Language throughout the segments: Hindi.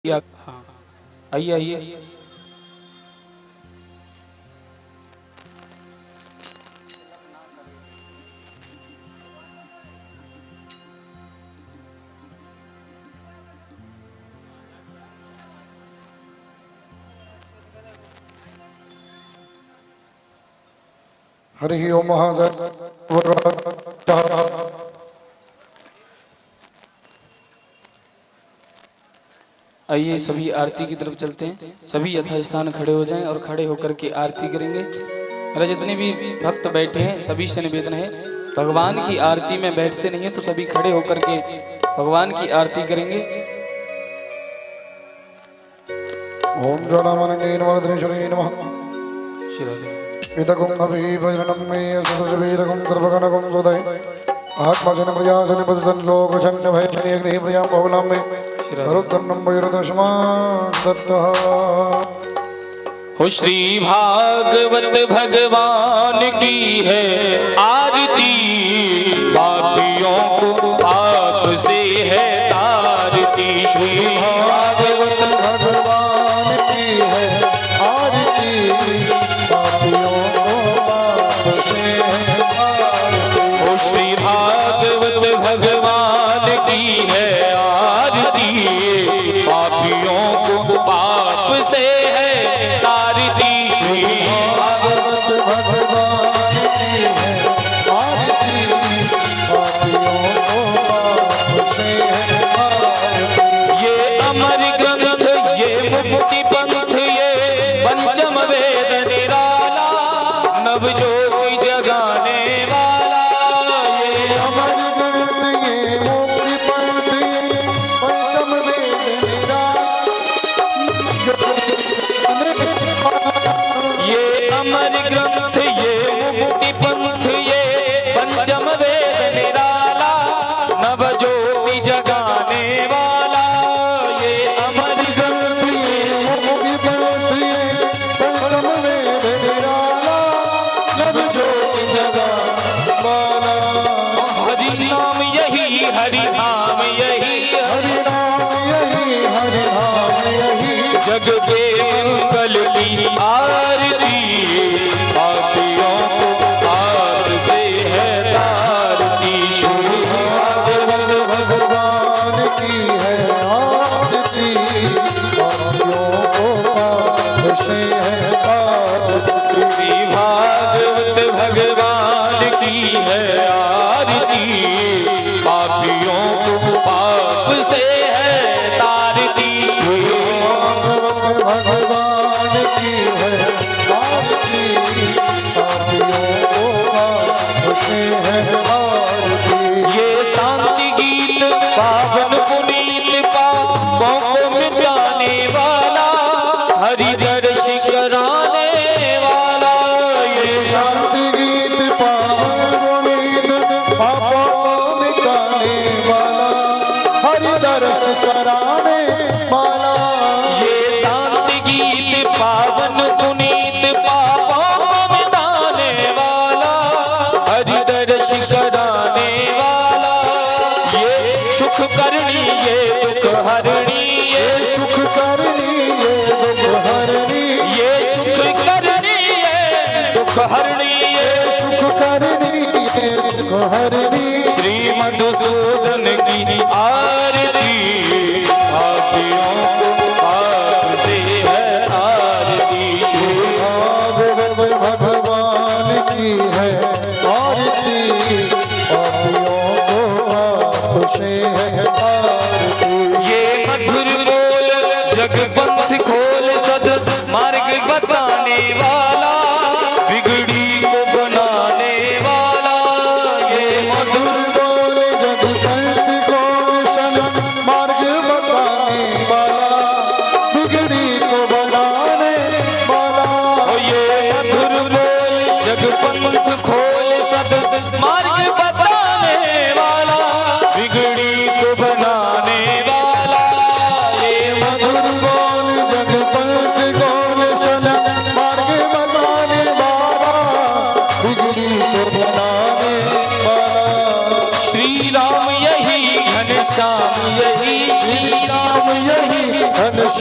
या हाँ आइए आइए। हरि ओम आइए सभी आरती की तरफ चलते हैं। सभी यथास्थान खड़े हो जाएं और खड़े होकर के आरती करेंगे। मेरा जितने भी भक्त बैठे हैं सभी से निवेदन है, भगवान की आरती में बैठते नहीं है तो सभी खड़े होकर के भगवान की आरती करेंगे। ओम ज्वालामणिनेन वरदनेश्वरे नमः। इदगुं अभि भजनं मे सदशवीरगुं सर्वगणगुं सुदय आत्मजन प्रयासन पदतन लोकजन्य भयजने अग्नि प्रियां बहुलां मे रुद्रन्नं वैरदशमा दत्तः। हो श्री भागवत भगवान की है आरती, पापियों को पाप से है तारती। श्री भागवत भगवान की है आरती, पापियों को पाप से है तारती। हो श्री भागवत भगवान की है आरती, पापियों को पाप से है तारती। श्री भागवत भगवान की है आरती, पापियों को पाप से है तारती। ये अमर ग्रंथ ये मुक्ति पंथ ये पंचम वेद निराला, नवजोगी जगाने वाला। ये अमर ग्रंथ ये मुक्ति पंथ ये पंचम वेद ये अमर ग्रंथ ये मुक्ति पंथ ये पंचम वेद निराला, नवजोगी जगाने वाला। ये अमर ग्रंथ ये मुक्ति पंथ ये पंचम वेद निराला, नवजोगी जगाने वाला। हरि नाम यही हरि नाम यही हरि नाम यही हरि नाम यही जग के मंगल की आरती, पापियों को पाप से है तारती। श्री भागवत भगवान की है आरती, पापियों को पाप से है तारती। श्री भागवत भगवान की है आरती, पापियों को पाप से है तारती। भागवत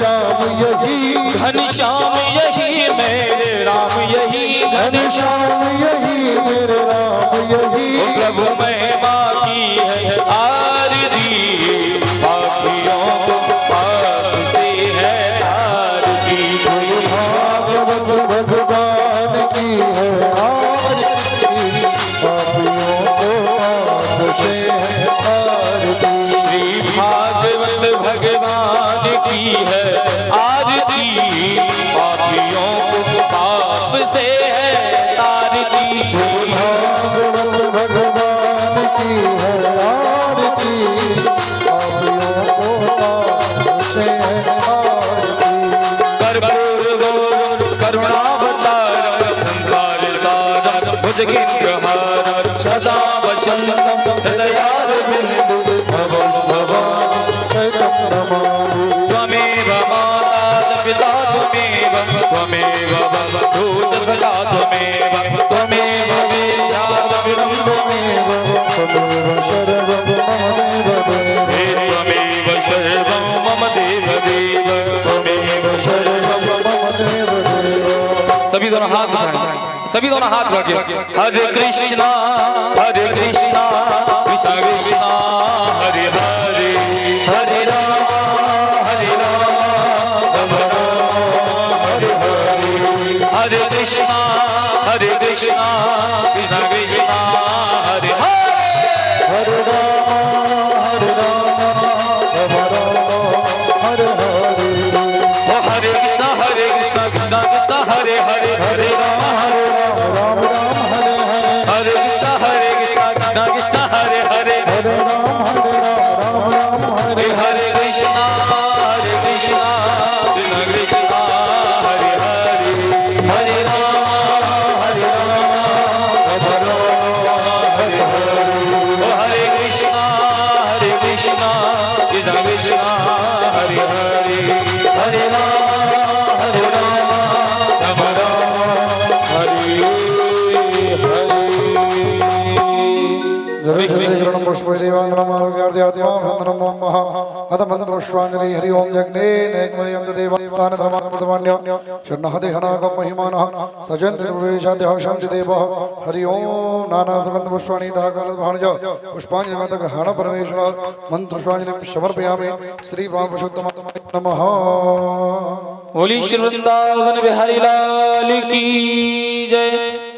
श्याम यही, घनश्याम यही मेरे राम यही, घनश्याम यही मेरे राम यही। प्रभु महिमा की है आरती, पापियों को पाप से है आरती। भागवत भगवान की है आरती, पापियों को पाप से है आरती। श्री भागवत भगवान की है आरती, पापियों को पाप से है तारती। श्री भागवत भगवान की है आरती, पापियों को पाप से है आरती। कर्पूर गौर करुणावतार, संसार सार भुजगेन्द्रहार, सदा वसंत हृदयारविंद भवं भवानि चैतन्यमानि। त्वमेव माता पिता त्वमेव, त्वमेव बन्धुः सखा त्वमेव, त्वमेव विद्या द्रविणं त्वमेव, त्वमेव शरणं मम देव देव। हे त्वमेव सर्वं मम देव देव, त्वमेव शरणं मम देव देव। सभी दोनों हाथ उठाएं, सभी दोनों हाथ रखें। हरे कृष्णा कृष्णा कृष्णा हरे हरे, हरे राम राम राम हरे हरे। हरे कृष्णा कृष्णा कृष्णा हरे हरे। हरे राम राम हरे हरे। ओ हरे कृष्णा कृष्णा कृष्णा हरे हरे, हरे राम राम राम हरे हरे। हरे कृष्णा कृष्णा कृष्णा हरे हरे, हरे राम राम हरे हरे कृष्णा कृष्णा कृष्णा हरे हरे, हरे राम राम हरे हरे। ओ हरे कृष्णा कृष्णा कृष्णा हरे हरे, हरे राम जरूर पुष्प देवांगनम आरोग्यार्ध्यात्मा नमः। अथ मंत्र पुष्पांजलि। हरि ओम जग्ने नेकमयं देवास्तान धर्मात्मन्य शरणहते हनाकं महिमानः सजन्ति प्रवेशाद्यः शंति देवः। हरि ओम नाना सुगंध पुष्पाणि दाकाल भाणज पुष्पांजलि माता ग्रहण परमेश्वर। मंत्र पुष्पांजलि समर्पयामि। श्री वामपुरुषोत्तमाय नमः। बोली श्री वृंदावन बिहारी लाल की जय।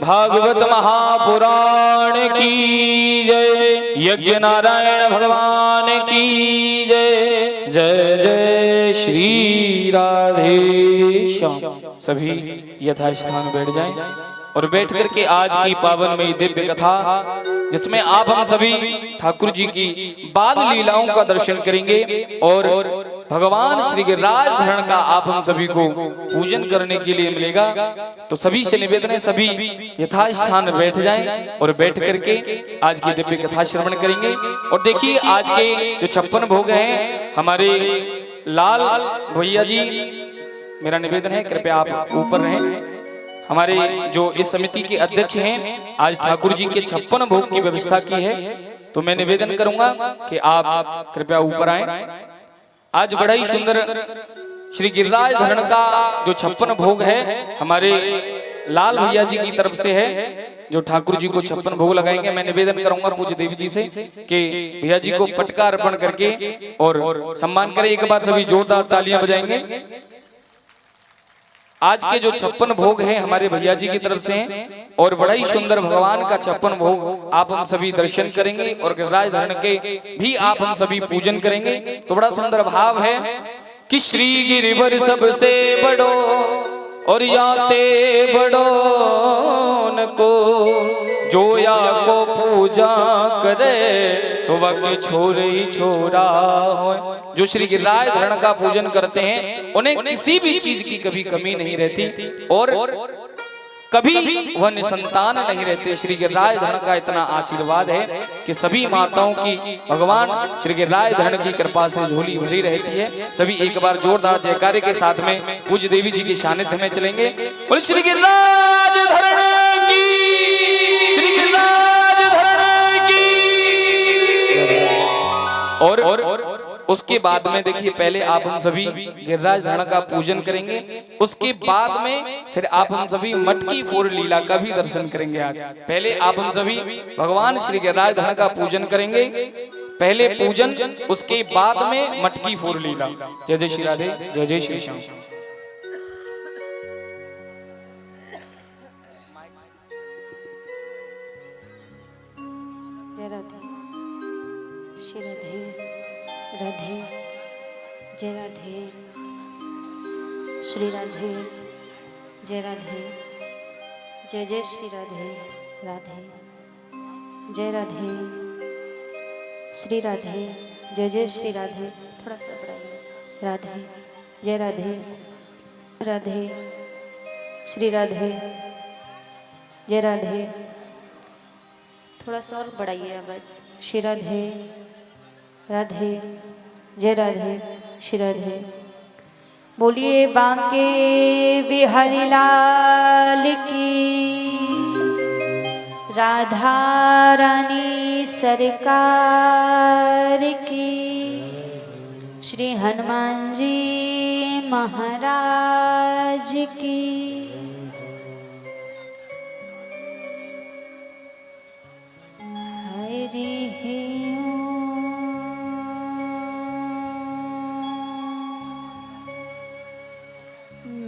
भागवत महापुराण की जय। यज्ञ नारायण भगवान की जय। जय जय श्री राधे श्याम। सभी यथास्थान बैठ जाएं और बैठ करके आज की पावन में दिव्य कथा, जिसमें आप हम सभी ठाकुर जी की बाल लीलाओं का दर्शन करेंगे और भगवान श्री गिरिराज धरण का आप हम सभी को पूजन करने के लिए मिलेगा। तो सभी से निवेदन है, सभी यथास्थान बैठ जाएं और बैठ करके आज की दिव्य कथा श्रवण करेंगे। और देखिए आज के जो 56 भोग हैं हमारे लाल भैया जी, मेरा निवेदन है कृपया आप ऊपर रहें। हमारे जो इस समिति के अध्यक्ष हैं, आज ठाकुर जी के 56 भोग की व्यवस्था की है, तो मैं निवेदन करूंगा कि आप कृपया ऊपर आएं। आज बड़ा ही सुंदर श्री गिरिराज धरण का जो 56 भोग है हमारे लाल भैया जी की तरफ से है, जो ठाकुर जी को 56 भोग लगाएंगे। मैं निवेदन करूंगा पूज्य देवी जी से कि भैया जी को पटका अर्पण करके और सम्मान करें। एक बार सभी जोरदार तालियां बजाएंगे। आज के जो 56 भोग हैं हमारे भैया जी की तरफ से हैं और बड़ा ही सुंदर भगवान का 56 भोग आप हम सभी दर्शन करेंगे और गिरिराज धरण के भी आप हम सभी पूजन करेंगे। तो बड़ा सुंदर भाव है कि श्री गिरिवर सबसे बड़ो और याते बड़ो न को, जो या को पूजा करे तो वह छोरे ही छोरा हो। जो श्री गिरिराज धरण का पूजन करते हैं उन्हें किसी भी चीज की कभी कमी नहीं रहती और कभी वह निसंतान नहीं रहते। श्री गिरिराज धरण का इतना आशीर्वाद है कि सभी माताओं की भगवान श्री गिरिराज धरण की कृपा से झोली भरी रहती है। सभी एक बार जोरदार जयकारे के साथ में पूज्य देवी जी के सानिध्य में चलेंगे। बोले श्री गिरिराज धरण की, श्री गिरिराज धरण की। और उसके बाद में देखिए पहले आप हम सभी गिरिराज धारण का पूजन करेंगे, उसके बाद में फिर आप हम सभी मटकी फोड़ लीला का भी दर्शन करेंगे। आज पहले आप हम सभी भगवान श्री गिरिराज धारण का पूजन करेंगे, पहले पूजन उसके बाद में मटकी फोड़ लीला। जय जय श्री राधे, जय जय श्री श्याम। जय राधे श्री राधे राधे, जय राधे श्री राधे, जय राधे, जय जय श्री राधे राधे, जय राधे श्री राधे, जय जय श्री राधे। थोड़ा सा बढ़ाइए। राधे, जय राधे राधे श्री राधे, जय राधे। थोड़ा सा और बढ़ाइए आवाज। श्री राधे राधे, जय राधे श्री राधे। बोलिए बांके बिहारी लाल की, राधा रानी सरकार की, श्री हनुमान जी महाराज की।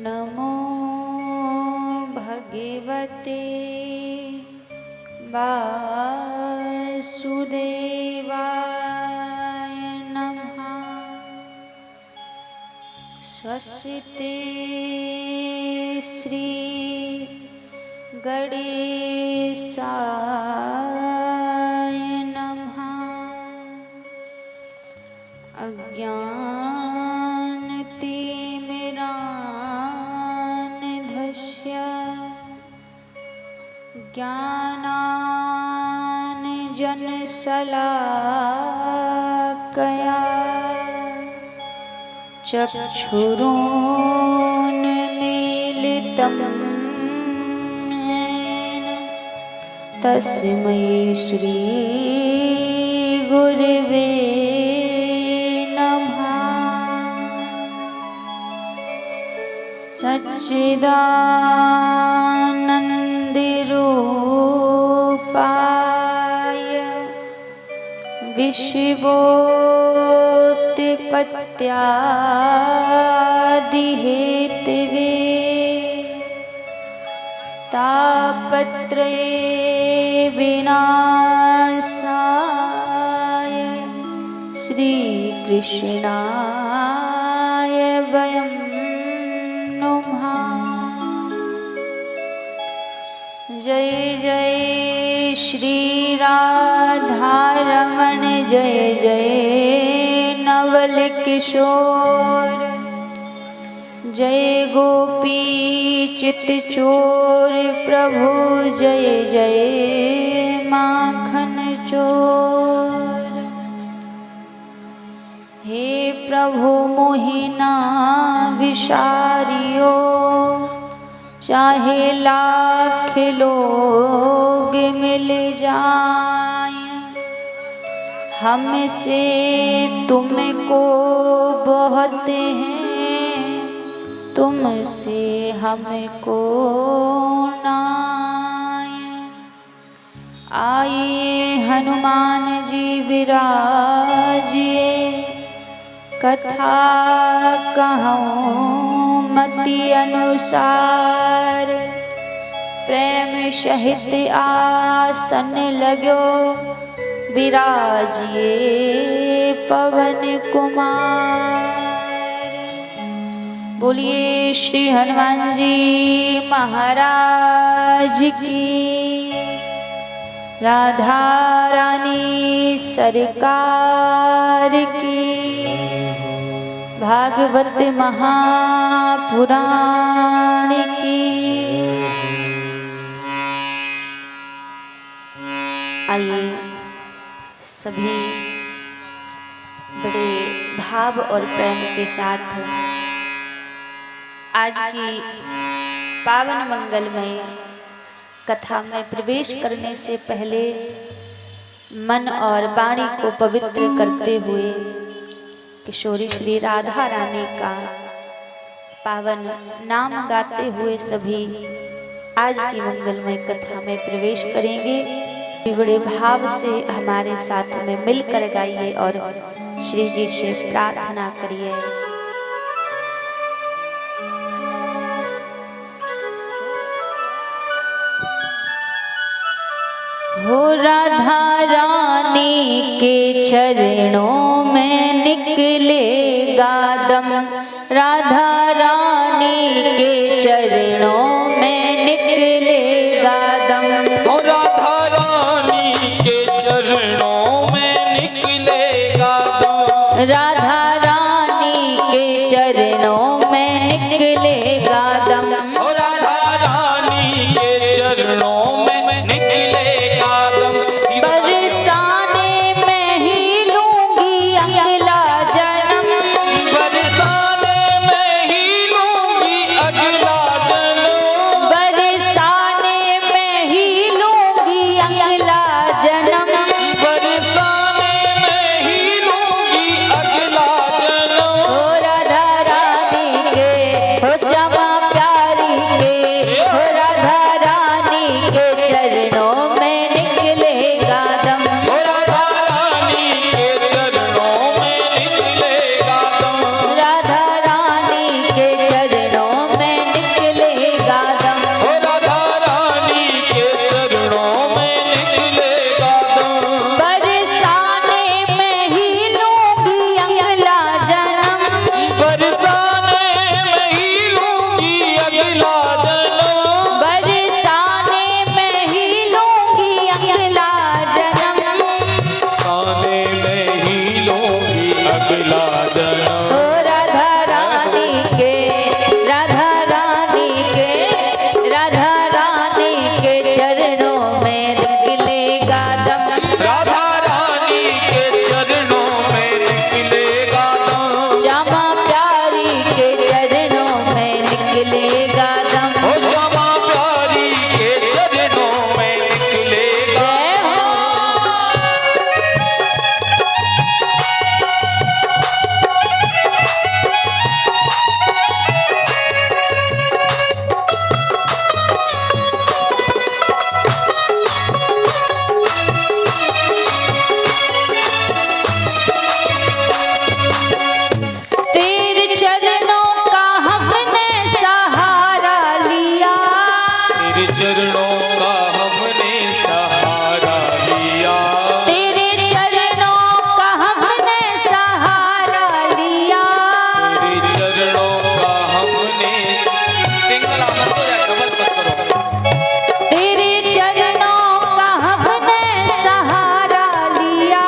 नमो भगवते वासुदेवाय नमः। स्वस्ति श्री गणेशाय नमः। अज्ञानतिमिरान्धस्य ज्ञानाञ्जनशलाकया चक्षुरुन्मीलितं येन तस्मै श्री गुरवे नमः। सच्चिदानन्दरूपाय विश्वोत्पत्त्यादिहेतवे तापत्रये विनाशाय श्रीकृष्णाय वयं नमः। जय जय श्री राधारमण, जय जय नवल किशोर, जय गोपी चित चोर प्रभु, जय जय माखन चोर। हे प्रभु मोहिना विसारियो, चाहे लाख लोग मिल जाएं, हमसे तुमको बहुत हैं, तुमसे हमको नाय। आइए हनुमान जी विराजिए, कथा कहूँ मति अनुसार, प्रेम सहित आसन लगो, विराजिए पवन कुमार। बोलिए श्री हनुमान जी महाराज की, राधा रानी सरकार की, भागवत महापुराण की। आइए सभी बड़े भाव और प्रेम के साथ आज की पावन मंगलमय कथा में प्रवेश करने से पहले मन और वाणी को पवित्र करते हुए किशोरी श्री राधा रानी का पावन नाम गाते हुए सभी आज की मंगलमय कथा में प्रवेश करेंगे। बड़े भाव से हमारे साथ में मिलकर गाइए और श्री जी से प्रार्थना करिए। हो राधा रानी के चरणों में निकलेगा दम, राधा रानी के चरणों में निकलेगा दम। हो राधा रानी के चरणों में निकलेगा दम, राधा रानी के चरणों में निकलेगा दम। हो राधा रानी के चरणों में निकलेगा दम। बरसाने में ही लूंगी अगला जन्म, बरसाने में ही लूंगी अगला जन्म, बरसाने में ही लूंगी अगला जन्म। बरसाने में ही लूंगी अगला जन्म। हो राधा रानी के, हो श्यामा प्यारी के, हो राधा रानी के चरणों में निकलेगा दम। हो राधा रानी के चरणों में निकलेगा दम, राधा रानी के चरणों में निकलेगा दम। हो राधा रानी के चरणों में निकलेगा दम। बरसाने में ही लूंगी अगला जन्म, बरसाने में ही लूंगी अगला जन्म, बरसाने में ही लूंगी अगला जन्म। बरसाने में ही लूंगी अगला जन्म। हो राधा रानी के, राधा रानी के, राधा रानी के चरणों में निकलेगा दम। राधा रानी के चरणों में निकलेगा दम, श्यामा प्यारी के चरणों में निकलेगा दम। हो श्यामा प्यारी के चरणों में निकलेगा। जय हो। तेरे चरणों का हमने सहारा लिया, तेरे चरणों का हमने सहारा लिया, तेरे चरणों का हमने सहारा लिया। तेरे चरणों का हमने सिंगल आमद हो जाए, डबल मत करो। तेरे चरणों का हमने सहारा लिया,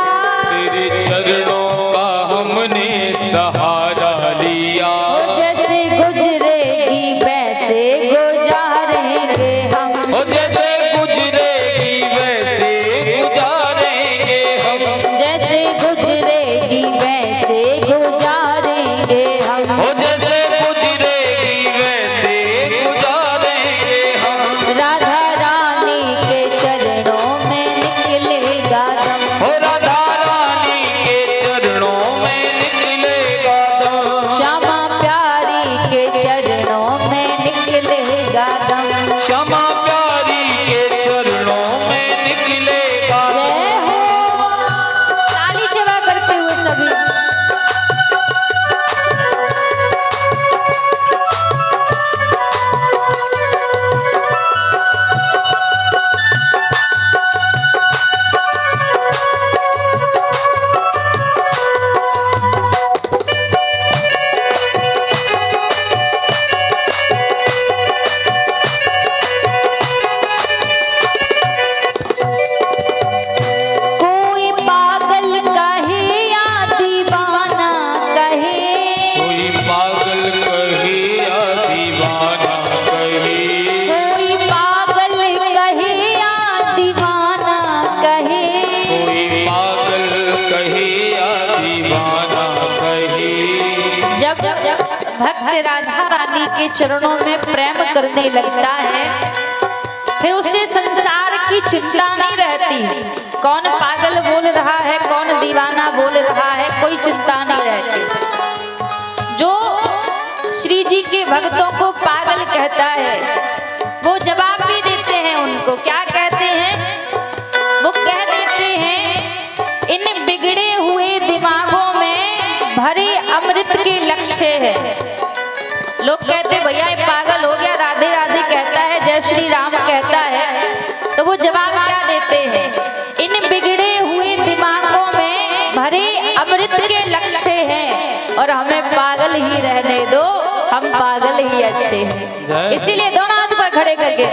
तेरे चरणों का हमने सहारा लिया। ओ जैसे गुजरेगी वैसे गुजारेंगे हम, हो जैसे गुजरेगी वैसे गुजारेंगे हम, जैसे गुजरेगी वैसे गुजारेंगे हम। हो जैसे गुजरेगी वैसे गुजारेंगे हम। राधा रानी के चरणों में निकलेगा दम, हो राधा रानी के चरणों में निकलेगा दम, श्यामा प्यारी के चरणों में निकलेगा दम। क्षमा प्यारी के चरणों में निकलेगा दम। जय हो। ताली सेवा करते हुए सभी। कोई पागल कहे या दीवाना कहे, कोई पागल कहे या दीवाना कहे, कोई पागल कहे या दीवाना कहे। कोई पागल कहे या दीवाना कहे। जब भक्त राधा रानी के चरणों में प्रेम करने लगता है, फिर उसे संसार की चिंता नहीं रहती। कौन पागल बोल रहा है, कौन दीवाना बोल रहा है, कोई चिंता नहीं रहती। जो श्री जी के भक्तों को पागल कहता है वो जवाब भी देते हैं उनको। क्या कहते हैं? वो कह देते हैं इन बिगड़े हुए दिमागों में भरे अमृत के लक्ष्य है। लोग कहते भैया ये पागल हो गया, राधे राधे कहता है, जय श्री राम कहता है। तो वो जवाब क्या देते हैं? इन बिगड़े हुए दिमागों में भरे अमृत के लक्ष्य हैं और हमें पागल ही रहने दो, हम पागल ही अच्छे हैं। इसीलिए दोनों हाथ पर खड़े करके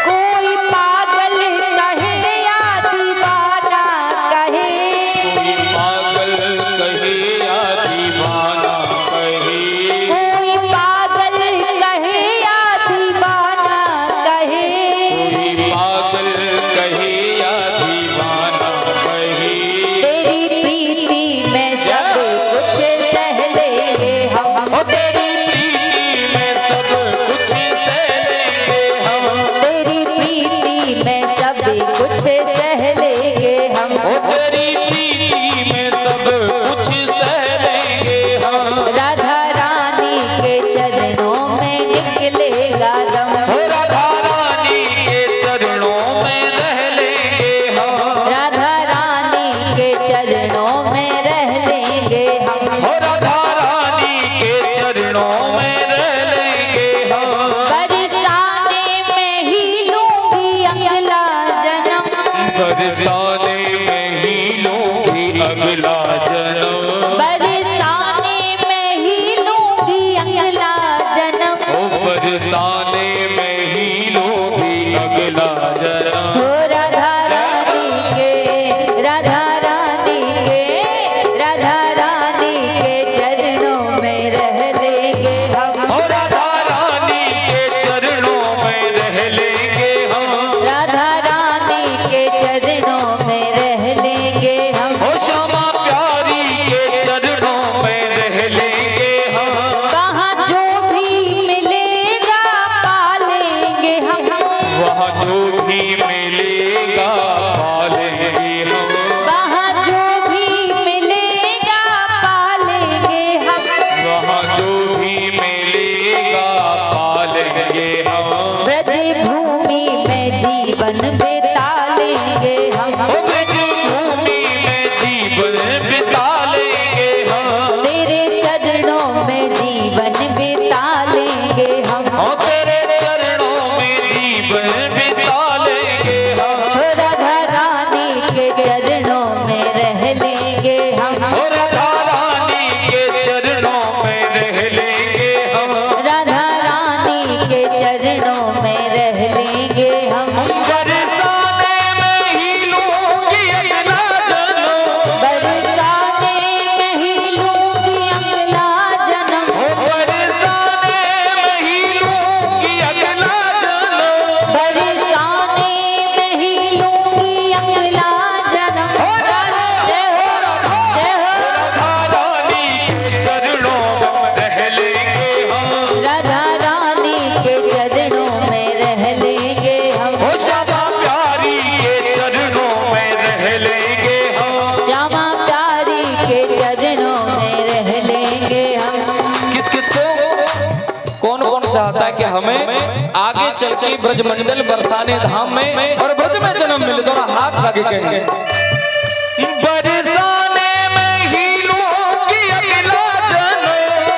कोई पागल कहे या दीवाना कहे, कोई पागल कहे या दीवाना कहे, कोई पागल कहे या दीवाना कहे, कोई पागल कहे या दीवाना कहे, तेरी प्रीति में सब कुछ सह लेंगे हम, तेरी प्रीति में सब कुछ सह लेंगे हम, तेरी प्रीति में सब कुछ सह लेंगे हम, तेरी प्रीति में सब कुछ सह लेंगे हम। राधा रानी के चरणों में निकलेगा दम, राधा रानी के चरणों में रह लेंगे हम, राधा रानी के चरणों में रह लेंगे हम, राधा रानी के चरणों में रह लेंगे हम। बरसाने में ही लूंगी अगला जन्म, बरसाने में ही लूंगी अगला जन्म, बरसाने में ही लूंगी अगला जन्म, बरसाने में ही लूंगी अगला जन्म। हो राधा रानी के, राधा रानी के, राधा रानी के चरणों में रह लेंगे हम, राधा रानी के चरणों में रह लेंगे हम, राधा रानी के चरणों में रह लेंगे हम, श्यामा प्यारी के चरणों में रह लेंगे हम। वहाँ जो भी मिलेगा पा लेंगे हम, वहाँ जो भी मिलेगा पा लेंगे हम, वहाँ जो भी मिलेगा पा लेंगे हम, वहाँ जो भी मिलेगा पा लेंगे हम। ब्रज भूमि में जीवन बिता लेंगे हम, ब्रज भूमि में जीवन बिता लेंगे हम, तेरे चरणों में जीवन बिता लेंगे हम, तेरे चरणों में जीवन बिता लेंगे हम। राधा रानी के चरणों में रह लेंगे हम, राधा रानी के चरणों में रह लेंगे हम, राधा रानी के चरणों में रह लेंगे हम, बरसाने में ही लूंगी अगला जन्म, बरसाने में ही लूंगी अगला जन्म, बरसाने में ही लूंगी अगला जन्म। बरसाने में ही लूंगी अगला जन्म, जय हो जय हो, राधा रानी के चरणों में रह लेंगे हम, राधा रानी के चरणों में रह लेंगे हम, श्यामा प्यारी के चरणों में रह लेंगे हम। श्यामा प्यारी के चरणों में रह लेंगे हम, किस किस को कौन कौन चाहता है कि हमें आगे चल के ब्रजमंडल बरसाने धाम में और ब्रज में जन्म मिले? दोनों हाथ आगे कहेंगे बरसाने में ही लूंगी अगला जन्म,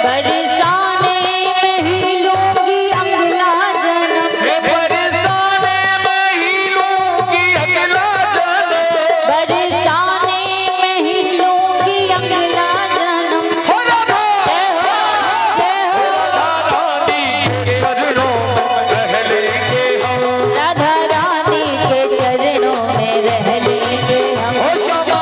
बरसाने में ही लूंगी अगला जन्म, बरसाने में ही लूंगी अगला जन्म। बरसाने में ही लूंगी अगला जन्म, राधा जय हो रानी के चरणों में रह लेंगे हम, राधा रानी के चरणों में रह लेंगे हम, श्यामा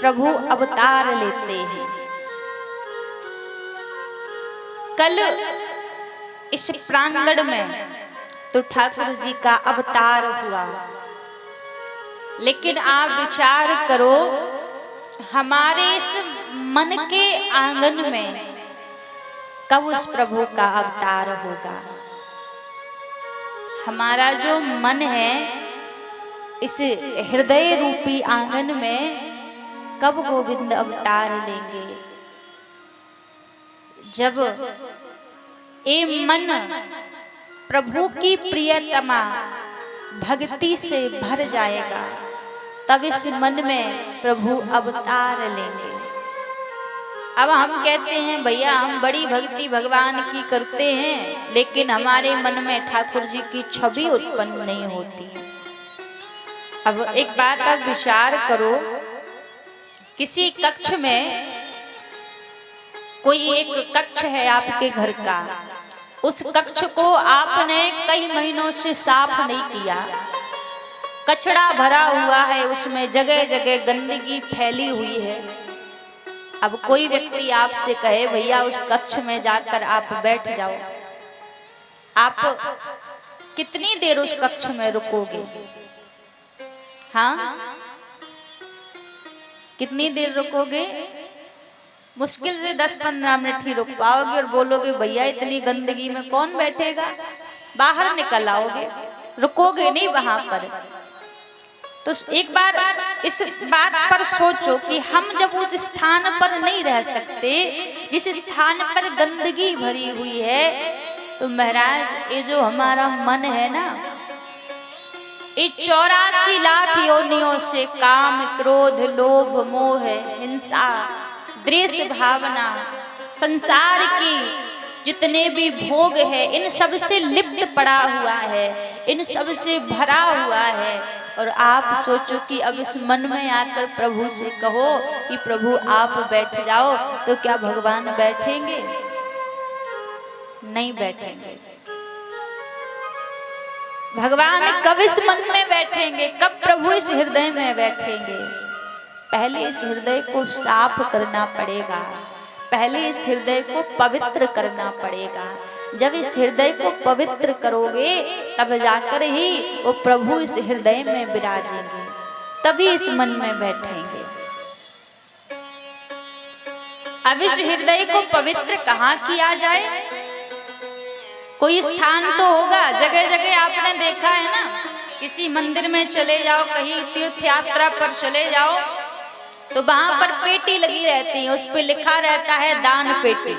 प्रभु अवतार लेते हैं। कल इस प्रांगण में तो ठाकुर जी का अवतार हुआ, लेकिन आप विचार करो हमारे इस मन के आंगन में कब उस प्रभु का अवतार होगा। हमारा जो मन है इस हृदय रूपी आंगन में कब गोविंद अवतार लेंगे। जब ये मन प्रभु की प्रियतमा भक्ति से भर जाएगा तब इस मन में प्रभु अवतार लेंगे। अब हम कहते हैं भैया हम बड़ी भक्ति भगवान की करते हैं, लेकिन हमारे मन में ठाकुर जी की छवि उत्पन्न नहीं होती। अब एक बात आप विचार करो, किसी कक्ष में कोई एक कक्ष है आपके घर का, उस कक्ष को आपने कई महीनों से साफ नहीं किया, कचरा भरा हुआ है, उसमें जगह जगह गंदगी फैली हुई है। अब कोई व्यक्ति आपसे कहे भैया उस कक्ष में जाकर आप बैठ जाओ, आप कितनी देर उस कक्ष में रुकोगे? हाँ, कितनी देर रुकोगे? मुश्किल से 10-15 मिनट ही रुक पाओगे और बोलोगे भैया इतनी गंदगी में कौन बैठेगा, बाहर निकल आओगे, रुकोगे नहीं वहां पर। तो एक बार इस बात पर सोचो कि हम जब उस स्थान पर नहीं रह सकते जिस स्थान पर गंदगी भरी हुई है, तो महाराज ये जो हमारा मन है ना, ये 84 लाख योनियों से काम क्रोध लोभ मोह हिंसा द्वेष भावना संसार की जितने भी भोग है इन सब से लिप्त पड़ा हुआ है, इन सब से भरा हुआ है। और आप सोचो कि अब इस मन में आकर प्रभु से कहो कि प्रभु आप बैठ जाओ, तो क्या भगवान बैठेंगे? नहीं बैठेंगे। भगवान कब इस मन में बैठेंगे, कब प्रभु इस हृदय में बैठेंगे? पहले इस हृदय को साफ करना पड़ेगा, पहले इस हृदय को पवित्र करना पड़ेगा। जब इस हृदय को पवित्र करोगे तब जाकर ही वो प्रभु इस हृदय में विराजेंगे, तभी इस मन में बैठेंगे। अब इस हृदय को पवित्र कहाँ किया जाए? कोई स्थान तो होगा, जगह जगह आपने देखा है ना, किसी मंदिर में चले जाओ, कहीं तीर्थ यात्रा पर चले जाओ, तो वहां पर पेटी लगी रहती है, उस पे लिखा रहता है दान पेटी,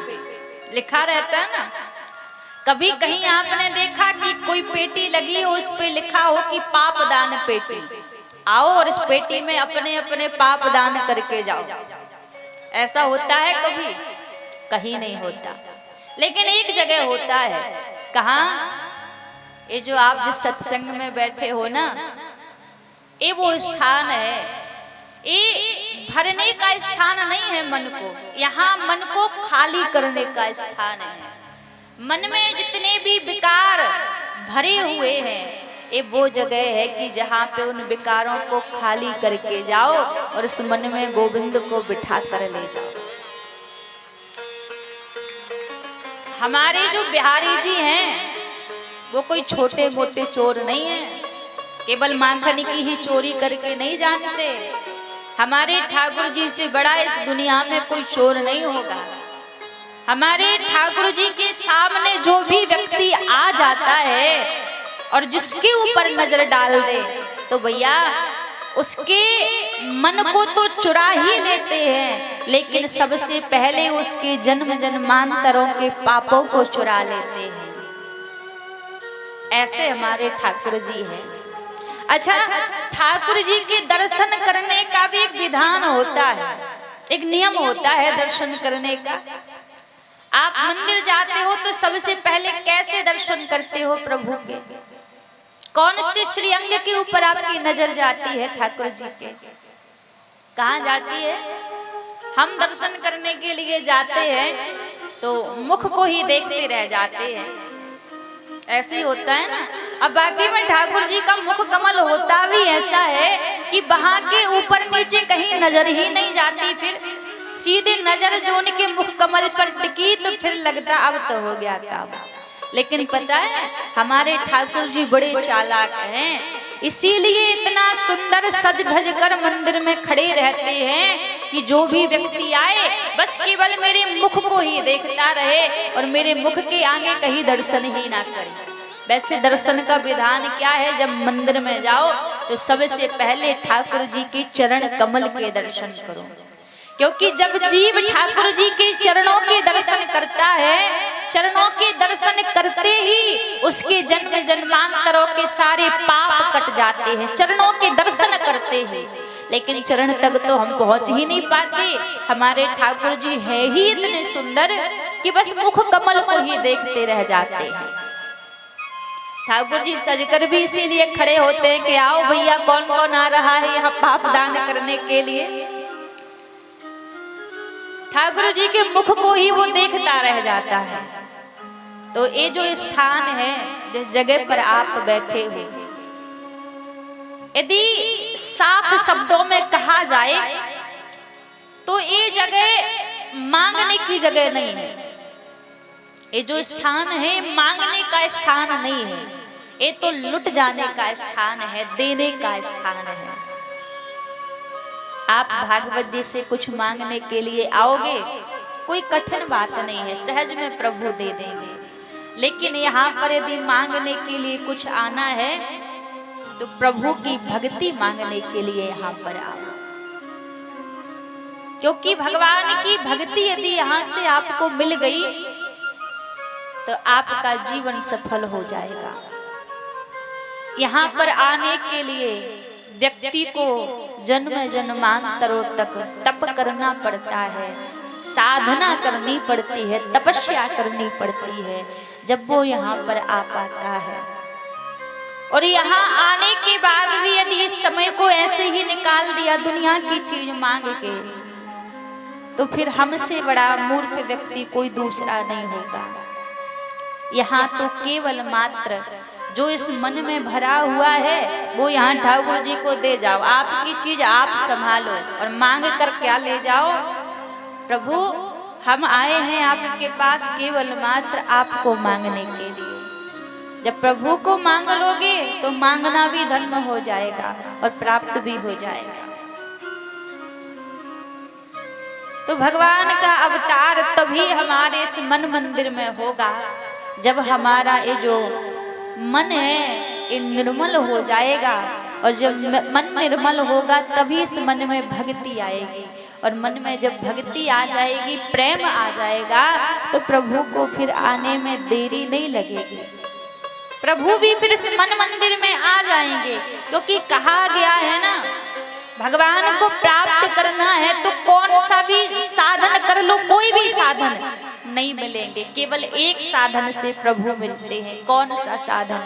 लिखा रहता है ना। कभी कहीं आपने देखा कि कोई पेटी लगी हो, उस पे लिखा हो कि पाप दान पेटी, आओ और इस पेटी में अपने अपने पाप दान करके जाओ। ऐसा होता है कभी? कहीं नहीं होता। लेकिन एक जगह होता है। कहाँ? ये जो आप जिस सत्संग में बैठे हो ना, ये वो स्थान है। ये भरने का स्थान नहीं है मन को, यहाँ मन को खाली करने का स्थान है। मन में जितने भी विकार भरे हुए हैं, ये वो जगह है कि जहाँ पे उन विकारों को खाली करके जाओ और उस मन में गोविंद को बिठा कर ले जाओ। हमारे जो बिहारी जी हैं वो कोई छोटे मोटे चोर नहीं है, केवल माखन की ही चोरी करके नहीं जानते। हमारे ठाकुर जी से बड़ा इस दुनिया में कोई चोर नहीं होगा। हमारे ठाकुर जी के सामने जो भी व्यक्ति आ जाता है और जिसके ऊपर नजर डाल दे, तो भैया उसके मन को तो चुरा ही लेते हैं, लेकिन सबसे पहले उसके जन्म जन्मांतरों के पापों को चुरा लेते हैं। ऐसे हमारे ठाकुर जी हैं। अच्छा, ठाकुर जी के दर्शन करने का भी एक विधान होता है, एक नियम होता है दर्शन करने का। आप मंदिर जाते हो तो सबसे पहले कैसे दर्शन करते हो प्रभु के? कौन से श्रीअंग के ऊपर आपकी नजर जाती है ठाकुर जी के? कहाँ जाती है? हम दर्शन करने के लिए जाते हैं तो मुख को ही देखते रह जाते हैं, ऐसे ही होता है ना। अब बाकी में ठाकुर जी का मुख कमल होता भी ऐसा है कि वहां के ऊपर नीचे कहीं नजर ही नहीं जाती, फिर सीधे नजर जो उनके मुख कमल पर टिकी तो फिर लगता अब तो हो गया काम। लेकिन पता है हमारे ठाकुर जी बड़े चालाक हैं, इसीलिए इतना सुंदर सज धज कर मंदिर में खड़े रहते हैं कि जो भी व्यक्ति आए बस केवल मेरे मुख को ही देखता रहे और मेरे मुख के आगे कहीं दर्शन ही ना करे। वैसे दर्शन का विधान क्या है, जब मंदिर में जाओ तो सबसे पहले ठाकुर जी के चरण कमल के दर्शन करो, क्योंकि जब जीव ठाकुर जी के चरणों के दर्शन करता है, चरणों के दर्शन करते ही उसके जन्म जन्मांतरों के सारे पाप कट जाते हैं, चरणों के दर्शन करते ही। लेकिन चरण तक तो हम पहुंच ही नहीं पाते। हमारे ठाकुर जी है ही इतने सुंदर कि बस मुख कमल को ही देखते रह जाते हैं। ठाकुर जी सजकर भी इसीलिए खड़े होते हैं कि आओ भैया कौन कौन आ रहा है यहाँ पाप दान करने के लिए। ठाकुर जी के मुख को ही वो देखता रह जाता है। तो ये जो स्थान है जिस जगह पर आप बैठे हो, यदि साफ शब्दों में कहा जाए तो ये जगह मांगने की जगह नहीं है। ये जो स्थान है मांगने का स्थान नहीं है, ये तो लुट जाने का स्थान है, देने का स्थान है। आप भागवत जी से कुछ मांगने के लिए आओगे, कोई कठिन बात नहीं है, सहज में प्रभु दे देंगे। लेकिन यहाँ पर यदि मांगने के लिए कुछ आना है तो प्रभु की भक्ति मांगने के लिए यहाँ पर आओ, क्योंकि भगवान की भक्ति यदि यहाँ से आपको मिल गई तो आपका जीवन सफल हो जाएगा। यहाँ पर आने के लिए व्यक्ति को जन्म जन्मांतरों तक तप करना पड़ता है, साधना करनी पड़ती है, तपस्या करनी पड़ती है, जब वो यहाँ पर आ पाता है। और यहाँ आने के बाद भी यदि इस समय को ऐसे ही निकाल दिया दुनिया की चीज मांग के, तो फिर हमसे बड़ा मूर्ख व्यक्ति कोई दूसरा नहीं होगा। यहाँ तो केवल मात्र जो इस मन में भरा हुआ है वो यहाँ ठाकुर जी को दे जाओ, आपकी चीज आप संभालो और मांग कर क्या ले जाओ। प्रभु हम आए हैं आपके पास केवल मात्र आपको मांगने के लिए। जब प्रभु को मांग लोगे तो मांगना भी धर्म हो जाएगा और प्राप्त भी हो जाएगा। तो भगवान का अवतार तभी हमारे इस मन मंदिर में होगा जब हमारा ये जो मन है ये निर्मल हो जाएगा। और जब मन निर्मल होगा तभी इस मन में भक्ति आएगी, और मन में जब भक्ति आ जाएगी, प्रेम आ जाएगा, तो प्रभु को फिर आने में देरी नहीं लगेगी। प्रभु भी फिर इस मन मंदिर में आ जाएंगे, क्योंकि कहा गया है ना, भगवान को प्राप्त करना है तो कौन सा भी साधन कर लो, कोई भी साधन नहीं मिलेंगे, केवल एक साधन से प्रभु मिलते हैं। कौन सा साधन?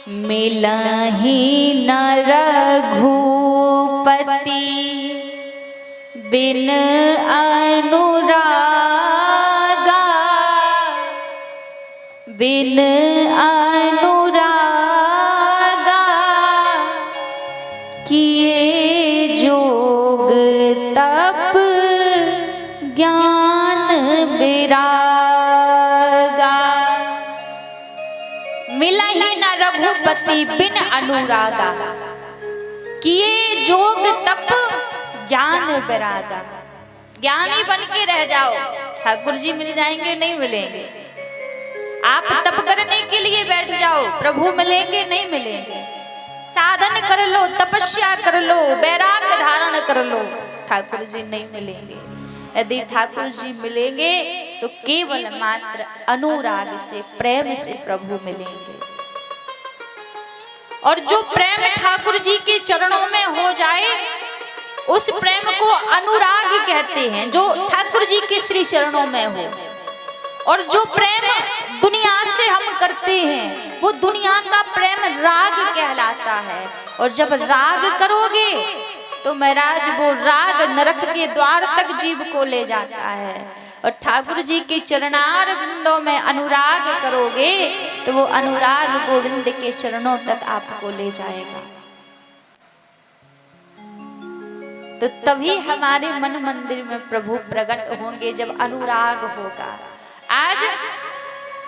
मिलहि न रघुपति बिन अनुरागा, बिन अनुरागा किए जोग तप ज्ञान विरागा। मिला ही न रघुपति बिन अनुरागा, किए जोग तप ज्ञान विरागा। ज्ञानी बन के रह जाओ, ठाकुर जी मिल जाएंगे नहीं मिलेंगे। आप तप करने के लिए बैठ जाओ, प्रभु मिलेंगे नहीं मिलेंगे। साधन कर लो, तपस्या कर लो, वैराग्य धारण कर लो, ठाकुर जी नहीं मिलेंगे। यदि ठाकुर जी मिलेंगे तो केवल मात्र अनुराग से, प्रेम से प्रभु मिलेंगे। और जो प्रेम ठाकुर जी के चरणों में हो जाए उस प्रेम को अनुराग कहते हैं, जो ठाकुर जी के श्री चरणों में हो। और जो प्रेम दुनिया से हम करते हैं वो दुनिया का प्रेम राग कहलाता है। और जब राग करोगे तो महाराज वो राग नरक के द्वार तक जीव को ले जाता है। और ठाकुर जी के चरणार बिंदों में अनुराग करोगे तो वो अनुराग गोविंद के चरणों तक आपको ले जाएगा। तो तभी हमारे मन मंदिर में प्रभु प्रकट होंगे, जब अनुराग होगा। आज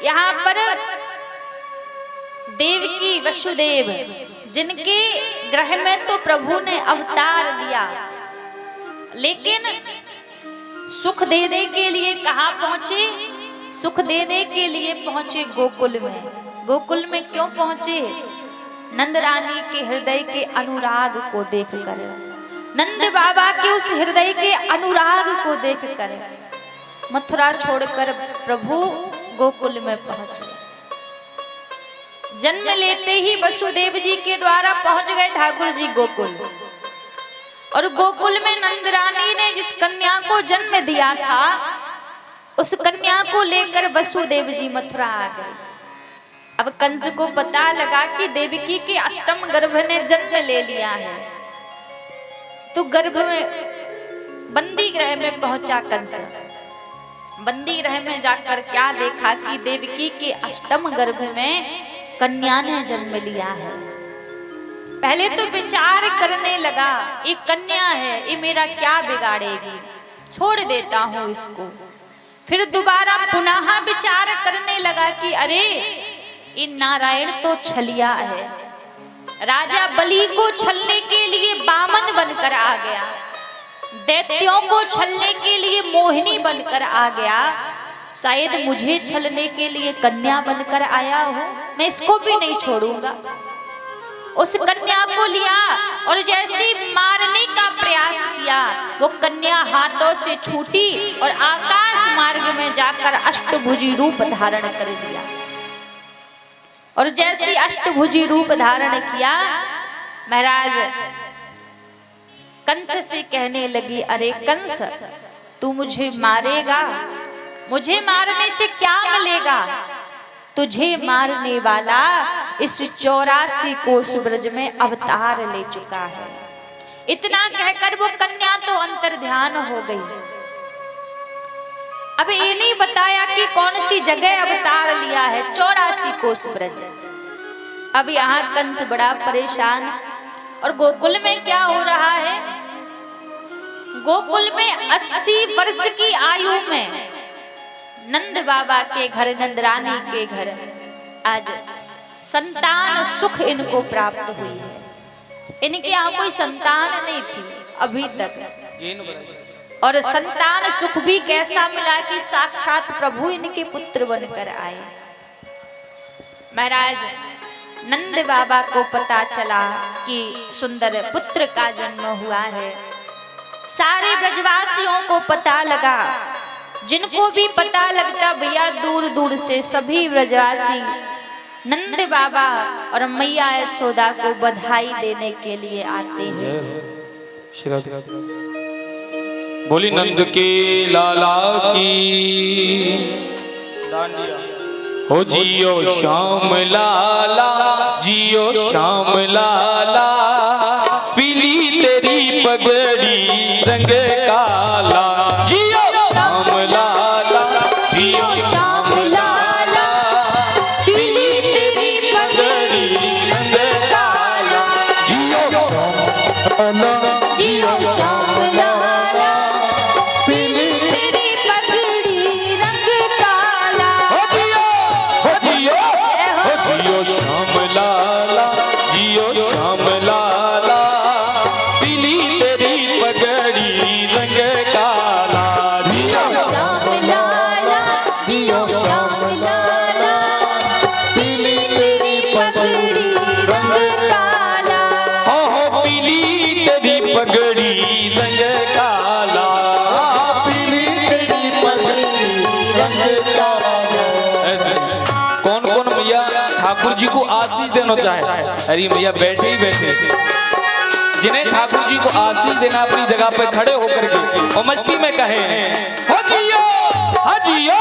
यहाँ पर देवकी वसुदेव जिनके ग्रह में तो प्रभु ने अवतार लिया, लेकिन सुख देने के लिए कहाँ पहुंचे? सुख देने के लिए पहुंचे गोकुल में। गोकुल में क्यों पहुंचे? नंद रानी के हृदय के अनुराग को देखकर, नंद बाबा के उस हृदय के अनुराग को देखकर मथुरा छोड़कर प्रभु गोकुल में पहुंचे। जन्म लेते ही वसुदेव जी के द्वारा पहुंच गए ठाकुर जी गोकुल, और गोकुल में नंद रानी ने जिस कन्या को जन्म दिया था, उस कन्या को लेकर वसुदेव जी मथुरा आ गए। अब कंस को पता लगा कि देवकी के अष्टम गर्भ ने जन्म ले लिया है, तो गर्भ में बंदी गृह में पहुंचा कंस। बंदी गृह में जाकर क्या देखा कि देवकी के अष्टम गर्भ में कन्या ने जन्म लिया है। पहले तो विचार करने लगा, एक कन्या है, ये मेरा क्या बिगाड़ेगी, छोड़ देता हूं इसको। फिर दोबारा पुनः विचार करने लगा कि अरे ये नारायण तो छलिया है, राजा बलि को छलने के लिए बामन बनकर आ गया, दैत्यों को छलने के लिए मोहिनी बनकर आ गया, शायद मुझे छलने के लिए कन्या बनकर आया हो, मैं इसको भी नहीं छोड़ूंगा। उस कन्या को लिया और जैसे मारने का प्रयास किया, वो कन्या हाथों से छूटी और आकाश मार्ग में जाकर अष्टभुजी रूप धारण कर दिया। और जैसी अष्टभुजी रूप धारण किया, महाराज कंस से कहने लगी, अरे कंस तू मुझे मारेगा, मुझे मारने से क्या मिलेगा? तुझे मारने वाला इस 84 कोस ब्रज में अवतार ले चुका है। इतना कहकर वो कन्या तो अंतर्ध्यान हो गई। अब ये नहीं बताया कि कौन सी जगह अवतार लिया है, 84 कोस ब्रज। अब यहाँ कंस बड़ा परेशान। और गोकुल में क्या हो रहा है? गोकुल में 80 वर्ष की आयु में नंद बाबा के घर, नंद रानी के घर आज संतान सुख इनको प्राप्त हुई है। इनके यहाँ कोई संतान नहीं थी अभी तक, और संतान सुख भी कैसा मिला कि साक्षात प्रभु इनके पुत्र बनकर आए। महाराज नंद बाबा को पता चला कि सुंदर पुत्र का जन्म हुआ है। सारे ब्रजवासियों को पता लगा, जिनको भी पता लगता भैया दूर दूर से सभी ब्रजवासी नंद बाबा और मैया यशोदा को बधाई देने के लिए आते हैं। बोली नंद के लाला की, हो जियो श्याम लाला, जियो श्याम लाला, पीली तेरी पगड़ी रंग काला, जियो श्याम लाला, जियो श्याम लाला, पीली तेरी पगड़ी रंग काला, जियो जियो श्याम लाला, पीली तेरी पगड़ी रंग काला। हो जियो श्याम लाला, जियो श्याम लाला, पीली तेरी पगड़ी रंग काला, जियो श्याम लाला, जियो श्याम लाला, पीली तेरी पगड़ी रंग काला। हो पीली तेरी पगड़ी रंग काला, पीली तेरी पगड़ी रंग काला। ऐसे कौन कौन भैया ठाकुर जी को आशीष देना चाहे? अरे भैया बैठे ही बैठे, जिन्हें ठाकुर जी को आशीष देना अपनी जगह पे खड़े होकर के और मस्ती में कहे, हो जियो, हो जियो,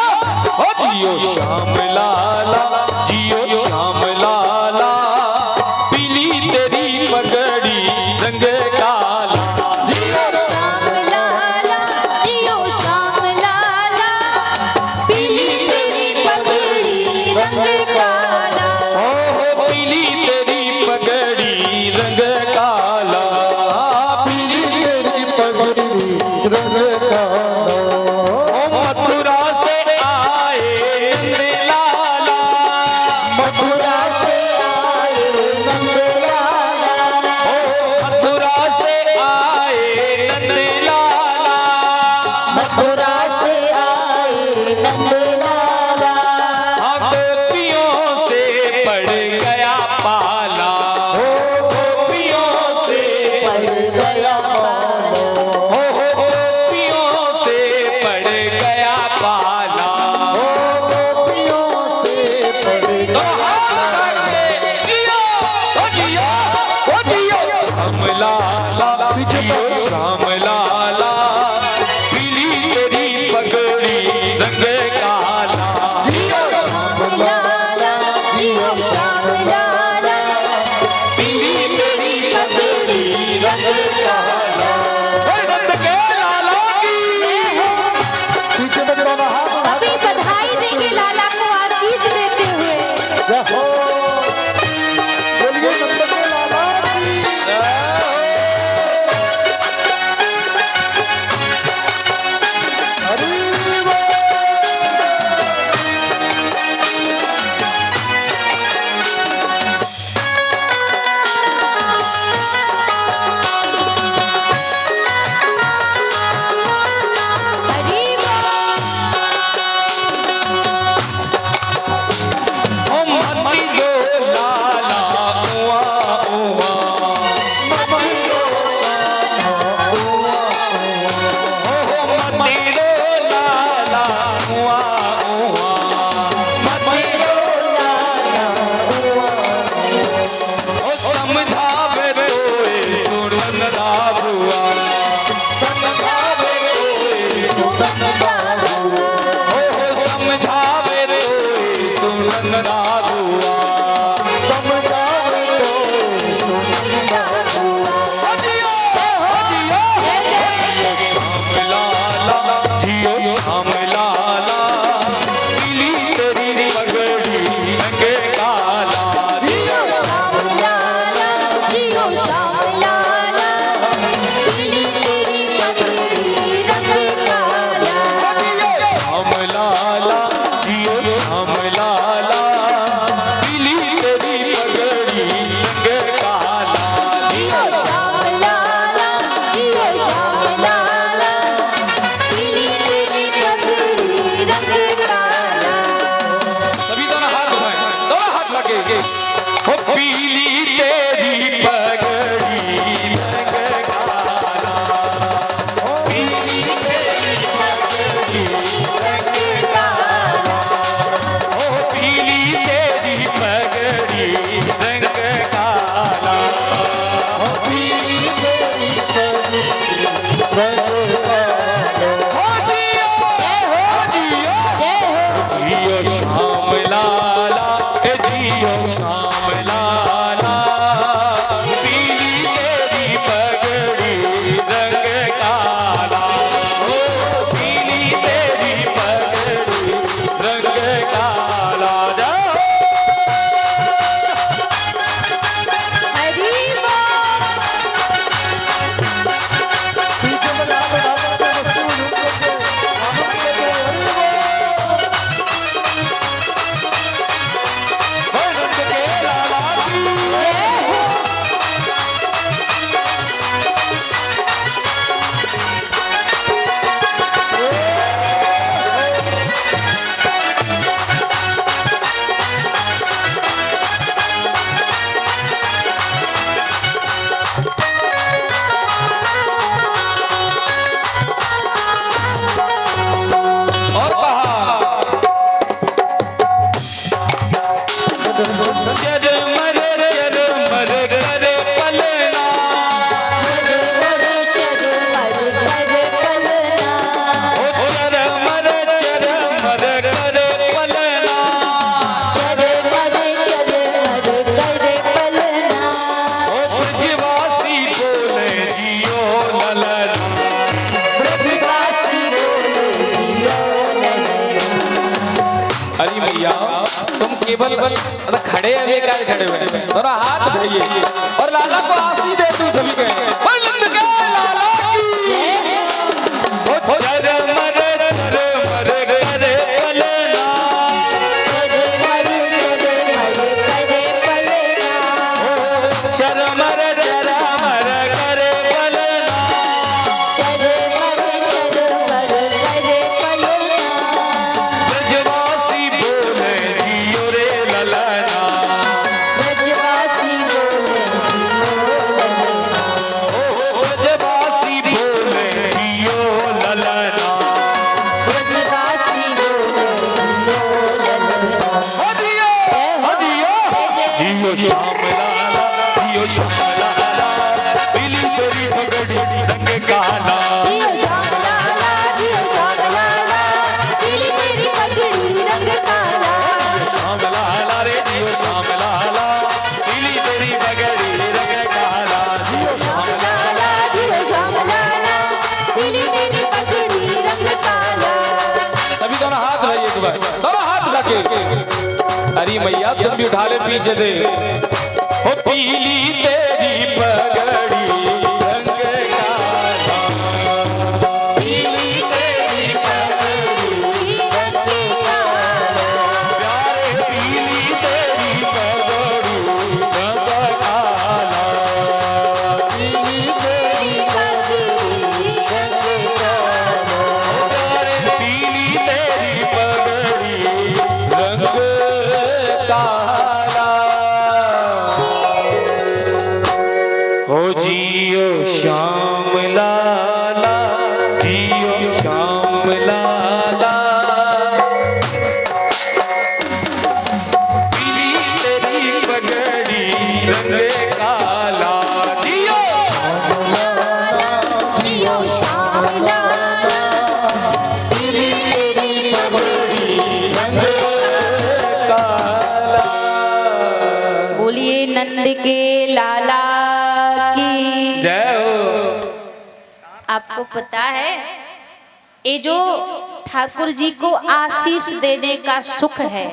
हो जियो श्याम लाला, जियो श्याम लाला, पीली तेरी पगड़ी रंग काला, जियो श्याम लाला, जियो श्याम लाला, पीली तेरी पगड़ी रंग काला। हो पीली तेरी पगड़ी रंग काला, पीली तेरी रंग काला। मथुरा से आए नंद लाला, मथुरा से आए नंद लाला, मथुरा से आए नंद लाला, मथुरा से आए नंद लाला, गोपियों से पड़ गया पाला, गोपियों से पड़ गया पाला, गोपियों से पड़ गया पाला। गोपियों से पड़ तो हाथ जियो, ओ जियो, ओ जियो, राम लाला जियो, राम लाला, पीली तेरी पगड़ी रंग काला। जियो श्याम लाला, जियो श्याम लाला, पीली तेरी पगड़ी रंग काला। ओए नंद के लाला की पीछे बज रहा हाथ अभी बधाई देंगे लाला को आशीष देते हुए। जय हो। बोलिए नंद के लाला की। हरि बोल। हरि ओ मती दो लाला उआ उआ, मती दो लाला उआ ओ समझावे तोए सुनन दाबुआ, समझावे तोए सुनन दाबुआ, ओ समझावे तोए सुनन दाबुआ, समझावे तोए सुनन दाबुआ। ओ जियो, ओ जियो, राम लाला जियो, राम लाला, पीली तेरी पगड़ी रंग काला। जियो श्याम लाला, जियो श्याम लाला, पीली तेरी पगड़ी रंग काला, राम लाला जियो, राम लाला, पीली तेरी पगड़ी रंग काला। जियो श्याम लाला, जियो श्याम लाला, पीली तेरी पगड़ी रंग काला। सभी दोनों हाथ उठाएं, दोनों हाथ लगे हो, पीली तेरी पगड़ी रंग काला, हो पीली तेरी पगड़ी रंग काला, हो पीली तेरी पगड़ी रंग काला, हो पीली तेरी पगड़ी रंग काला। हो जियो, हो जियो, जय हो। जियो श्याम लाला, ए जियो श्याम लाला, पीली तेरी पगड़ी रंग काला, ओ पीली तेरी पगड़ी रंग काला। जाओ हरि बोल। पीछे बजा बजा के वस्तु झूठ के आनंद लेके हरि बोल। ओए नंद के लाला की और कहा चरमर चरमर करे पलना, चरमर चरमर करे पलना, ओ चरमर चरमर करे पलना, चरमर चरमर करे पलना, ओ ब्रजवासी बोले जियो ललना, ब्रजवासी बोले जियो ललना। अरे भैया तुम केवल मतलब खड़े हैं, बेकार खड़े हुए हैं, थोड़ा हाथ उठाइए और लाला को आशीष दे तू सभी के। और नंद के लाला की काला जियो श्याम लाला, जियो श्याम लाला, पीली तेरी पगड़ी रंग काला। श्याम लाला रे जियो श्याम लाला पीली तेरी पगड़ी रंग काला जियो श्याम लाला, जियो श्याम लाला, पीली तेरी पगड़ी रंग काला। सभी दोनों हाथ भाई एक बार, दोनों हाथ उठा के। अरे मैया तुम भी उठा ले पीछे दे। ओ पीली तेरी पगड़ी रंग काला पीली तेरी पगड़ी रंग काला। प्यारे पीली तेरी पगड़ी रंग काला पीली तेरी पगड़ी रंग काला प्यारे पीली तेरी पगड़ी रंग काला ओ जियो श्याम लाला जियो श्याम लाला पीली तेरी पगड़ी रंग काला जियो जियो श्याम लाला, पीली तेरी पगड़ी रंग काला बोलिए नंद के लाला की। जय हो आपको पता है ये जो ठाकुर जी को आशीष देने का सुख है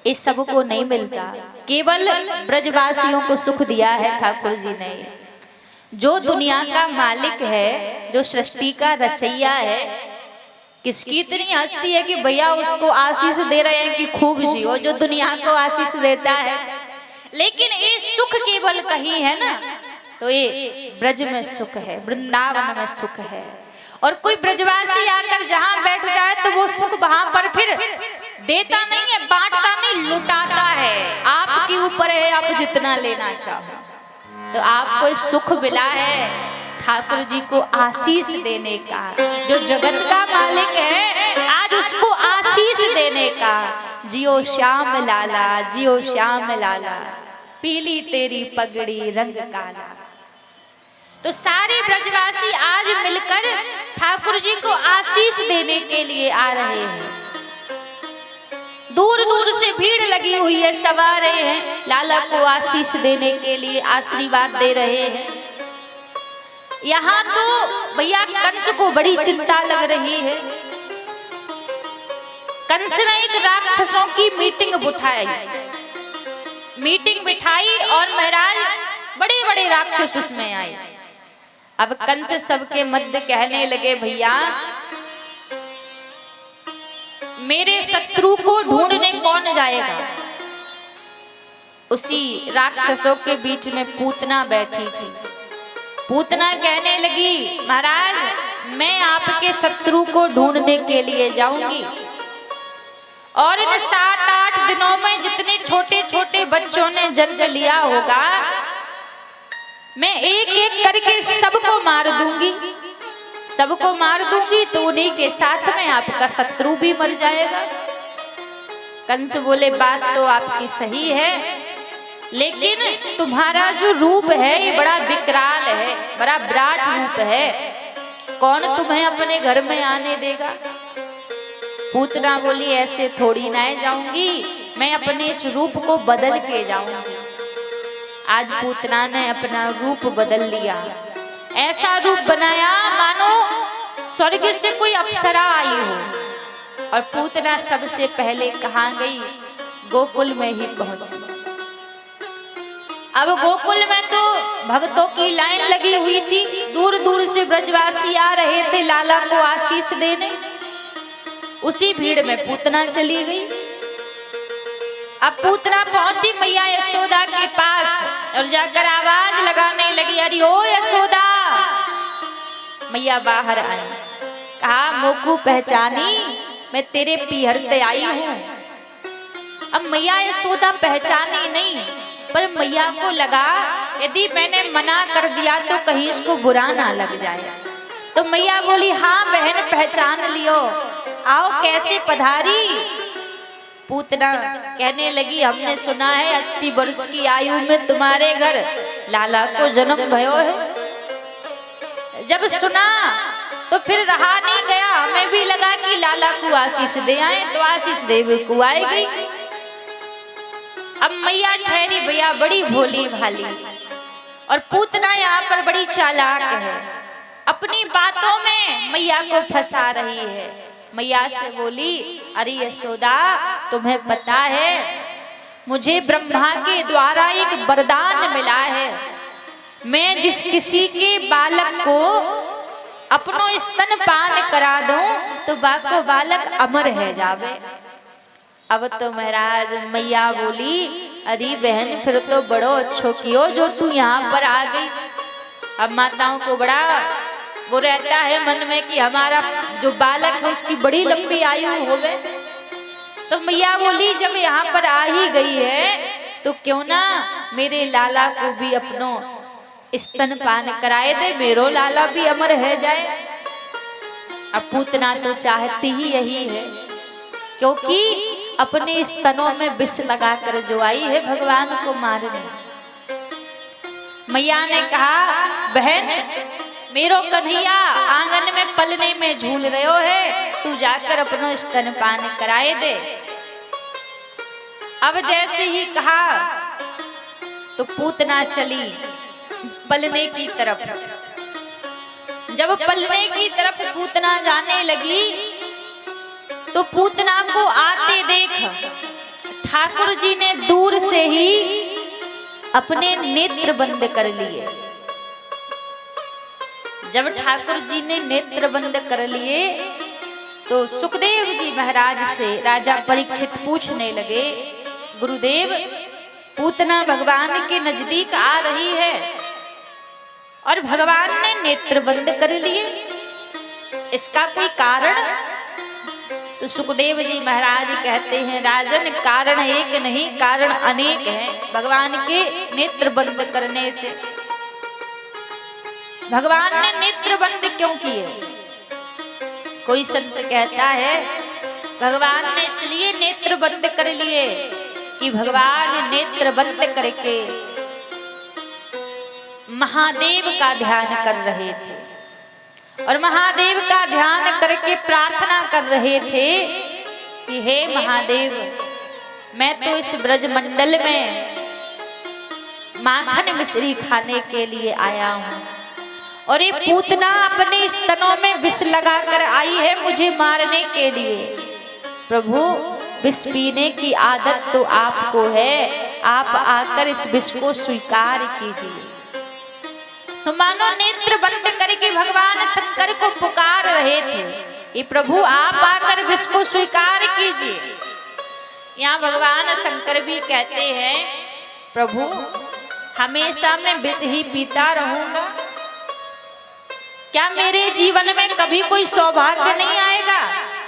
ये सबको नहीं मिलता, केवल ब्रजवासियों को सुख दिया है ठाकुर जी ने। जो दुनिया का मालिक है, जो सृष्टि का रचैया है, किसकी इतनी हस्ती है कि भैया उसको आशीष दे रहे हैं कि खूब जियो, जो दुनिया को आशीष देता है। लेकिन ये सुख केवल कहीं है ना, तो ये ब्रज में सुख है, वृंदावन में सुख है। और कोई ब्रजवासी आकर जहां बैठ जाए तो वो सुख वहां पर फिर देता नहीं है, बांटता नहीं, लुटाता है। आपके ऊपर है, आप जितना लेना चाहो। तो आपको सुख मिला है ठाकुर जी को आशीष देने का। जो जगत का मालिक है आज उसको आशीष देने का। जियो श्याम लाला, जियो श्याम लाला, पीली तेरी पगड़ी रंग काला। तो सारे ब्रजवासी आज मिलकर ठाकुर जी को आशीष देने के लिए आ रहे हैं। दूर दूर से भीड़ लगी हुई है, सब आ रहे हैं लाला को आशीष देने के लिए, आशीर्वाद दे रहे हैं। यहाँ तो भैया कंस को बड़ी चिंता लग रही है। कंस ने एक राक्षसों की मीटिंग बिठाई और महाराज बड़े बड़े राक्षस उसमें आए। अब कंस सबके मध्य कहने लगे, भैया मेरे शत्रु को ढूंढने कौन जाएगा। उसी राक्षसों के बीच में पूतना बैठी थी। पूतना कहने लगी, महाराज मैं आपके शत्रु को ढूंढने के लिए जाऊंगी और इन 7-8 दिनों में जितने छोटे छोटे बच्चों ने जन्म लिया होगा मैं एक एक करके सबको मार दूंगी। सबको मार दूंगी तो उन्हीं के साथ में आपका शत्रु भी मर जाएगा। कंस बोले, बात तो आपकी सही है, लेकिन तुम्हारा जो रूप है ये बड़ा विकराल है, बड़ा विराट रूप है, कौन तुम्हें अपने घर में आने देगा। पूतना बोली, ऐसे थोड़ी ना जाऊंगी, मैं अपने इस रूप को बदल के जाऊंगी। आज पूतना ने अपना रूप बदल लिया, ऐसा रूप बनाया मानो स्वर्ग से कोई अप्सरा आई हो। और पूतना सबसे पहले कहाँ गई, गोकुल में ही पहुंची। अब गोकुल में तो भक्तों की लाइन लगी हुई थी, दूर दूर से ब्रजवासी आ रहे थे लाला को आशीष देने। उसी भीड़ में पूतना चली गई। अब पूतना पहुंची मैया यशोदा के पास और जाकर आवाज लगाने लगी, अरे ओ यशोदा। मैया बाहर आई, कहा मोकू पहचानी, मैं तेरे पीहरते आई हूँ। अब मैया यशोदा पहचानी नहीं, पर मैया को लगा यदि मैंने मना कर दिया तो कहीं इसको बुरा ना लग जाए। तो मैया बोली, हाँ बहन पहचान लियो, आओ कैसे पधारी। पूतना कहने लगी, हमने सुना है 80 वर्ष की आयु में तुम्हारे घर लाला को जन्म भयो है। जब सुना तो फिर रहा नहीं गया, हमें भी लगा कि लाला को आशीष दे आए, तो आशीष देव को आएगी। अब मैया ठहरी भैया बड़ी भोली भाली, और पूतना यहाँ पर बड़ी चालाक है, अपनी बातों में मैया को फंसा रही है। मैया से बोली, अरे यशोदा तुम्हें पता है मुझे ब्रह्मा के द्वारा एक वरदान मिला है, मैं जिस किसी के बालक को अपनो स्तनपान करा दूं तो बाको बालक अमर है जावे। अब तो महाराज मैया बोली, अरे बहन फिर तो बड़ो अच्छो कियो जो तू यहाँ पर आ गई। अब माताओं को बड़ा वो रहता है मन में कि हमारा जो बालक है उसकी बड़ी लंबी आयु हो गए। तो मैया बोली, जब यहाँ पर आ ही गई है तो क्यों ना मेरे लाला को भी अपनो स्तनपान कराए दे, मेरो लाला भी अमर है जाए। अब पूतना तो चाहती ही यही है, क्योंकि अपने स्तनों में विष लगाकर जो आई है भगवान को मारने। मैया ने कहा, बहन मेरो कन्हैया आंगन में पलने में झूल रहे है, तू जाकर अपनो स्तनपान कराए दे। अब जैसे ही कहा तो पूतना चली पलने की तरफ। जब पलने की तरफ पूतना जाने लगी तो पूतना को आते देख ठाकुर जी ने दूर से ही अपने नेत्र बंद कर लिए। जब ठाकुर जी ने नेत्र बंद कर लिए तो सुखदेव जी महाराज से राजा परीक्षित पूछने लगे, गुरुदेव पूतना भगवान के नजदीक आ रही है और भगवान ने नेत्र बंद कर लिए, इसका कोई कारण? तो सुखदेव जी महाराज कहते हैं, राजन कारण एक नहीं कारण अनेक हैं भगवान के नेत्र बंद करने से। भगवान ने नेत्र बंद क्यों किए? कोई संत कहता है भगवान ने इसलिए नेत्र बंद कर लिए कि भगवान नेत्र बंद करके महादेव का ध्यान कर रहे थे, और महादेव का ध्यान करके प्रार्थना कर रहे थे कि हे महादेव, मैं तो इस ब्रज मंडल में माखन मिश्री खाने के लिए आया हूँ, और ये पूतना अपने स्तनों में विष लगाकर आई है मुझे मारने के लिए। प्रभु विष पीने की आदत तो आपको है, आप आकर इस विष को स्वीकार कीजिए। तो मानो नेत्र बंद करके भगवान शंकर को पुकार रहे थे, ये प्रभु आप आकर विष को स्वीकार कीजिए। यहाँ भगवान शंकर भी कहते हैं, प्रभु हमेशा मैं विष ही पीता रहूंगा, क्या मेरे जीवन में कभी कोई सौभाग्य नहीं आएगा?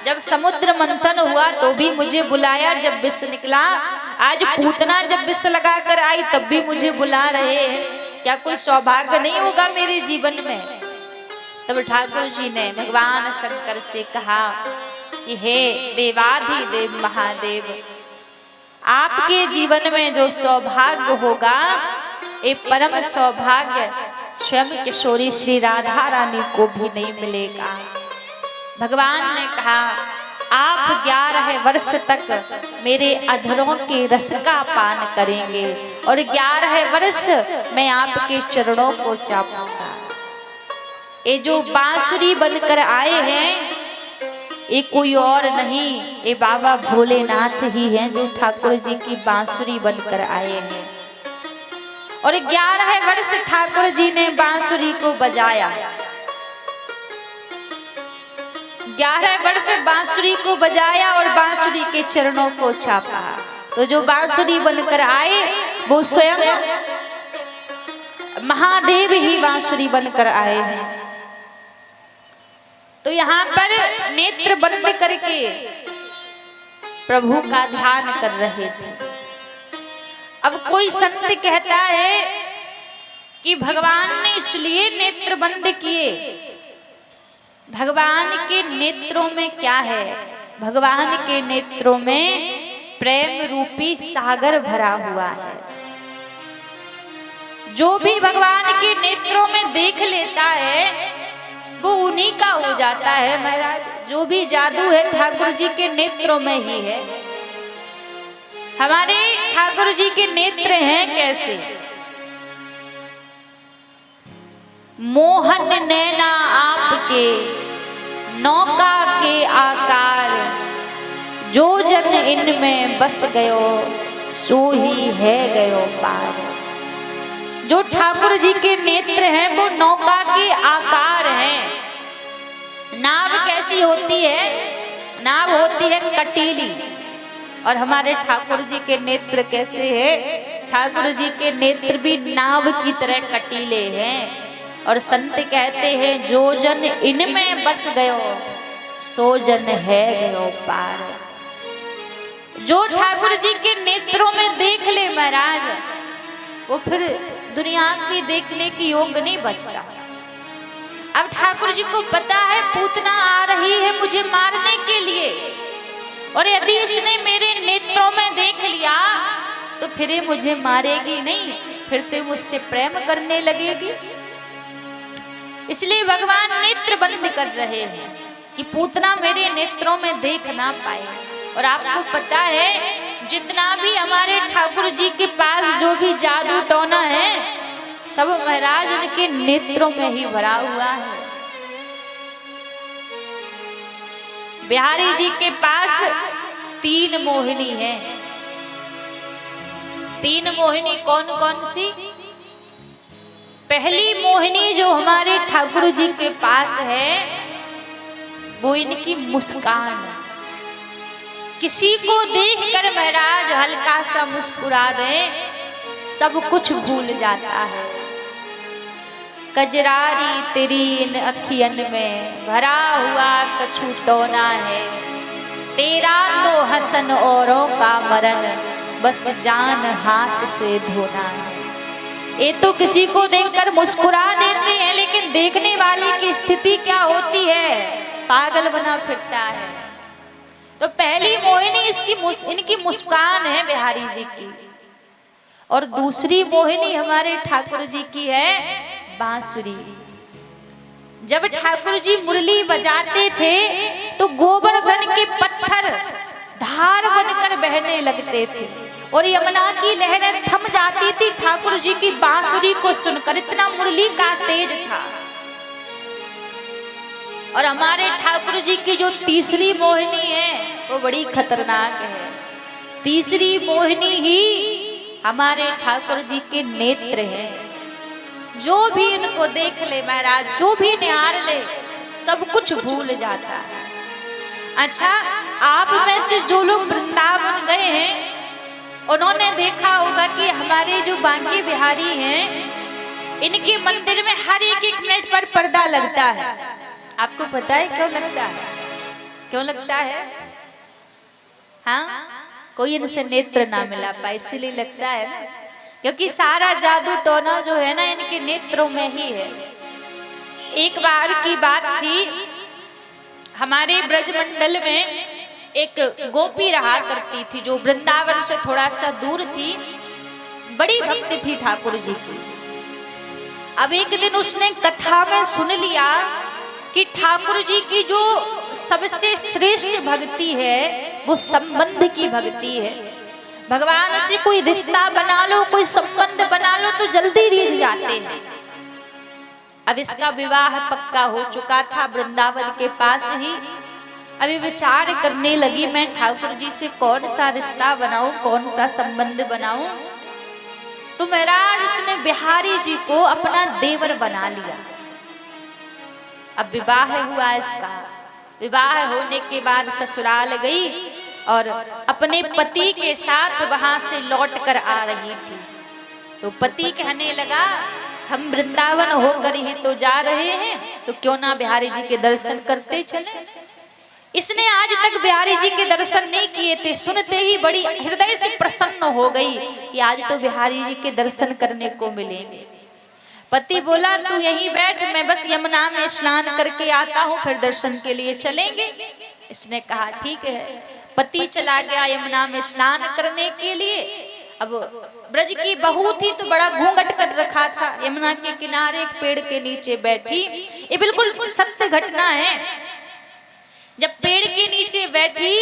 जब समुद्र मंथन हुआ तो भी मुझे बुलाया जब विष निकला, आज पूतना जब विष लगाकर आई तब भी मुझे बुला रहे हैं, क्या कोई सौभाग्य नहीं होगा मेरे जीवन में? तब ठाकुर जी ने भगवान शंकर से कहा कि हे देवाधिदेव महादेव, आपके जीवन में जो सौभाग्य होगा ये परम सौभाग्य स्वयं किशोरी श्री राधा रानी को भी नहीं मिलेगा। भगवान ने कहा, आप 11 वर्ष तक मेरे अधरों के रस का पान करेंगे और 11 वर्ष मैं आपके चरणों को चापूंगा। ये जो बांसुरी बनकर आए हैं ये कोई और नहीं, ये बाबा भोलेनाथ ही हैं जो ठाकुर जी की बांसुरी बनकर आए हैं। और 11 वर्ष ठाकुर जी ने बांसुरी को बजाया, 11 वर्ष बांसुरी को बजाया और बांसुरी के चरणों को चापा। तो जो बांसुरी बनकर आए वो स्वयं महादेव ही बांसुरी बनकर आए हैं। तो यहाँ पर नेत्र बंद करके प्रभु का ध्यान कर रहे थे। अब कोई संत कहता है कि भगवान ने इसलिए नेत्र बंद किए, भगवान के नेत्रों में क्या है? भगवान के नेत्रों में प्रेम रूपी सागर भरा हुआ है। जो भी भगवान के नेत्रों में देख लेता है वो उन्हीं का हो जाता है महाराज। जो भी जादू है ठाकुर जी के नेत्रों में ही है। हमारे ठाकुर जी के नेत्र हैं कैसे? मोहन नैना आपके नौका के आकार, जो जन इनमें बस गयो सो ही है गयो पार। जो ठाकुर जी के नेत्र हैं वो नौका के आकार हैं। नाव कैसी होती है? नाव होती है कटीली। और हमारे ठाकुर जी के नेत्र कैसे हैं? ठाकुर जी के नेत्र भी नाव की तरह कटीले हैं। और संत कहते हैं जो जन इनमें बस गयो सो जन है गयो पार। जो ठाकुर जी के नेत्रों में देख ले महाराज, वो फिर दुनिया की देखने की योग नहीं बचता। अब ठाकुर जी को पता है पूतना आ रही है मुझे मारने के लिए, और यदि इसने मेरे नेत्रों में देख लिया तो फिर ये मुझे मारेगी नहीं, फिर तो मुझसे प्रेम करने लगेगी। इसलिए भगवान नेत्र बंद कर रहे हैं कि पूतना मेरे नेत्रों में देख ना पाए। और आपको पता है जितना भी हमारे ठाकुर जी के पास जो भी जादू टोना है सब महाराज इनके नेत्रों में ही भरा हुआ है। बिहारी जी के पास 3 मोहिनी है। 3 मोहिनी कौन कौन सी? पहली मोहिनी जो हमारे ठाकुर जी के पास है वो इनकी मुस्कान। किसी को देखकर महाराज हल्का सा मुस्कुरा दे सब कुछ भूल जाता है। कजरारी तेरी इन अखियन में भरा हुआ कछु टोना है, तेरा तो हसन औरों का मरण बस जान हाथ से धोना है। ये तो किसी को देखकर मुस्कुरा देते हैं, लेकिन देखने वाले की स्थिति क्या होती है? पागल बना फिरता है। तो पहली मोहिनी इनकी मुस्कान है बिहारी जी की, और दूसरी मोहिनी हमारे ठाकुर जी की है बांसुरी। जब ठाकुर जी मुरली बजाते थे तो गोवर्धन के पत्थर धार बनकर बहने लगते थे और यमुना की लहरें थम जाती थी ठाकुर जी की बांसुरी को सुनकर। इतना मुरली का तेज था। और हमारे ठाकुर जी की जो तीसरी मोहिनी है वो बड़ी खतरनाक है। तीसरी मोहिनी ही हमारे ठाकुर जी के नेत्र हैं। जो भी इनको देख ले महाराज, जो भी निहार ले सब कुछ भूल जाता है। अच्छा, आप में से जो लोग वृंदावन गए हैं उन्होंने देखा होगा कि हमारे जो बांके बिहारी हैं इनके मंदिर में हर एक मिनट पर पर्दा लगता है। आपको पता है क्यों लगता है? क्यों लगता है? हाँ, कोई इनसे नेत्र ना मिला पाए इसलिए लगता है ना, क्योंकि सारा जादू टोना जो है ना इनके नेत्रों में ही है। एक बार की बात थी, हमारे ब्रजमंडल में एक गोपी रहा करती थी जो वृंदावन से थोड़ा सा दूर थी। बड़ी भक्ति थी ठाकुर जी की। अब एक दिन उसने कथा में सुन लिया कि ठाकुर जी की जो सबसे श्रेष्ठ भक्ति है वो संबंध की भक्ति है। भगवान से कोई रिश्ता बना लो, कोई संबंध बना लो तो जल्दी रिझ जाते हैं। अब इसका विवाह पक्का हो चुका था वृंदावन के पास ही। अभी विचार करने लगी मैं ठाकुर जी से कौन सा रिश्ता बनाऊं, कौन सा संबंध बनाऊं। तो महाराज इसने बिहारी जी को अपना देवर बना लिया। अब विवाह हुआ इसका। विवाह होने के बाद ससुराल गई और अपने पति के साथ वहां से लौट कर आ रही थी। तो पति कहने लगा हम वृंदावन होकर ही तो जा रहे हैं, तो क्यों ना बिहारी जी के दर्शन करते चले। इसने आज तक बिहारी जी के दर्शन नहीं किए थे। सुनते ही बड़ी हृदय से प्रसन्न हो गई कि आज तो बिहारी जी के दर्शन करने को मिलेंगे। पति बोला तू यहीं बैठ, मैं बस यमुना में स्नान करके आता हूँ, फिर दर्शन के लिए चलेंगे। इसने कहा ठीक है। पति चला गया यमुना में स्नान करने के लिए। अब ब्रज की बहू थी तो बड़ा घूंघट कर रखा था, यमुना के किनारे एक पेड़ के नीचे बैठी। ये बिल्कुल सत्य घटना है। जब पेड़ के नीचे बैठी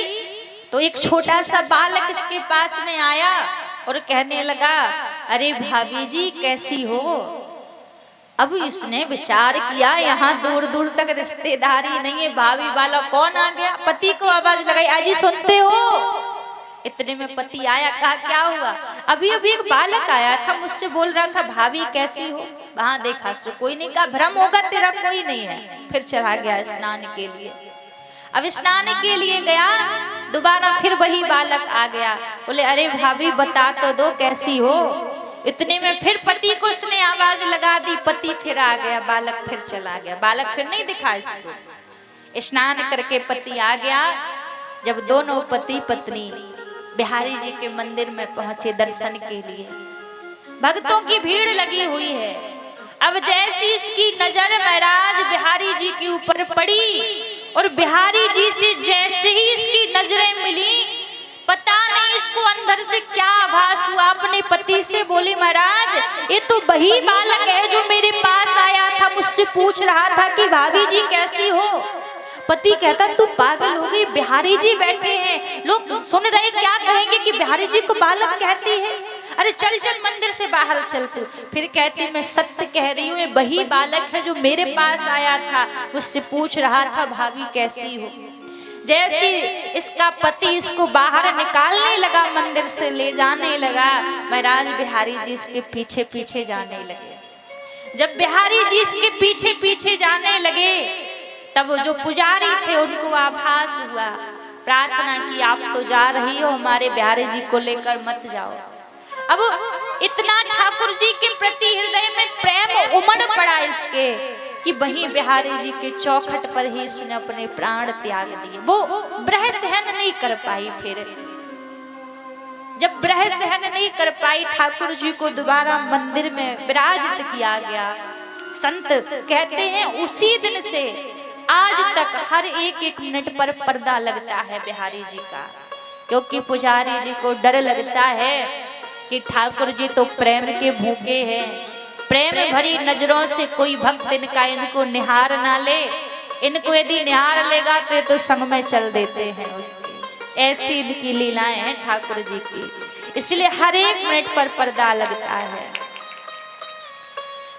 तो एक छोटा सा बालक इसके पास में आया और कहने लगा, अरे भाभी जी कैसी हो। अब इसने विचार किया यहाँ दूर दूर तक रिश्तेदारी नहीं है, भाभी वाला कौन आ गया। पति को आवाज लगाई, आजी सुनते हो। इतने में पति आया, कहा क्या हुआ। अभी अभी एक बालक आया था, मुझसे बोल रहा था भाभी कैसी हो। वहां देखा सो कोई नहीं, कहा भ्रम होगा तेरा, कोई नहीं है। फिर चला गया स्नान के लिए। अब स्नान के लिए गया, दोबारा फिर वही बालक आ गया। बोले अरे भाभी बता तो दो कैसी हो। इतने में फिर पति को उसने आवाज लगा दी, पति फिर आ गया, बालक फिर चला गया। बालक फिर नहीं दिखा इसको। स्नान करके पति आ गया। जब दोनों पति पत्नी बिहारी जी के मंदिर में पहुंचे दर्शन के लिए, भक्तों की भीड़ लगी हुई है। अब जैसी इसकी नजर महाराज बिहारी जी के ऊपर पड़ी और बिहारी जी से जैसे ही इसकी नजरें मिली, पता नहीं इसको अंदर से क्या आभास हुआ। अपने पति से बोली, महाराज ये तो वही बालक है जो मेरे पास आया था, मुझसे पूछ रहा था कि भाभी जी कैसी हो। पति कहता तू पागल हो गई, बिहारी जी बैठे हैं, लोग सुन रहे, क्या कहेंगे कि बिहारी जी को बालक कहती है। अरे चल चल मंदिर से बाहर चल तू। फिर कहती मैं सत्य कह रही हूँ, वही बालक है जो मेरे पास आया था, मुझसे पूछ रहा था भाभी कैसी हो। जैसे इसका पति इसको बाहर निकालने लगा, मंदिर से ले जाने लगा, महाराज बिहारी जी इसके पीछे पीछे जाने लगे। जब बिहारी जी इसके पीछे पीछे जाने लगे तब जो पुजारी थे उनको आभास हुआ, प्रार्थना की आप तो जा रही हो, हमारे बिहारी जी को लेकर मत जाओ। अब इतना ठाकुर जी के प्रति हृदय में प्रेम उमड़ पड़ा इसके कि वहीं बिहारी जी के चौखट पर ही इसने अपने प्राण त्याग दिए। वो ब्रह सहन नहीं कर पाई। फिर जब ब्रह सहन नहीं कर पाई, ठाकुर जी को दोबारा मंदिर में विराजित किया गया। संत कहते हैं उसी दिन से आज तक हर एक मिनट पर पर्दा लगता है बिहारी जी का, क्योंकि पुजारी जी को डर लगता है कि ठाकुर जी तो प्रेम के भूखे हैं, प्रेम भरी नजरों से कोई भक्त इनको निहार ना ले। इनको यदि निहार लेगा तो ये तो संग में चल देते हैं उसके। ऐसी इनकी लीलाएं हैं ठाकुर जी की, इसलिए हर एक मिनट पर पर्दा लगता है।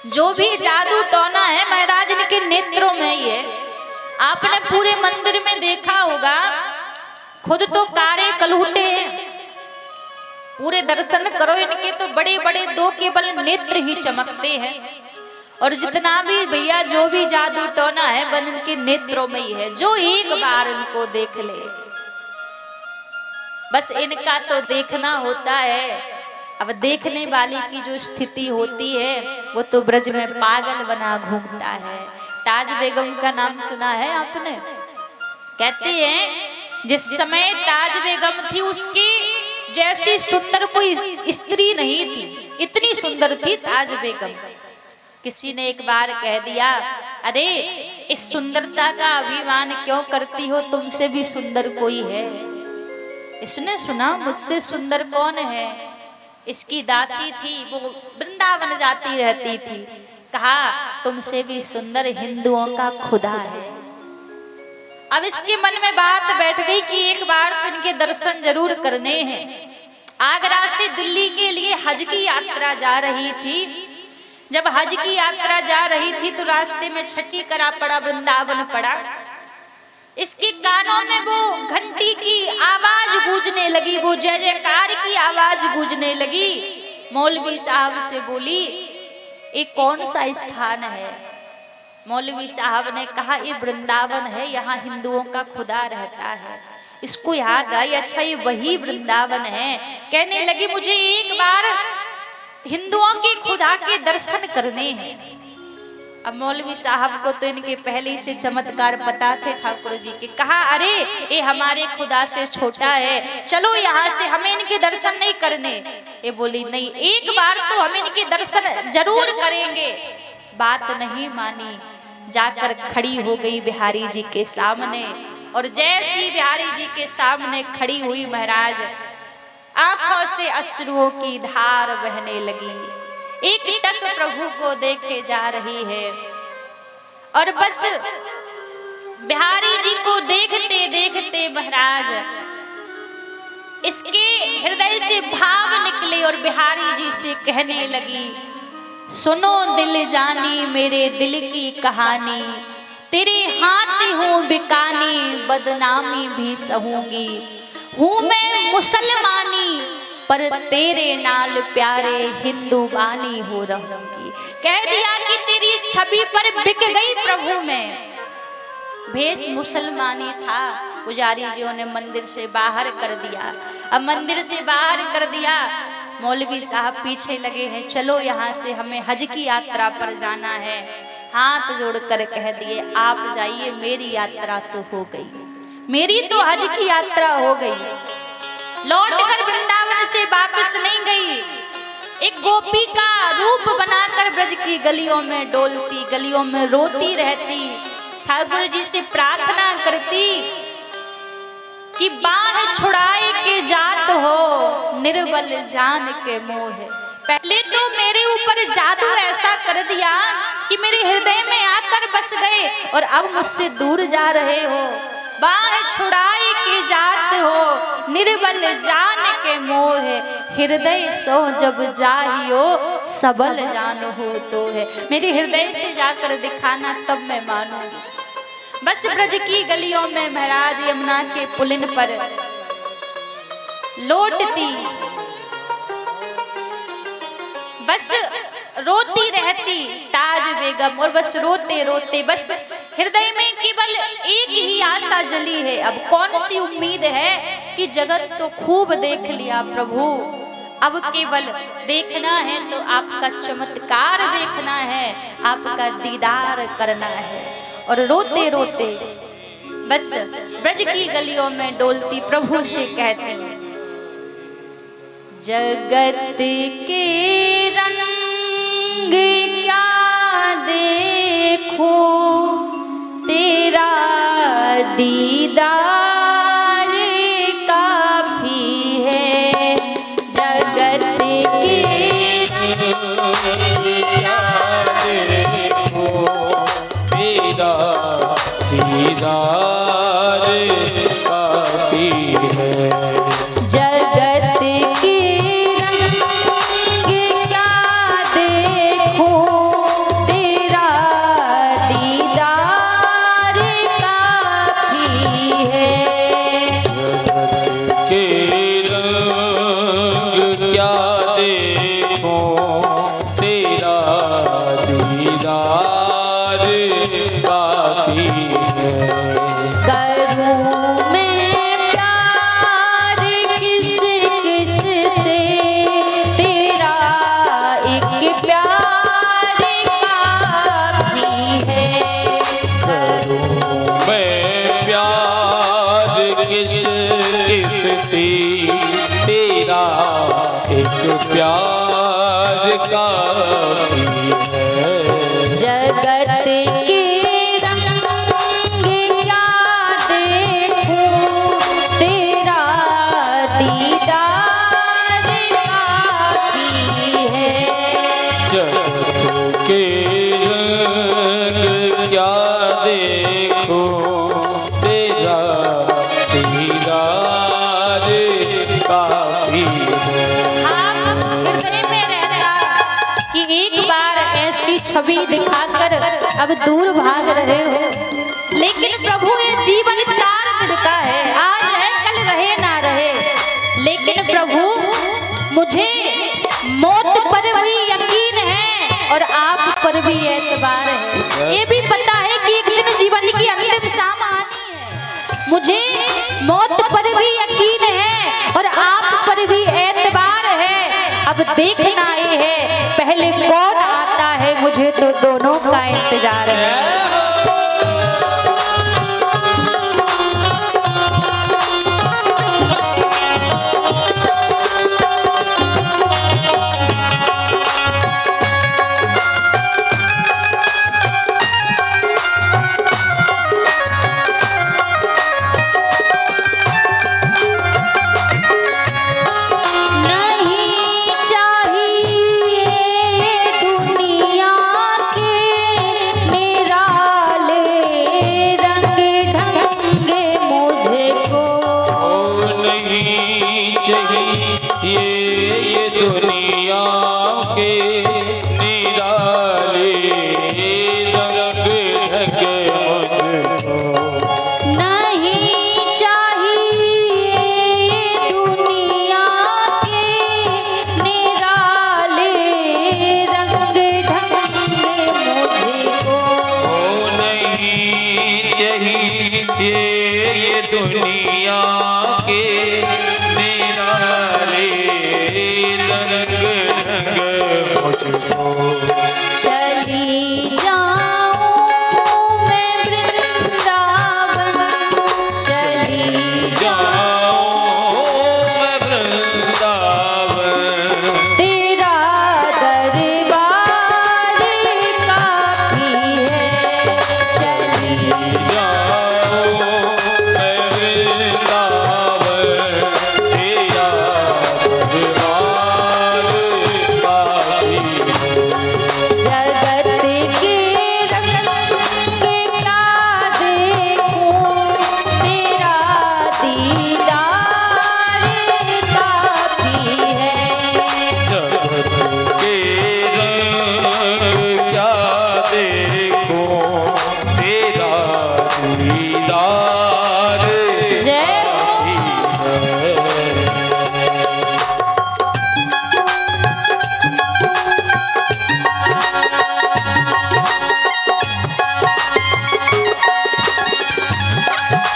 जो भी जादू टोना है महाराज इनके नेत्रों में ही है। आपने पूरे मंदिर में देखा होगा, खुद तो कारे कलूटे हैं, पूरे दर्शन करो इनके तो बड़े बड़े दो केवल नेत्र ही चमकते हैं। और जितना भी भैया जो भी जादू टोना है बन इनके नेत्रों में ही है। जो एक बार इनको देख ले, बस इनका तो देखना होता है। अब देखने वाली की जो स्थिति होती है वो तो ब्रज में पागल बना घूमता है। ताज बेगम का नाम सुना है आपने? कहते हैं जिस समय ताज बेगम थी उसकी जैसी सुंदर कोई स्त्री नहीं थी, इतनी सुंदर थी ताज बेगम। किसी ने एक बार कह दिया, अरे इस सुंदरता का अभिमान क्यों करती हो, तुमसे भी सुंदर कोई है। इसने सुना मुझसे सुंदर कौन है। इसकी दासी थी, वो वृंदावन जाती रहती थी। कहा तुमसे भी सुंदर हिंदुओं का खुदा है। अब इसके मन में बात बैठ गई कि एक बार तो इनके दर्शन जरूर करने हैं। आगरा से दिल्ली के लिए हज की यात्रा जा रही थी। जब हज की यात्रा जा रही थी तो रास्ते में छठी करा पड़ा, वृंदावन पड़ा। इसके कानों में वो घंटी की आवाज गूंजने लगी, वो जय जयकार की आवाज गूंजने लगी। मौलवी साहब से बोली ये कौन सा स्थान है। मौलवी साहब ने कहा ये वृंदावन है, यहाँ हिंदुओं का खुदा रहता है। इसको याद आई, अच्छा ये वही वृंदावन है। कहने लगी मुझे एक बार हिंदुओं के खुदा के दर्शन करने हैं। अब मौलवी साहब को तो इनके पहले से चमत्कार पता थे ठाकुर जी के। कहा अरे ये हमारे खुदा से छोटा है, चलो यहाँ से, हमें इनके दर्शन नहीं करने। ये बोली नहीं, एक बार तो हम इनके दर्शन जरूर करेंगे। बात नहीं मानी, जाकर खड़ी हो गई बिहारी जी के सामने। और जैसी बिहारी जी के सामने खड़ी हुई महाराज आंखों से अश्रुओं की धार बहने लगी। एक टक प्रभु को देखे जा रही है और बस बिहारी जी को देखते देखते महाराज इसके हृदय से भाव निकले और बिहारी जी से कहने लगी, सुनो दिल जानी मेरे दिल की कहानी, तेरे हाथ हूँ बिकानी, बदनामी भी सहूंगी। हूँ मैं मुसलमानी पर तेरे नाल प्यारे हिंदू बानी हो रहूंगी। कह दिया कि तेरी इस छवि पर बिक गई प्रभु में। भेष मुसलमानी था, पुजारी जियों ने मंदिर से बाहर कर दिया। अब मंदिर से बाहर कर दिया, मौलवी साहब पीछे लगे हैं, चलो यहाँ से हमें हज की यात्रा पर जाना है। हाथ जोड़कर कह दिए, आप जाइए, मेरी यात्रा तो हो गई, मेरी तो हज की यात्रा हो गई। लौटकर वृंदावन से वापस नहीं गई, एक गोपी का रूप बनाकर ब्रज की गलियों में डोलती, गलियों में रोती रहती, ठाकुर जी से प्रार्थना करती कि बाण छुड़ाए के जात हो, निर्बल जान के मोह। पहले तो मेरे ऊपर जादू ऐसा कर दिया कि मेरे हृदय में आकर बस गए और अब मुझसे दूर जा रहे हो। बाण छुड़ाए के जात हो, निर्बल जान के मोह। हृदय सो जब जाहियो, सबल जान हो तो है। मेरे हृदय से जाकर दिखाना, तब मैं मानूंगी। बस ब्रज की गलियों में महाराज यमुना के पुलिन पर लौटती, बस रोती रहती ताज बेगम, और बस रोते रोते बस हृदय में केवल एक ही आशा जली है। अब कौन सी उम्मीद है कि जगत तो खूब देख लिया प्रभु, अब केवल देखना है तो आपका चमत्कार देखना है, आपका दीदार करना है। और रोते रोते बस ब्रज की गलियों में डोलती प्रभु से कहती है, जगत के रंग क्या देखो, तेरा दीदार काफी है। जगत के रंग क्या देखो, तेरा दीदार काफी है। जगत के रंग क्या देखो, तेरा दीदार काफी है। जगत के रंग क्या देखो, तेरा दीदार काफी है। करूं मैं प्यार किस किस से, तेरा एक प्यार काफी है। मैं प्यार किस किस से, तेरा एक प्यार काफी है। जगत के रंग क्या देखूं, तेरा दीदार काफी है। जगत के रंग क्या देखो, तेरा दीदार काफी है। आप हृदय में रहता कि एक बार ऐसी छवि दिखाकर अब दूर भाग रहे हो, लेकिन प्रभु ये जीवन 4 दिन का है, आज है कल रहे ना रहे। लेकिन प्रभु मुझे मौत पर भी यकीन है और आप पर भी एतबार है। ये भी पता है कि एक दिन जीवन की अंतिम शाम आनी है। मुझे मौत पर भी यकीन है और आप पर भी एतबार है। अब देखना ये है पहले कौन आता है, मुझे तो दोनों का इंतजार है। नहीं ये दुनिया के निराले रंग रंग मुझको चली जाऊं मैं वृंदावन, चली जाऊं मैं वृंदावन, तेरा दरबार काफी है, चली जाऊं मैं वृंदावन, तेरा दरबार काफी जगत के रंग के क्या देखूं, तेरा दीदार काफी है। जगत के रंग क्या देखूं, तेरा दीदार जय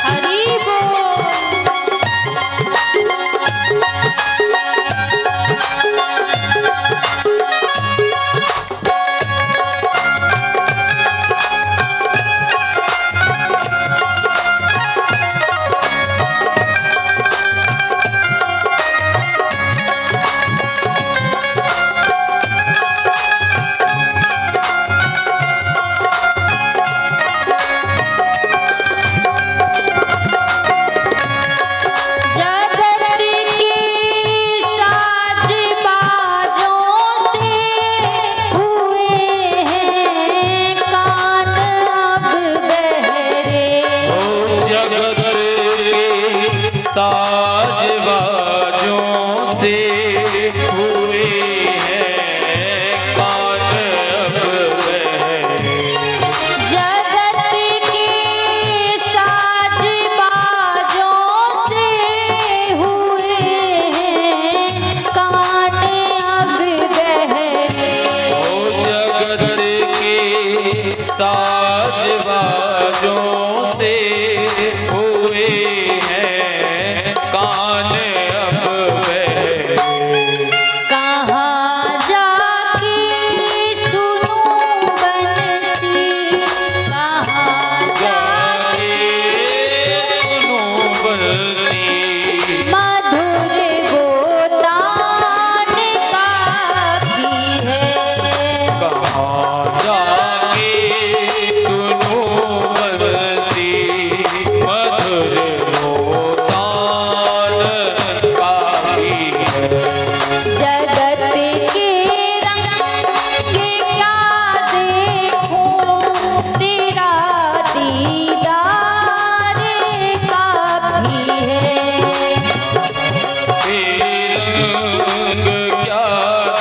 हरि बोल। जगत के साज बाजों से हुए हैं कान अब बहरे, जगत के साज बाजों से हुए हैं कान अब बहरे। जगत के साज बाजों से हुए हैं कान अब बहरे, जगत के साज बाजों से हुए हैं कान अब बहरे। कहाँ जाके सुनूं बंसी, कहाँ जाके सुनूं बंसी, मधुर गोदान काफी है। कहाँ जाके सुनूं बंसी, मधुर गोदान काफी है। जगत के रंग के क्या देखूं, तेरा दीदार काफी है। रंग क्या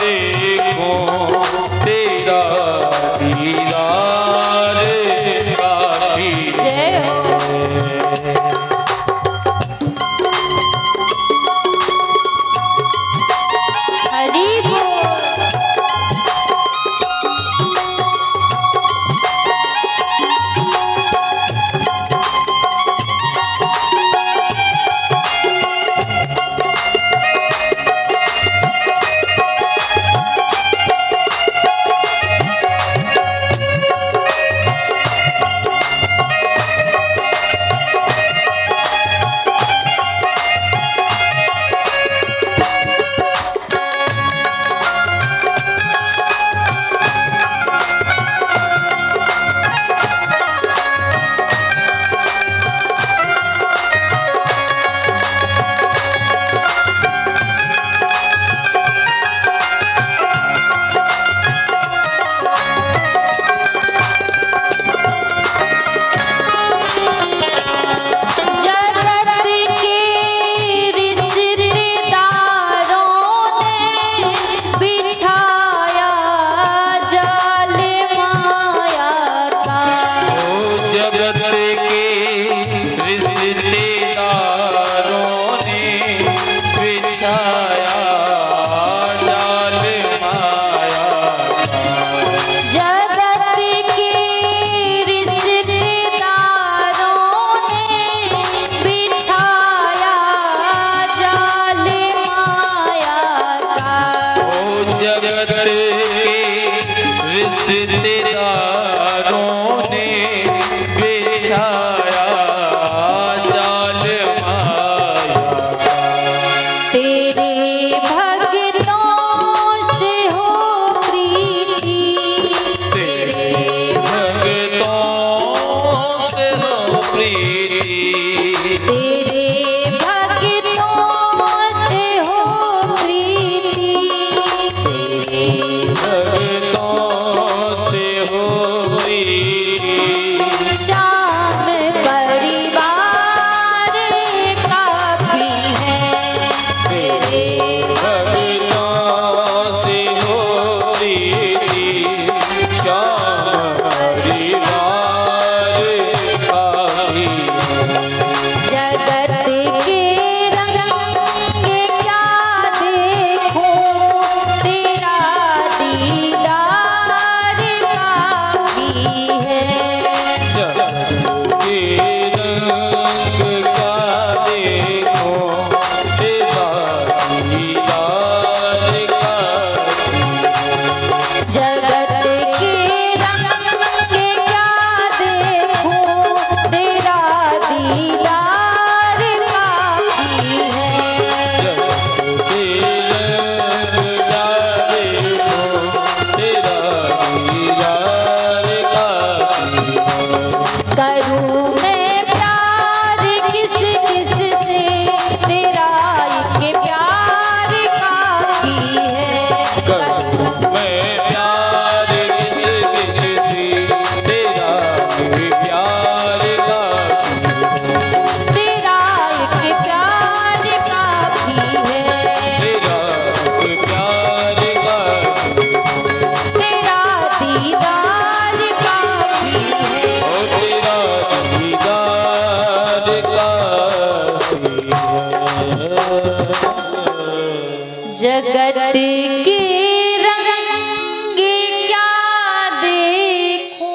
देखूं, तेरा दीदार काफी जय हो। हरि बोल। बिछाया जाल माया का। तेरे भक्तों से हो प्रीति, तेरे भक्तों से हो प्रीति, तेरे भक्तों से हो प्रीति, भक्तों से हो प्रीति। श्याम परिवार का भी है, तेरे भक्तों से हो प्रीति, श्याम परिवार का भी जगत के रंग क्या देखो, तेरा दीदार काफी है। जगत के रंग क्या देखो, तेरा दीदार काफी। जगत के रंग क्या देखो, तेरा दीदार काफी है। जगत के रंग क्या देखो, तेरा दीदार काफी है। करूँ मैं प्यार किस किस से, तेरा एक प्यार काफी है। करूँ मैं प्यार किस किस से, तेरा भी प्यार काफी है। तेरा एक प्यार काफी है। तेरा भी प्यार काफी है। तेरा दीदार काफी है। ओ तेरा दीदार काफी है। जगत के रंग क्या देखो,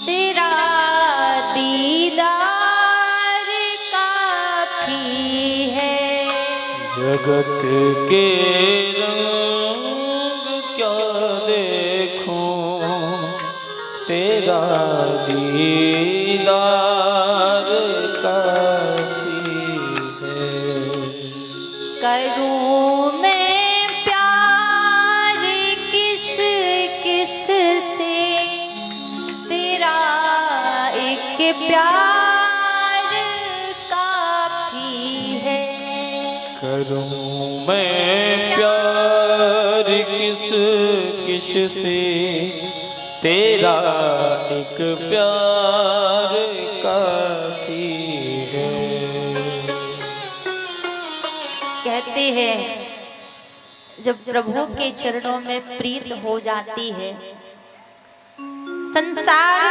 तेरा दीदार काफी है। जगत के रंग क्या देखूं, तेरा दीदार काफी है। करूँ मैं प्यार किस किस से, तेरा एक प्यार काफी है। करूं मैं प्यार किस किस से, तेरा एक प्यार काफी है। कहते हैं जब प्रभु के चरणों में प्रीत हो जाती है, संसार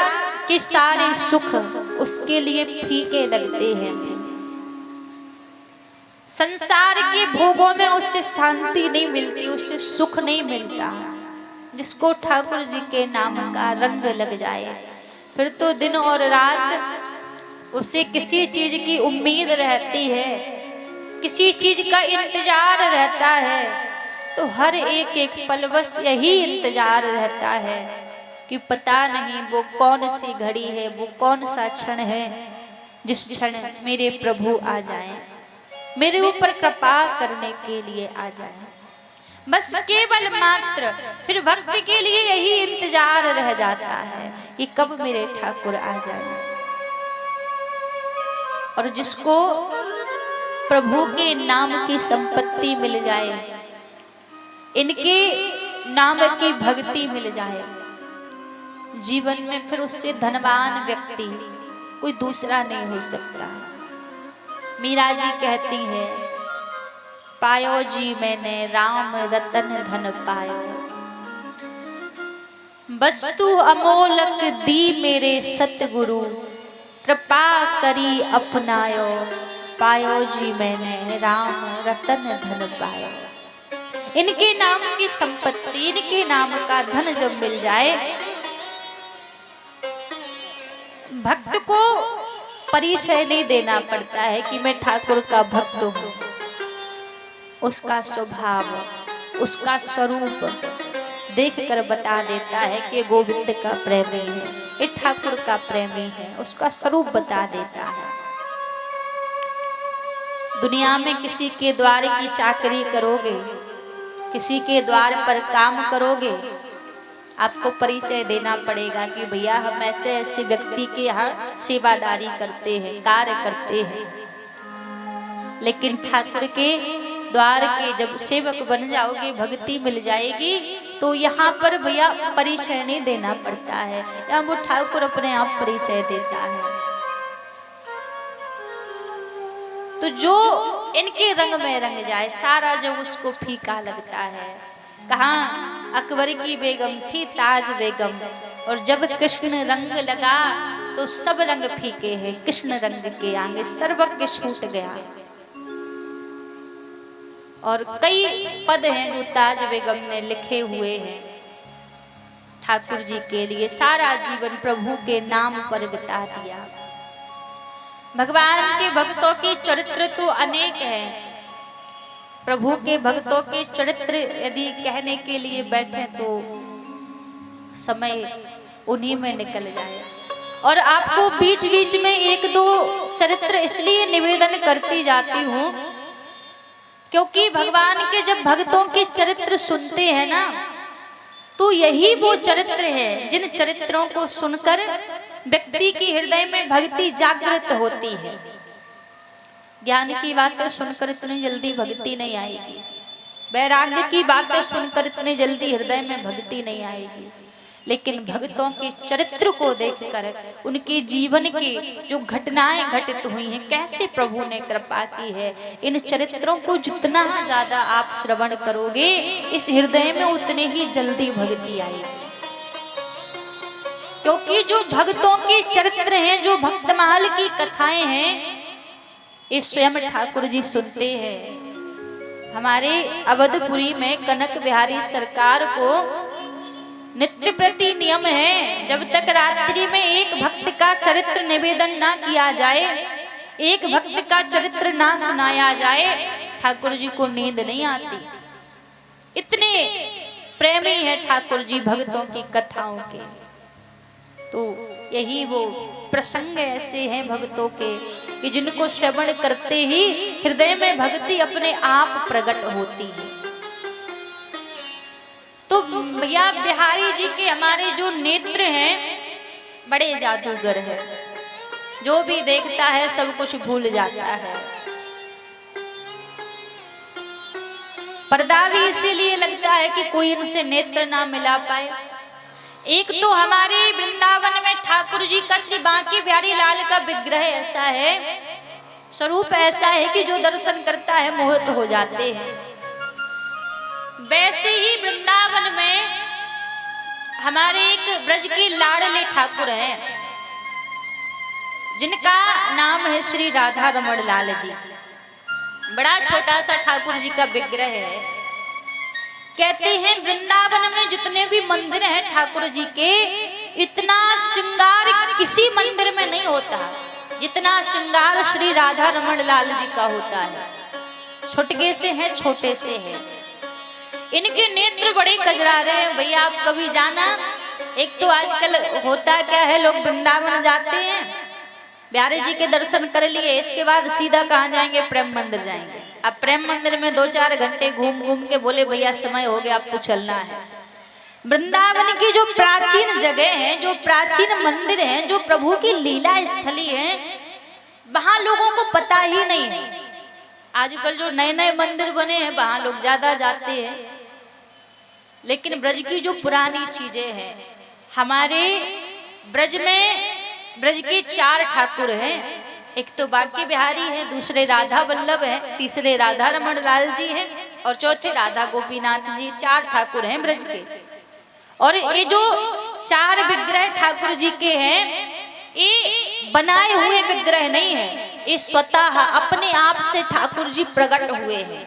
के सारे सुख उसके लिए फीके लगते हैं। संसार के भोगों में उससे शांति नहीं मिलती, उससे सुख नहीं मिलता। जिसको ठाकुर जी के नाम का रंग लग जाए, फिर तो दिन और रात उसे किसी चीज की उम्मीद रहती है, किसी चीज का इंतजार रहता है। तो हर एक एक पल बस यही इंतजार रहता है कि पता नहीं वो कौन सी घड़ी है, वो कौन सा क्षण है जिस क्षण मेरे प्रभु आ जाएं, मेरे ऊपर कृपा करने के लिए आ जाएं। बस केवल मात्र फिर भक्त के लिए यही इंतजार रह जाता है कि कब मेरे ठाकुर आ जाए। और जिसको प्रभु के नाम की संपत्ति मिल जाए, इनके नाम की भक्ति मिल जाए, जीवन में फिर उससे धनवान व्यक्ति कोई दूसरा नहीं हो सकता। मीरा जी कहती है, पायो जी मैंने राम रतन धन पायो, वस्तु अमोलक दी मेरे सतगुरु, कृपा करी अपनायो, पायो जी मैंने राम रतन धन पायो। इनके नाम की संपत्ति, इनके नाम का धन जब मिल जाए, भक्त को परिचय नहीं देना पड़ता है कि मैं ठाकुर का भक्त हूँ। उसका स्वभाव, उसका स्वरूप देखकर बता देता है कि गोविंद का प्रेमी है, ये ठाकुर का प्रेमी है, उसका स्वरूप बता देता है। दुनिया में किसी के द्वार की चाकरी करोगे, किसी के द्वार पर काम करोगे, आपको परिचय देना पड़ेगा कि भैया हम ऐसे ऐसे व्यक्ति के यहाँ सेवादारी करते हैं, कार्य करते हैं। लेकिन ठाकुर के द्वार के जब सेवक बन जाओगे, भक्ति मिल जाएगी, तो यहाँ पर भैया परिचय नहीं देना पड़ता है, यहाँ वो ठाकुर अपने आप परिचय देता है। तो जो इनके रंग में रंग जाए, सारा जग उसको फीका लगता है। कहाँ अकबर की बेगम थी ताज बेगम, और जब कृष्ण रंग लगा तो सब रंग फीके हैं, कृष्ण रंग के आगे सर्वज्ञ छूट गया। और कई पद हैं जो ताज बेगम ने लिखे हुए हैं ठाकुर जी के लिए, सारा जीवन प्रभु के नाम पर बिता दिया। भगवान के भक्तों के चरित्र तो अनेक हैं, प्रभु के भक्तों के चरित्र यदि कहने के लिए बैठे तो समय उन्हीं में निकल जाए। और आपको बीच बीच में एक दो चरित्र इसलिए निवेदन करती जाती हूँ क्योंकि भगवान के जब भक्तों के चरित्र सुनते हैं ना, तो यही वो चरित्र है जिन चरित्रों को सुनकर व्यक्ति के हृदय में भक्ति जागृत होती है। ज्ञान की बातें सुनकर इतनी जल्दी भक्ति नहीं आएगी, वैराग्य की बातें सुनकर इतनी जल्दी हृदय में भक्ति नहीं आएगी, लेकिन भक्तों के चरित्र को देखकर, उनके जीवन की जो घटनाएं घटित हुई हैं, कैसे प्रभु ने कृपा की है, इन चरित्रों को जितना ज्यादा आप श्रवण करोगे, इस हृदय में उतने ही जल्दी भक्ति आएगी। क्योंकि जो भक्तों के चरित्र हैं, जो भक्तमाल की कथाएं हैं, ये स्वयं ठाकुर जी सुनते हैं। हमारे अवधपुरी में कनक बिहारी सरकार को नित्य प्रति नियम है, जब तक रात्रि में एक भक्त का चरित्र निवेदन ना किया जाए, एक भक्त का चरित्र ना सुनाया जाए, ठाकुर जी को नींद नहीं आती। इतने प्रेमी है ठाकुर जी भक्तों की कथाओं के। तो यही वो प्रसंग ऐसे हैं भक्तों के कि जिनको श्रवण करते ही हृदय में भक्ति अपने आप प्रकट होती है। तो भैया बिहारी जी के हमारे जो नेत्र हैं बड़े जादूगर है, जो भी देखता है सब कुछ भूल जाता है। पर्दा भी इसीलिए लगता है कि कोई इनसे नेत्र ना मिला पाए। एक तो हमारे वृंदावन में ठाकुर जी का श्री बांके बिहारी लाल का विग्रह ऐसा है, स्वरूप ऐसा है कि जो दर्शन करता है मोहित हो जाते हैं। वैसे ही वृंदावन में हमारे एक ब्रज के लाडले ठाकुर हैं, जिनका नाम है श्री राधा रमण लाल जी। बड़ा छोटा सा ठाकुर जी का विग्रह है। कहते हैं वृंदावन में जितने भी मंदिर हैं ठाकुर जी के, इतना श्रृंगार किसी मंदिर में नहीं होता जितना श्रृंगार श्री राधा रमण लाल जी का होता है। छुटके से है, छोटे से है। इनके नेत्र बड़े कजरारे हैं भैया, आप कभी जाना। एक तो आजकल होता क्या है, लोग वृंदावन जाते हैं, बिहारी जी के दर्शन कर लिए, इसके बाद सीधा कहाँ जाएंगे, प्रेम मंदिर जाएंगे। अब प्रेम मंदिर में 2-4 घंटे घूम घूम के बोले भैया समय हो गया, अब तो चलना है। वृंदावन की जो प्राचीन जगह हैं, जो प्राचीन मंदिर हैं, जो प्रभु की लीला स्थली हैं, वहां लोगों को पता ही नहीं है। आजकल जो नए नए मंदिर बने हैं वहां लोग ज्यादा जाते हैं, लेकिन ब्रज की जो पुरानी चीजें हैं, हमारे ब्रज में ब्रज के 4 ठाकुर हैं। एक तो बांके बिहारी है, दूसरे राधा वल्लभ है, तीसरे राधा रमण लाल जी हैं और चौथे राधा गोपीनाथ जी। 4 ठाकुर हैं ब्रज के। और ये जो 4 विग्रह ठाकुर जी के हैं, ये बनाए हुए विग्रह नहीं है, ये स्वतः अपने आप से ठाकुर जी प्रकट हुए हैं।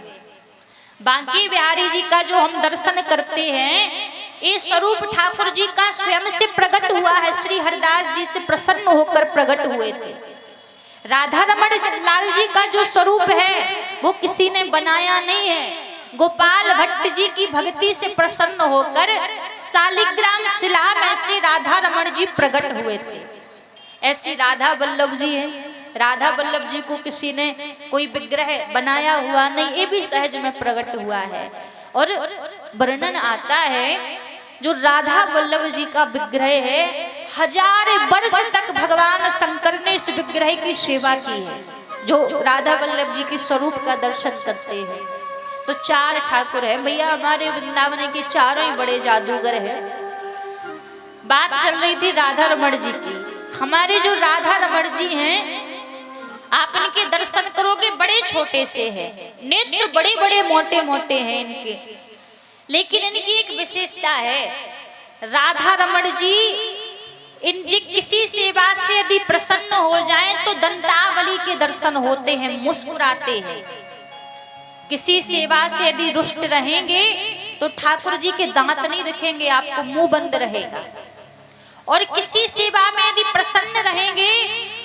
बांके बिहारी जी का जो हम दर्शन करते हैं, ये स्वरूप ठाकुर जी का स्वयं से प्रकट हुआ है। श्री हरिदास जी से प्रसन्न होकर प्रकट हुए थे। राधा रमण लाल जी का जो स्वरूप है वो किसी ने बनाया नहीं है, गोपाल भट्ट जी की भक्ति से प्रसन्न होकर शालिग्राम शिला में से राधा रमण जी प्रकट हुए थे। ऐसी राधा वल्लभ जी हैं। राधा वल्लभ जी को किसी ने कोई विग्रह बनाया हुआ नहीं, ये भी सहज में प्रकट हुआ है। और वर्णन आता है जो राधा वल्लभ जी का विग्रह है, 1000 वर्ष तक भगवान शंकर ने इस विग्रह की सेवा की है। जो राधा वल्लभ जी के स्वरूप का दर्शन करते हैं तो 4 ठाकुर है भैया हमारे वृंदावन के, चारों ही बड़े जादूगर है। बात चल रही थी राधा रमण जी की। हमारे जो राधा रमण जी हैं, आप इनके दर्शन करोगे, बड़े छोटे से हैं, नेत्र बड़े बड़े मोटे मोटे हैं इनके, लेकिन इनकी एक विशेषता है। राधा रमण जी इनकी किसी सेवा से यदि प्रसन्न हो जाएं तो दंतावली के दर्शन होते हैं, मुस्कुराते हैं। किसी सेवा से यदि रुष्ट रहेंगे तो ठाकुर जी के दांत नहीं दिखेंगे, आपको मुंह बंद रहेगा। और किसी सेवा में यदि प्रसन्न रहेंगे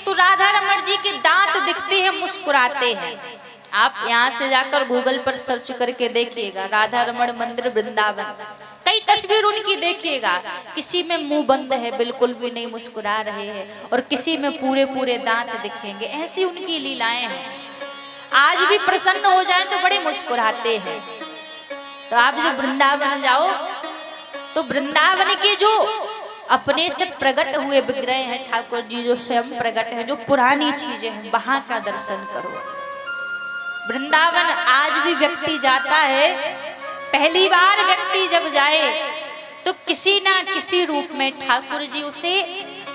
तो राधा रमण जी के दांत दिखते हैं, मुस्कुराते हैं। आप यहाँ से जाकर गूगल पर सर्च करके देखिएगा, राधा रमण मंदिर वृंदावन, कई तस्वीर उनकी देखिएगा। किसी में मुंह बंद है, बिल्कुल भी नहीं मुस्कुरा रहे हैं, और किसी में पूरे पूरे दांत दिखेंगे। ऐसी उनकी लीलाएं हैं। आज भी प्रसन्न हो जाए तो बड़े मुस्कुराते हैं। तो आप जब वृंदावन जाओ तो वृंदावन के जो अपने से प्रकट हुए विग्रह हैं ठाकुर जी, जो स्वयं प्रकट है, जो पुरानी चीजें हैं, वहां का दर्शन करो। वृंदावन आज भी व्यक्ति जाता है, पहली बार व्यक्ति जब जाए तो किसी ना किसी रूप में ठाकुर जी उसे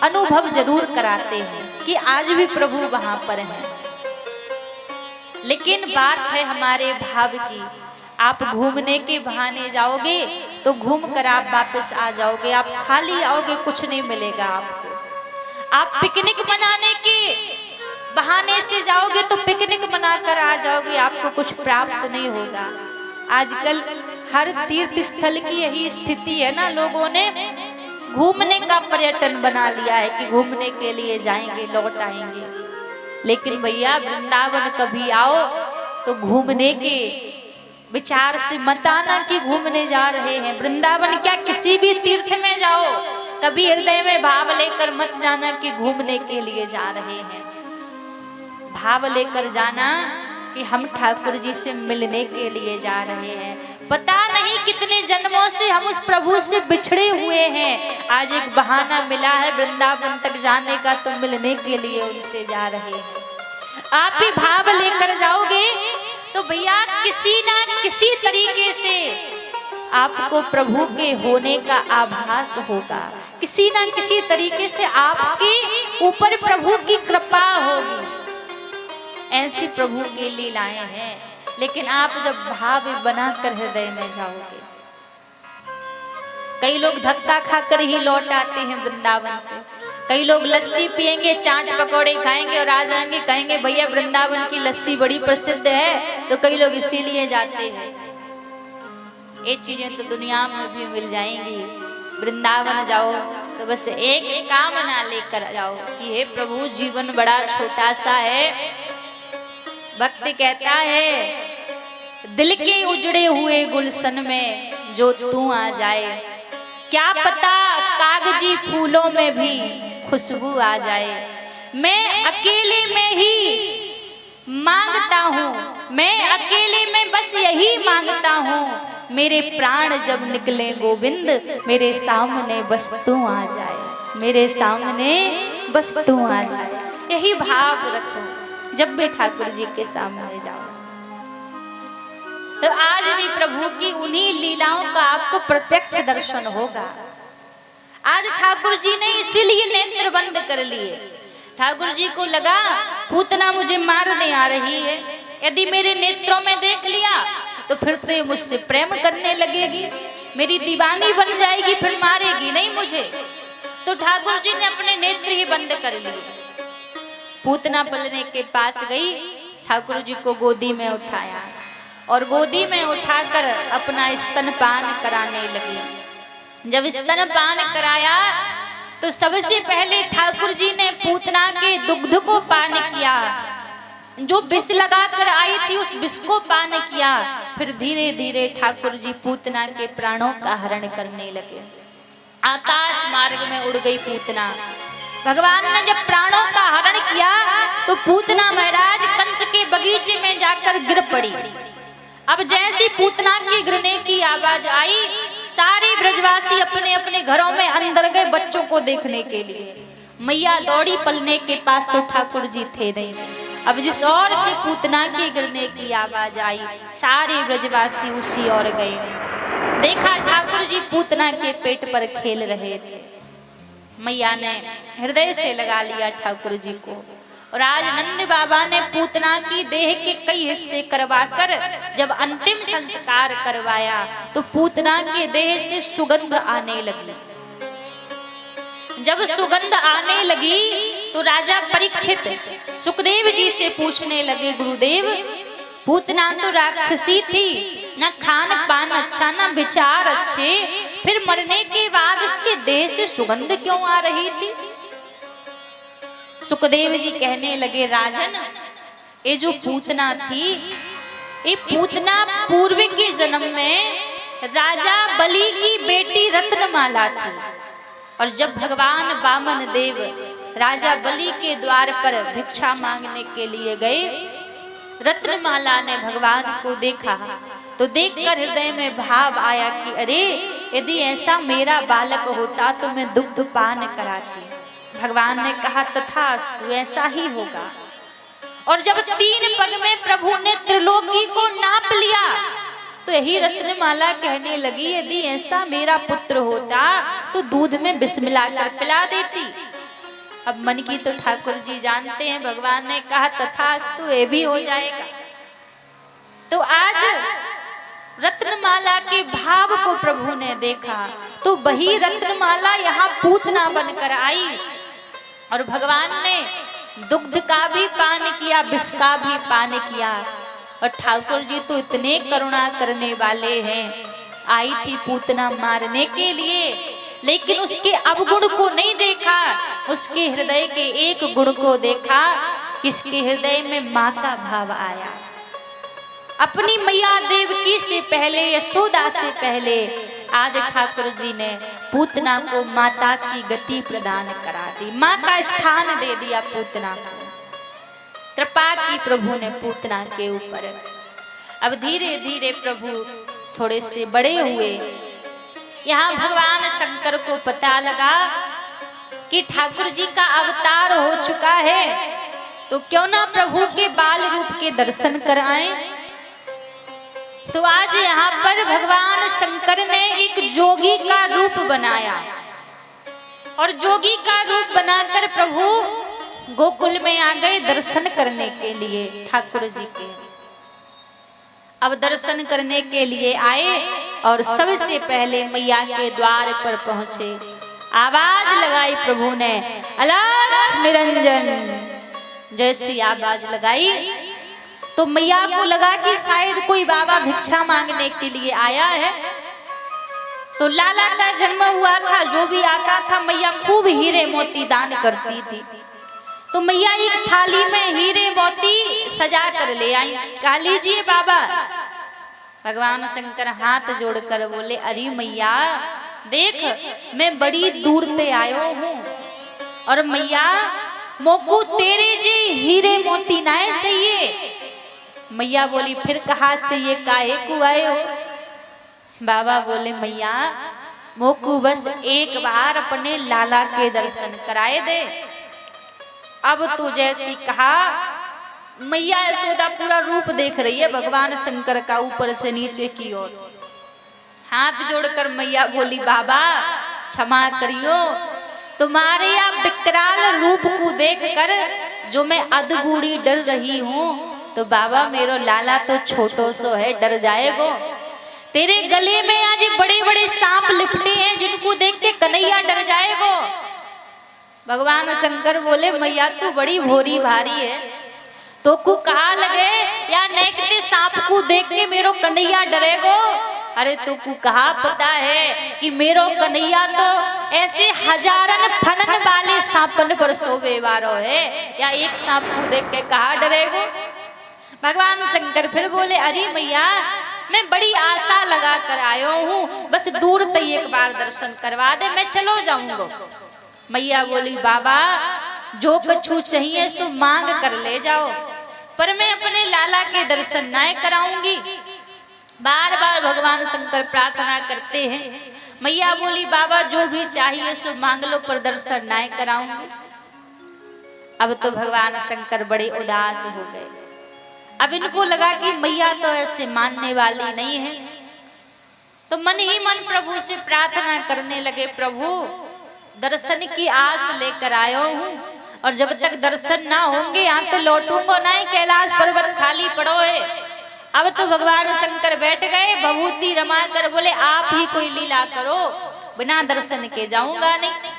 अनुभव जरूर कराते हैं कि आज भी प्रभु वहां पर हैं। लेकिन बात है हमारे भाव की। आप घूमने के बहाने जाओगे तो घूम कर आप वापस आ जाओगे, आप खाली आओगे, कुछ नहीं मिलेगा आपको। आप पिकनिक मनाने के बहाने से जाओगे तो पिकनिक मनाकर आ जाओगे, आपको कुछ प्राप्त नहीं होगा। आजकल हर तीर्थ स्थल की यही स्थिति है ना, लोगों ने घूमने का पर्यटन बना लिया है कि घूमने के लिए जाएंगे लौट आएंगे। लेकिन भैया वृंदावन कभी आओ तो घूमने के विचार से मत आना कि घूमने जा रहे हैं। वृंदावन क्या, किसी भी तीर्थ में जाओ कभी हृदय में भाव लेकर मत जाना कि घूमने के लिए जा रहे हैं। भाव लेकर जाना कि हम ठाकुर जी से मिलने के लिए जा रहे हैं। पता नहीं कितने जन्मों से हम उस प्रभु से बिछड़े हुए हैं, आज एक बहाना मिला है वृंदावन तक जाने का, तो मिलने के लिए उनसे जा रहे हैं। आप भी भाव लेकर जाओगे तो भैया किसी ना किसी तरीके से आपको प्रभु के होने का आभास होगा, किसी ना किसी तरीके से आपके ऊपर प्रभु की कृपा होगी। ऐसी प्रभु की लीलाएं हैं। लेकिन आप जब भाव बनाकर हृदय में जाओगे, कई लोग धक्का खाकर ही लौट आते हैं वृंदावन से। कई लोग लस्सी पिएंगे, चाट पकौड़े खाएंगे और आ जाएंगे, कहेंगे भैया वृंदावन की लस्सी बड़ी प्रसिद्ध है, तो कई लोग इसीलिए जाते हैं। ये चीजें तो दुनिया में भी मिल जाएंगी। वृंदावन जाओ तो बस एक कामना लेकर जाओ कि हे प्रभु जीवन बड़ा छोटा सा है। भक्त कहता है दिल के उजड़े हुए गुलशन में जो तू आ जाए, क्या पता कागजी फूलों में भी खुशबू आ जाए। मैं अकेले में ही मांगता हूँ, मैं अकेले में बस यही मांगता हूँ, मेरे प्राण जब निकले गोविंद मेरे सामने बस तू आ जाए, मेरे सामने बस तू आ जाए। यही भाव रखो जब भी ठाकुर जी के सामने जाओ। तो आज भी प्रभु की उन्हीं लीलाओं का आपको प्रत्यक्ष दर्शन होगा। आज ठाकुर जी ने इसीलिए नेत्र बंद कर लिए। ठाकुर जी को लगा पूतना मुझे मारने आ रही है, यदि मेरे नेत्रों में देख लिया तो फिर तो ये मुझसे प्रेम करने लगेगी, मेरी दीवानी बन जाएगी, फिर मारेगी नहीं मुझे। तो ठाकुर जी ने अपने नेत्र ही बंद कर लिए। पूतना पलने के पास गई, ठाकुर जी को गोदी में उठाया और गोदी में उठाकर अपना स्तनपान कराने लगी। जब स्तनपान कराया तो सबसे पहले ठाकुर जी ने पूतना के दुग्ध को पान किया जो विष लगा कर आई थी उस विष को पान किया। फिर धीरे धीरे ठाकुर जी पूतना के प्राणों का हरण करने लगे। आकाश मार्ग में उड़ गई पूतना। भगवान ने जब प्राणों का हरण किया तो पूतना महाराज कंस के बगीचे में जाकर गिर पड़ी। अब जैसी पूतना के गिरने की आवाज आई, सारे ब्रजवासी अपने अपने घरों में अंदर गए बच्चों को देखने के लिए। मैया दौड़ी पलने के पास तो ठाकुर जी थे नहीं। अब जिस ओर से पूतना के गिरने की आवाज आई, सारे ब्रजवासी उसी ओर गए। देखा ठाकुर जी पूतना के पेट पर खेल रहे थे। मैया ने हृदय से लगा लिया ठाकुर जी को। और आज नंद बाबा ने पूतना की देह के कई हिस्से करवाकर जब अंतिम संस्कार करवाया तो पूतना के देह से सुगंध आने लगी। जब सुगंध आने लगी तो राजा परीक्षित सुखदेव जी से पूछने लगे, गुरुदेव पूतना तो राक्षसी थी, न खान पान अच्छा न विचार अच्छे, फिर मरने के बाद उसके देह से सुगंध क्यों आ रही थी? सुखदेव जी कहने लगे, राजन ये जो पूतना थी, ये पूतना पूर्व के जन्म में राजा बलि की बेटी रत्नमाला थी। और जब भगवान वामन देव राजा बलि के द्वार पर भिक्षा मांगने के लिए गए, रत्नमाला ने भगवान को देखा तो देखकर हृदय में भाव आया कि अरे यदि ऐसा मेरा बालक होता तो मैं दुग्ध पान कराती। भगवान ने कहा तथास्तु, ऐसा ही होगा। और जब 3 पग में प्रभु ने त्रिलोकी को नाप लिया तो यही रत्नमाला कहने लगी, यदि ऐसा मेरा पुत्र होता तो दूध में विष मिलाकर पिला देती। अब मन की तो ठाकुर जी जानते हैं। भगवान ने कहा तथास्तु, ये भी हो जाएगा। तो आज रत्नमाला के भाव को प्रभु ने देखा तो वही रत्नमाला यहाँ पूतना बनकर आई। और भगवान ने दुग्ध का भी पान किया, विष का भी पान किया। और ठाकुर जी तो इतने करुणा करने वाले हैं। आई थी पूतना मारने के लिए, लेकिन उसके अवगुण को नहीं देखा, उसके हृदय के एक गुण को देखा। किसके हृदय में माँ का भाव आया। अपनी मैया देवकी से पहले, यशोदा से पहले आज ठाकुर जी ने पूतना को माता की गति प्रदान करा दी, माँ का स्थान दे दिया पूतना को। कृपा की प्रभु ने पूतना के ऊपर। अब धीरे धीरे प्रभु थोड़े से बड़े हुए। यहाँ भगवान शंकर को पता लगा कि ठाकुर जी का अवतार हो चुका है, तो क्यों ना प्रभु के बाल रूप के दर्शन कराएं। तो आज यहाँ पर भगवान शंकर ने एक जोगी का रूप बनाया। और जोगी का रूप बनाकर प्रभु गोकुल में आ गए दर्शन करने के लिए ठाकुर जी के। अब दर्शन करने के लिए आए और सबसे पहले मैया के द्वार पर पहुंचे। आवाज लगाई प्रभु ने, अलख निरंजन। जैसी आवाज लगाई तो मैया को लगा कि शायद कोई बाबा भिक्षा मांगने के लिए आया है। तो लाला का जन्म हुआ था, जो भी आता था मैया खूब हीरे मोती दान करती थी। तो मैया एक थाली में हीरे मोती सजा कर ले आई। कहा लीजिए बाबा। भगवान शंकर हाथ जोड़कर बोले, अरे मैया देख मैं बड़ी दूर से आयो हूँ, और मैया मोको तेरे जे हीरे मोती नाए चाहिए। मैया बोली फिर कहा चाहिए, काहे को आए हो? बाबा बोले मैया मोको बस एक बार अपने लाला के दर्शन कराए दे। अब तू जैसी कहा, मैया यशोदा पूरा रूप देख रही है भगवान शंकर का ऊपर से नीचे की ओर। हाथ जोड़कर मैया बोली, बाबा क्षमा करियो, तुम्हारे या विकराल रूप को देखकर जो मैं अधबूढ़ी डर रही हूँ, तो बाबा मेरो लाला तो छोटो सो है, डर जाएगो। तेरे गले में आज बड़े बड़े सांप लिपटे हैं, जिनको देख के कन्हैया डर जाएगो। भगवान शंकर बोले मैया तू बड़ी भोरी भारी है, तो को कहा लगे या नेकते सांप को देख के मेरो कन्हैया डरेगो। अरे तो को कहा पता है कि मेरो कन्हैया तो ऐसे हजारन फनन वाले सांपन पर सोवे वारो है, या एक सांप को देख के कहा डरेगो। भगवान शंकर फिर बोले, अरे मैया मैं बड़ी आशा लगा कर आयो हूँ, बस दूर तक एक बार दर्शन करवा दे, मैं चलो जाऊंगा। मैया बोली, बाबा जो कछु चाहिए सो मांग कर ले जाओ, पर मैं अपने लाला के दर्शन न कराऊंगी। बार बार भगवान शंकर प्रार्थना करते हैं। मैया बोली, बाबा जो भी चाहिए सो मांग लो, पर दर्शन न कराऊंगी। अब तो भगवान शंकर बड़े उदास हो गए। अब इनको लगा कि मैया तो ऐसे मानने वाली नहीं है, तो मन ही मन प्रभु से प्रार्थना करने लगे, प्रभु दर्शन की आस लेकर आयो हूँ, और जब तक दर्शन ना होंगे यहाँ तो लौटूंगा ना, कैलाश पर्वत खाली पड़ो है। अब तो भगवान शंकर बैठ गए, भभूति रमा कर बोले, आप ही कोई लीला करो, बिना दर्शन के जाऊंगा नहीं।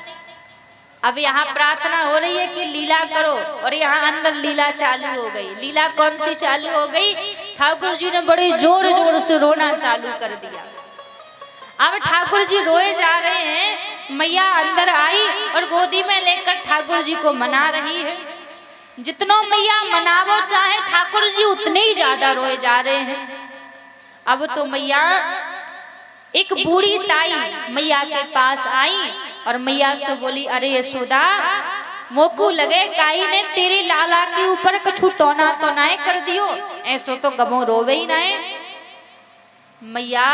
अब यहाँ प्रार्थना हो रही है कि लीला करो, और यहाँ अंदर लीला चालू हो गई। लीला कौन सी चालू हो गई? ठाकुर जी ने बड़े जोर जोर से रोना चालू कर दिया। अब ठाकुर जी रोए जा रहे हैं। मैया अंदर आई और गोदी में लेकर ठाकुर जी को मना रही है। जितनो मैया मनावो चाहे, ठाकुर जी उतने ही ज्यादा रोए जा रहे हैं। अब तो मैया, एक बूढ़ी ताई मैया के पास आई और मैया से बोली, अरे यशोदा मोकू लगे काई ने तेरे लाला के ऊपर कछु टोना तो ना कर दियो, ऐसो तो गमो रोवे ही ना। मैया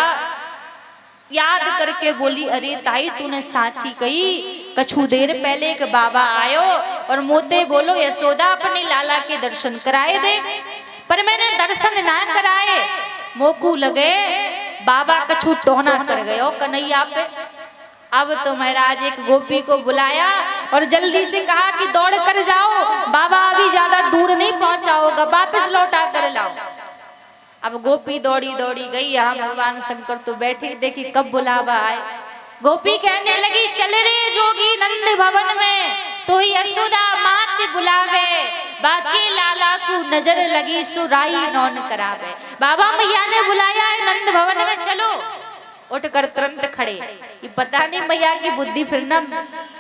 याद करके बोली, अरे ताई तूने साची कही, कछु देर पहले एक बाबा आयो और मोते बोलो यशोदा अपने लाला के दर्शन कराए दे, पर मैंने दर्शन ना कराए। मोकू लगे बाबा कछु टोना कर गयो कन्हैया पे। अब तो महाराज एक गोपी को बुलाया और जल्दी से कहा कि दौड़ कर जाओ, बाबा अभी ज्यादा दूर नहीं पहुंचाओगा, वापस लौटा कर लाओ। अब गोपी दौड़ी दौड़ी गई। यहाँ भगवान शंकर तो बैठे, देखी कब बुलावा आए। गोपी कहने लगी, चल रे जोगी नंद भवन में, तो ही यशोदा मात बुलावे, बाकी लाला को नजर लगी सुराई नौन करावे। बाबा मैया ने बुलाया है नंद भवन में, चलो। उठकर तुरंत खड़े। ये पता नहीं मैया की बुद्धि फिर ना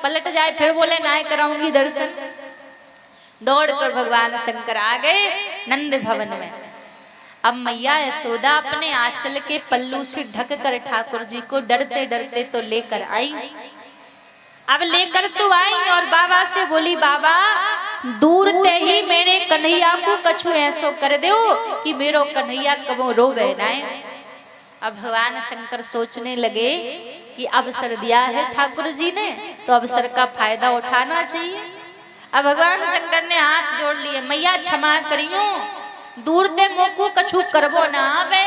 पलट जाए, फिर बोले ना कराऊंगी दर्शन। दौड़कर भगवान शंकर आ गए नंद भवन में। अब मैया यशोदा अपने आंचल के पल्लू से ढक कर ठाकुर जी को डरते डरते तो लेकर आई। अब लेकर तो आई और बाबा से बोली, बाबा दूर ते ही मेरे कन्हैया को कछु ऐसो कर दो कि मेरो कन्हैया कबो रोवे ना। अब भगवान शंकर सोचने लगे कि अवसर दिया है ठाकुर जी ने, तो अवसर का फायदा उठाना चाहिए। अब भगवान शंकर ने हाथ जोड़ लिए, मैया क्षमा करियो, दूर ते मोकू कछु करबो ना आवे,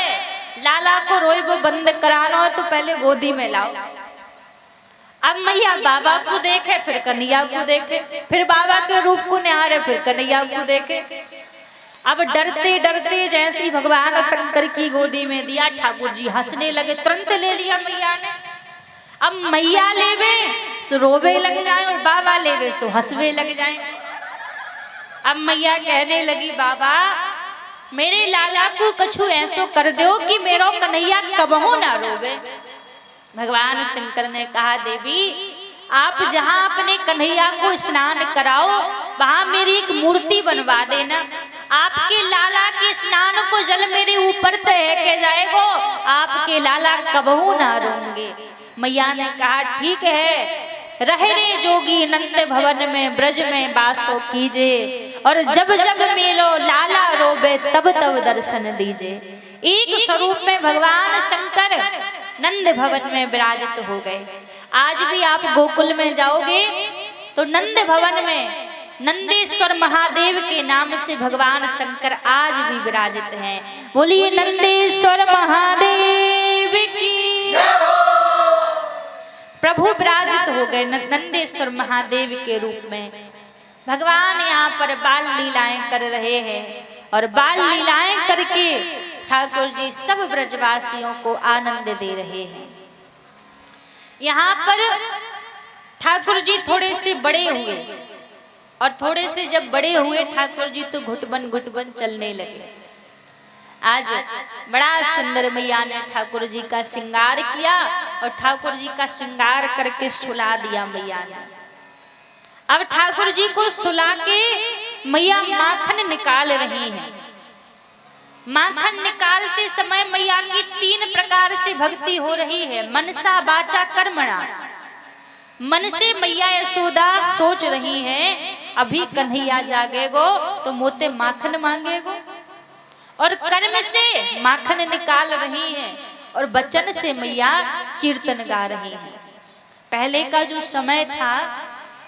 लाला को रोइबो बंद कराना हो तो पहले गोदी में लाओ। अब मैया बाबा को देखे, फिर कन्हैया को देखे, फिर बाबा के रूप को निहारे, फिर कन्हैया को देखे। अब डरते डरते जैसी भगवान शंकर की गोदी में दिया, ठाकुर जी हंसने लगे, तुरंत ले लिया मैया ने। अब मैया लेवे सो रोवे लग जाए और बाबा लेवे सो हंसवे लग जाए। अब मैया कहने लगी, बाबा मेरे लाला को कछु ऐसो कर दो कि मेरो कन्हैया कबहू ना रोवे। भगवान शंकर ने कहा, देवी आप जहाँ अपने कन्हैया को स्नान कराओ, वहां मेरी एक मूर्ति बनवा देना। आपके लाला के स्नान को जल मेरे ऊपर तहके जाएगो, आपके लाला कबहू ना रोंगे। मैया ने कहा, ठीक है, रहे रे जोगी नंद भवन में ब्रज में बासो कीजे, और जब जब मेलो लाला रोबे तब तब दर्शन दीजे। एक स्वरूप में भगवान शंकर नंद भवन में विराजित हो गए। आज भी आप गोकुल में जाओगे तो नंद भवन में नंदेश्वर महादेव के नाम से भगवान शंकर आज भी विराजित हैं। बोलिए नंदेश्वर महादेव की। प्रभु विराजित हो गए नंदेश्वर महादेव के रूप में। भगवान यहाँ पर बाल लीलाएं कर रहे हैं, और बाल लीलाएं करके ठाकुर जी सब ब्रजवासियों को आनंद दे रहे हैं। यहाँ पर ठाकुर जी थोड़े से बड़े हुए, और थोड़े से जब बड़े हुए ठाकुर जी तो घुटबन चलने लगे। आज बड़ा सुंदर मैया ने ठाकुर जी का श्रृंगार किया, और ठाकुर जी का श्रृंगार करके सुला दिया मैया ने। अब ठाकुर जी को सुला के मैया माखन निकाल रही हैं। माखन निकालते समय मैया की 3 प्रकार से भक्ति हो रही है, मनसा वाचा कर्मणा। मन से मैया यशोदा सोच रही हैं अभी कन्हैया जागेगो तो मोते माखन मांगेगो, और कर्म से माखन निकाल रही हैं और वचन से मैया कीर्तन गा रही हैं। पहले का जो समय था,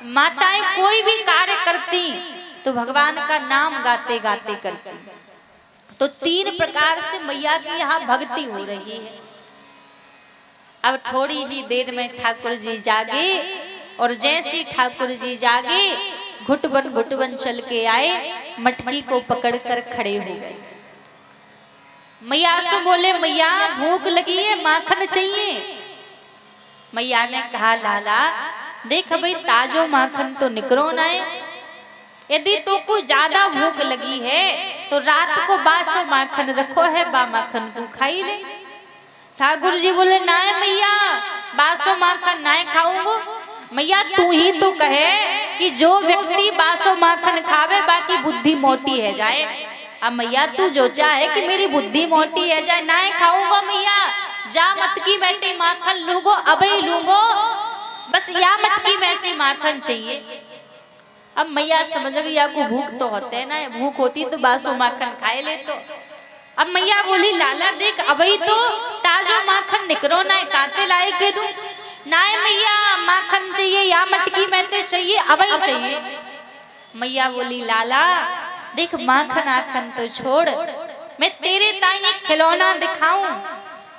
माताएं कोई भी कार्य करती तो भगवान का नाम गाते गाते करती। तो 3 प्रकार से मैया की यहाँ भक्ति हो रही है। अब थोड़ी ही देर में ठाकुर जी जागे, और जैसे ठाकुर जी जागे घुटबन चल के आए, मटकी को पकड़कर खड़े हो गए। मैया से बोले मैया भूख लगी है, माखन चाहिए। मैया ने कहा लाला देख भाई ताजो माखन तो निकरो ना है, यदि तो को ज्यादा भूख लगी है तो रात को बासो माखन रखो है, बा माखन को खाई ले। ठाकुर जी बोले ना मैया बासो माखन ना खाऊंगो। मैया तू ही तो कहे कि जो व्यक्ति बासो माखन खावे बाकी बुद्धि मोटी है जाए। अब मैया तू जो चाहे कि मेरी बुद्धि मोटी है जाए, ना खाऊंगो मैया, जा मटकी में से माखन लूंगो, अबे लूंगो, बस या मटकी में से माखन चाहिए। अब मैया समझ गई आपको भूख तो होते है ना, भूख होती तो बासो माखन खाए ले। तो अब मैया बोली लाला देख अभी तो ताजो माखन निकरो ना, काते लाए के दूं ना मैया, माखन चाहिए या मटकी में ते चाहिए, अभी चाहिए। मैया बोली लाला देख माखन आखन तो छोड़, मैं तेरे ताई खिलौना दिखाऊं,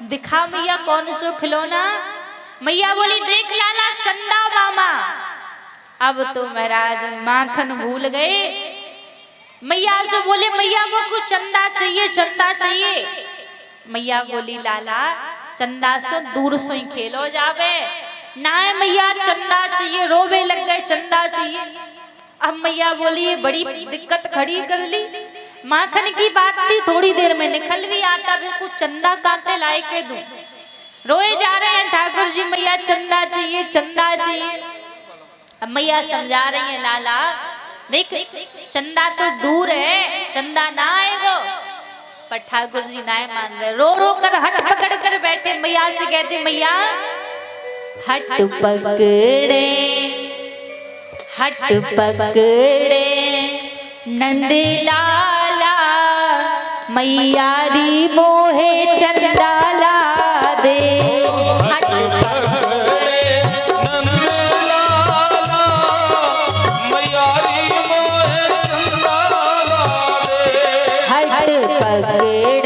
दिखा मैया कौन सो खिलौना। मैया बोली देख लाला चंदा मामा। अब तो महाराज माखन भूल गए। मैया से बोले मैया वो कुछ चंदा चाहिए, चंदा चाहिए। मैया बोली लाला चंदा सो दूर सो ही खेलो जावे ना, मैया चंदा चाहिए, रोवे लग गए चंदा चाहिए। अब मैया बोली बड़ी दिक्कत खड़ी कर ली, माखन की बात थी थोड़ी देर में निकल भी आता, कुछ चंदा काते लाए के दूं। रोए जा रहे हैं ठाकुर जी मैया चंदा चाहिए, चंदा चाहिए। अब मैया समझा रही है लाला देख चंदा तो दूर है, चंदा ना आएगो। पर ठाकुर जी ना मान रहे, रो रो कर हट पकड़ कर बैठे। मैया से कहते मैया हट पकड़े, हट पकड़े नंद लाला, मैया री मोहे चंदा ला दे। हट पकड़े नंद लाला, मैया री मोहे चंदा ला दे। हट पकड़े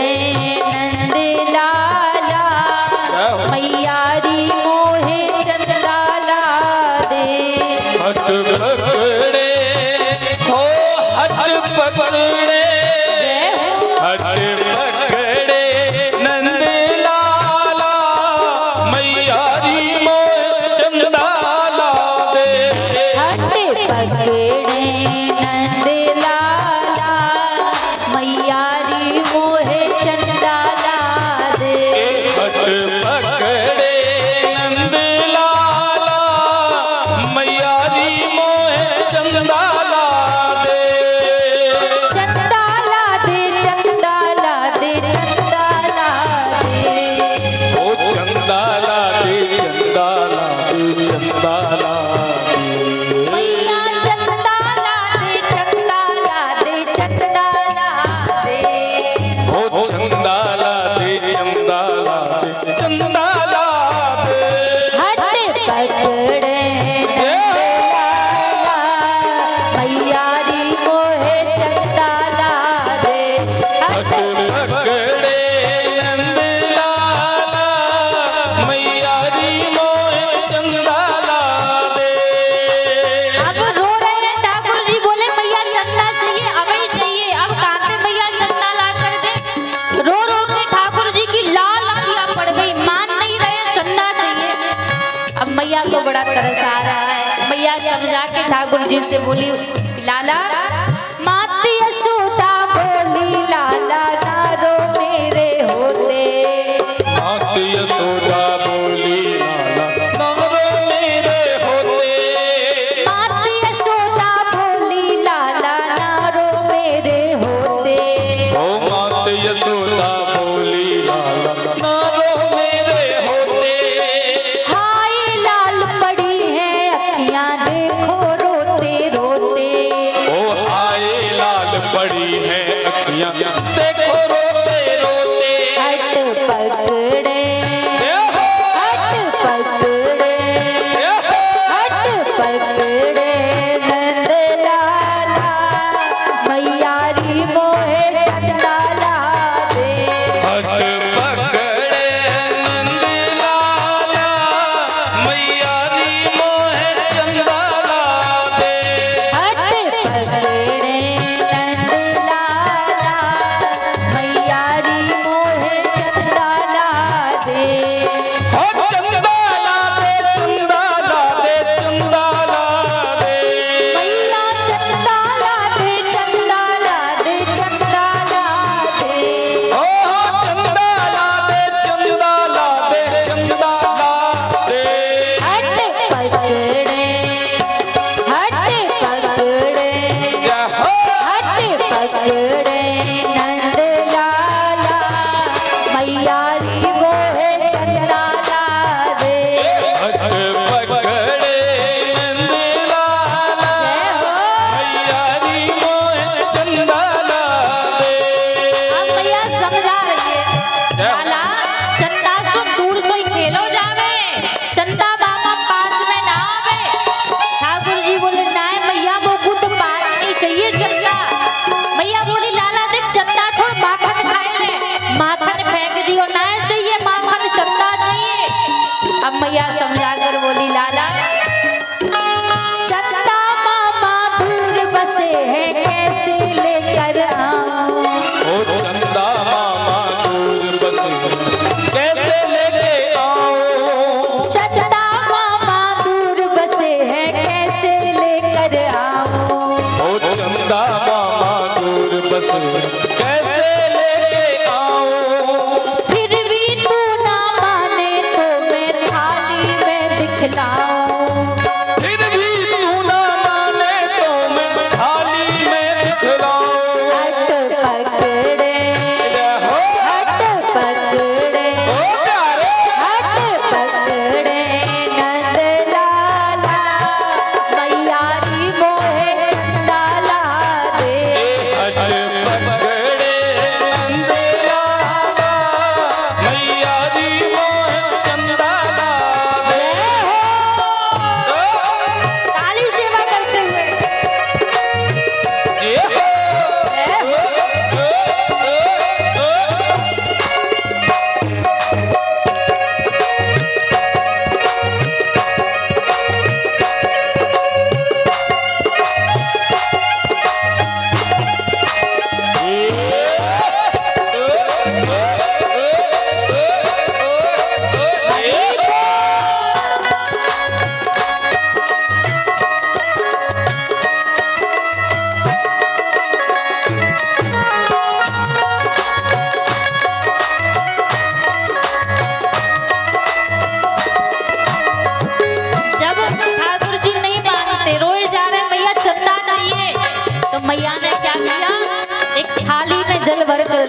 नंद लाला, मैया री मोहे चंदा ला दे। हट पकड़े हो हट पकड़े, हट पकड़े नंद लाला, मैया री मोहे चंदा ला दे। हट पकड़े नंद लाला, मैया री मोहे चंदा ला दे। हट पकड़े नंद लाला, मैया री मोहे चंदा ला दे। चंदा ला दे, चंदा ला दे, चंदा ला दे। ओ चंदा ला दे, चंदा ला दे, चंदा ला दे। मैया चंदा ला दे, चंदा ला दे, चंदा ला दे। ओ चंदा ला दे, चंदा ला दे, चंदा ला दे। हट पकड़े नंद लाला, मैया री मोहे चंदा ला दे। हट पकड़े नंद लाला, मैया री मोहे चंदा ला दे। अब रो रहे हैं ठाकुर जी बोले मैया चंदा चाहिए, अभी चाहिए। अब काते मैया चंदा ला कर दे। रो रो के ठाकुर जी की लाल आंखियां पड़ गई, मान नहीं रहे चंदा चाहिए। अब मैया को बड़ा तरस आ रहा है। मैया समझा के ठाकुर जी से बोली लाला, माती यशोदा बोली लाला ना रो मेरे होते। मात यशोदा बोली लाला नारो मेरे होते। माती यशोदा बोली लाला ना रो मेरे होते। ओ मात यशोदा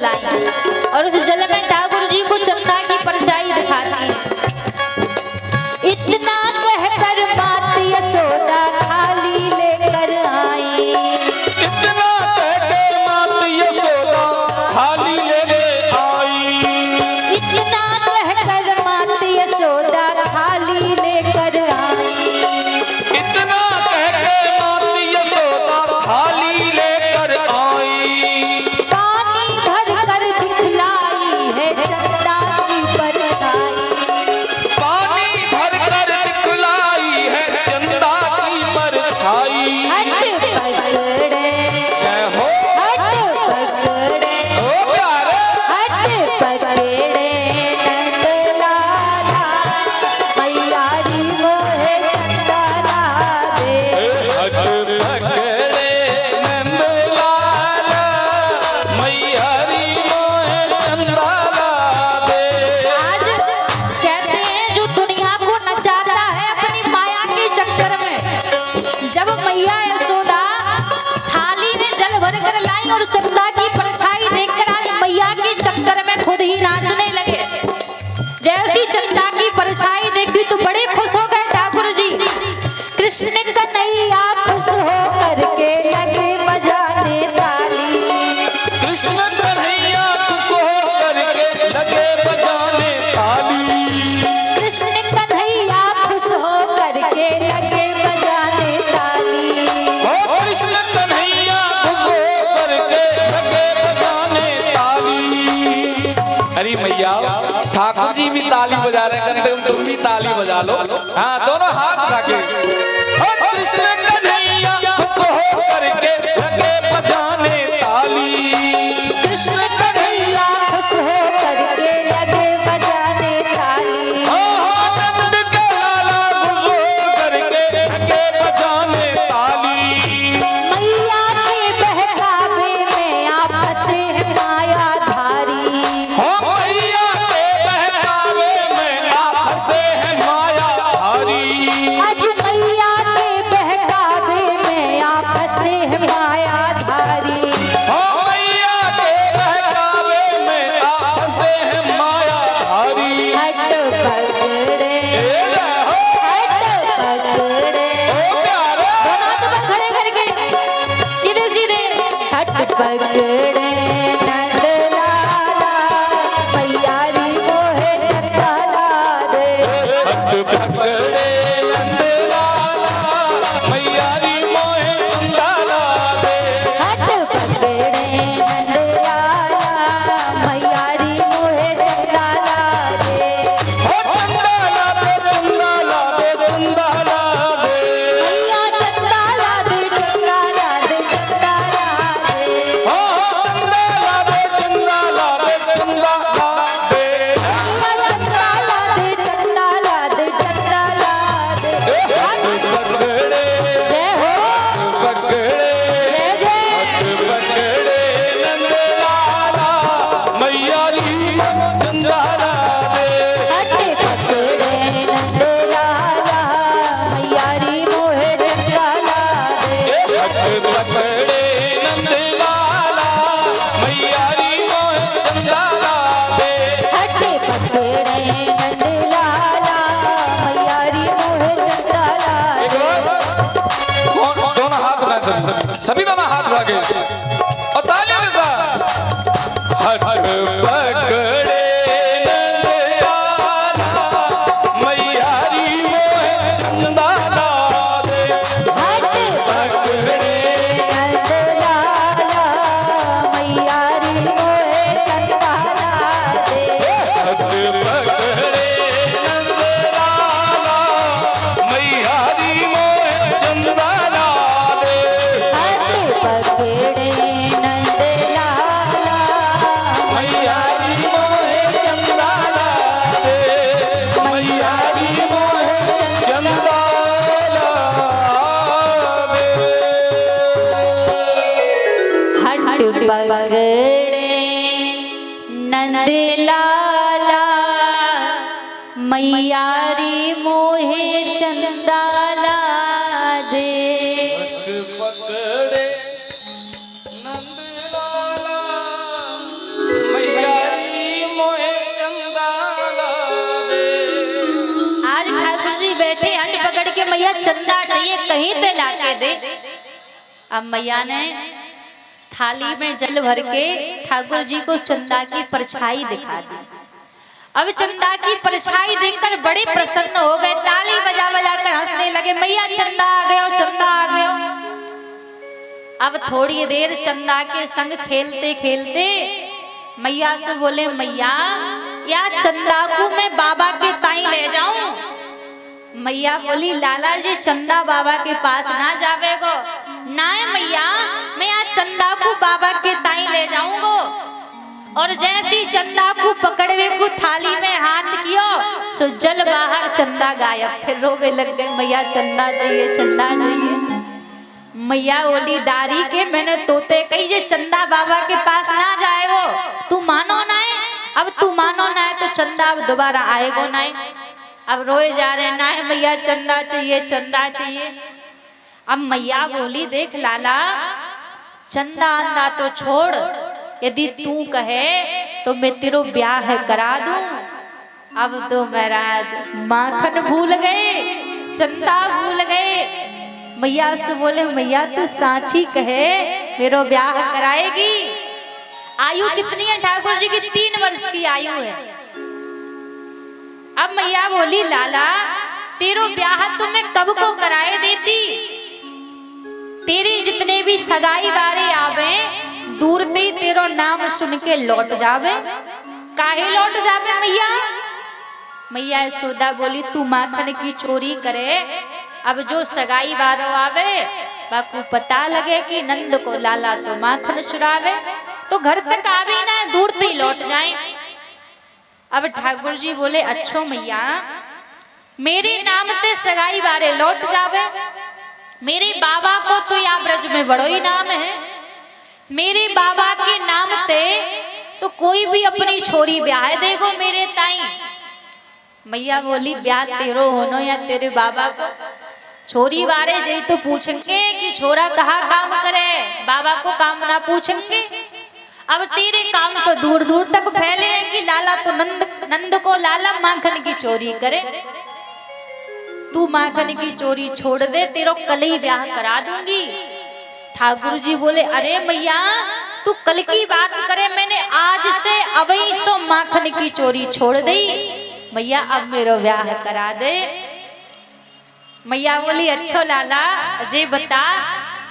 लाई और उस जल में ठाकुर जी को चंदा की परछाई दिखाती है। इतना कहकर मात यशोदा थाली लेकर आई। इतना कहकर मात यशोदा थाली लेके आई। इतना कहकर मात यशोदा थाली लेकर आई। इतना कहकर मात यशोदा थाली लेकर आई। पानी भर कर दिखलाई है चंदा की परछाई। पानी भर कर दिखलाई है चंदा की परछाई। हट पकड़े जय हो हट पकड़े ओ प्यारे हट पकड़े नंदलाला मैया री मोहे चंदा ला दे। हट पकड़े नंदलाल मैया री मोहे चंदा ला दे। आज कहते हैं जो दुनिया को नचाता है अपनी माया के चक्कर में, जब मैया यशोदा थाली में जल भर कर लाई और चंदा की परछाई देखकर आज मैया के चक्कर में खुद ही नाचने लगे। जैसी चंदा की परछाई देखी तो बड़े खुश हो गए ठाकुर जी। कृष्ण कन्हैया खुश हो करके लगे बजाने ताली। कृष्ण कन्हैया खुश हो करके लगे बजाने ताली। कृष्ण कन्हैया खुश हो करके लगे बजाने ताली। ओ कृष्ण कन्हैया खुश हो करके लगे बजाने ताली। अरे मैया ठाकुर जी भी ताली बजा रहे हैं, कम तुम भी ताली बजा लो। हाँ दोनों हाथ उठा के। ओ कृष्ण कन्हैया खुश हो करके लगे बजाने ताली। कृष्ण कन्हैया खुश हो करके लगे बजाने ताली। नंद के लाला खुश हो करके लगे बजाने ताली। मैया के बहकावे में आप फंसे हैं मायाधारी। हो मैया के बहकावे में आप फंसे हैं मायाधारी। आज मैया के बहकावे में आप फंसे हैं मायाधारी। हो मैया के बहकावे में आप फंसे हैं मायाधारी। हट पकड़े ए जय हो हट पकड़े ओ प्यारे दोनों हाथ पर खड़े करके सीधे सीधे हट पकड़े नंदलाला मैया री मोहे चंदा ला दे। हट पकड़े नंदलाला मैया री मोहे चंदा ला दे। हट पकड़े नंदलाला मैया री मोहे चंदा ला दे। हो चंदा ला दे चंदा ला दे चंदा ला दे। मैया चंदा ला दे चंदा ला दे चंदा ला दे। हो चंदा ला दे चंदा ला दे चंदा ला दे। मैया चंदा ला दे चंदा ला दे चंदा ला दे। पकड़े जय हो पकड़े जय जय पकड़े नंदलाला मैया री चंदा ला दे। हट पकड़े नंदलाला मैया री मोहे चंदा ला दे। हट पकड़े नंदलाला मैया री मोहे चंदा ला दे। हट पकड़े नंदलाला मैया री मोहे चंदा ला एक दे। बार दोनों हाथ उठा सभी दोनों हाथ उठा के और तालियों के साथ। हट पकड़े नंदलाला मैया री मोहे चंदा ला दे। हट पकड़े नंदलाला मैया री मोहे चंदा ला दे। हट पकड़े नंदलाला मैया री मोहे चंदा ला दे। हट पकड़े नंदलाला मैया री मोहे चंदा ला दे। मैया री मोहे चंदा ला दे। हट पकड़े नंदलाला मैया री मोहे चंदा ला दे। पकड़े नंदलाला कहीं ते लाके दे। अब मैया ने थाली में जल भर के ठाकुर जी को चंदा की परछाई दिखा दी। अब चंदा की परछाई देखकर बड़े प्रसन्न हो गए, ताली बजा बजा कर हंसने लगे, मैया चंदा आ गयो, चंदा आ गयो। अब थोड़ी देर चंदा के संग खेलते खेलते मैया से बोले, मैया या चंदा को मैं बाबा के ताई ले जाऊं? मैया बोली, लाला जी चंदा बाबा के पास ना जावेगो। ना मैया, मैं आज चंदा को बाबा के ताई ले जाऊंगो। और जैसी चंदा को पकड़वे को थाली में हाथ कियो, सो जल बाहर चंदा गायब। फिर रोवे लग गए, मैया चंदा चाहिए, चंदा चाहिए। मैया बोली, दारी के मैंने तोते कही जे चंदा बाबा के पास ना जाएगो, तू मानो ना है। अब तू मानो ना है तो चंदा अब दोबारा आएगो ना है। अब रोए जा रहे, ना है मैया चंदा चाहिए, चंदा चाहिए। अब मैया बोली, देख लाला, चंदा अंदा तो छोड़, यदि तू कहे तो मैं तेरो ब्याह करा दूं। अब तो महाराज माखन भूल गए, चंदा भूल गए। मैया से बोले, मैया तू साची कहे मेरो ब्याह कराएगी? आयु कितनी है ठाकुर जी की? 3 वर्ष की आयु है। अब मैया बोली, लाला तेरो ब्याह तो मैं कब को कराए देती। तेरी जितने भी सगाई वारे आवे, दूर से तेरो नाम सुन के लौट जावे। काहे लौट जावे मैया? मैया यशोदा बोली, तू माखन की चोरी करे, अब जो सगाई वारो आवे बाकू पता लगे कि नंद को लाला तो माखन चुरावे, तो घर तक आवे ना, दूर से लौट जाए। अब ठाकुर जी बोले, अच्छो मैया, मेरे नाम ते सगाई वारे लौट जावे। मेरे बाबा को तो या ब्रज में बड़ो ही नाम है, मेरे बाबा के नाम ते तो कोई भी अपनी छोरी ब्याह देगो मेरे ताई। मैया बोली, ब्याह तेरो होनो या तेरे बाबा को? छोरी वारे जई तो पूछेंगे कि छोरा कहाँ काम करे, बाबा को काम ना पूछेंगे। अब तेरे काम तो दूर दूर तक फैले हैं कि लाला तो नंद को लाला माखन की चोरी करे। तू माखन की चोरी छोड़ दे, तेरो कल ही ब्याह करा दूंगी। ठाकुर जी बोले, अरे मैया तू कल की बात करे, मैंने आज से अवई सो माखन की चोरी छोड़ दी। मैया अब मेरो ब्याह करा दे। मैया बोली, अच्छो लाला अजय बता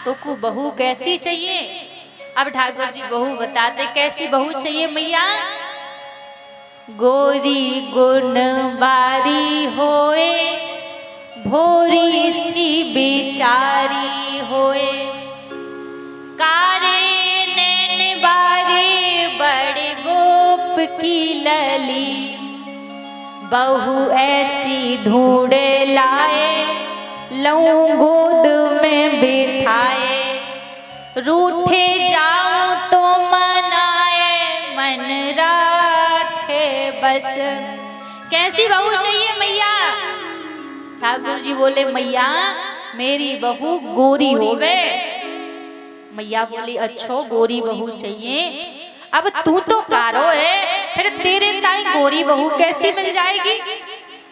तो को बहू कैसी चाहिए? अब ठाकुर जी बहू बताते, कैसी बहू चाहिए मैया? गोरी गुणवारी होए, भोरी सी बेचारी होए, कारे नैन बारे बड़े गोप की लली, बहू ऐसी ढूंढे लाए, लऊं गोद में बिठाए, रूठे जाऊं तो मनाए, मन राखे बस। कैसी बहू चाहिए मैया? ठाकुर जी बोले, मैया मेरी बहू गोरी होवे। मैया बोली, अच्छो गोरी बहू चाहिए। अब तू तो कारो है, फिर तेरे ताई गोरी बहू कैसी मिल जाएगी?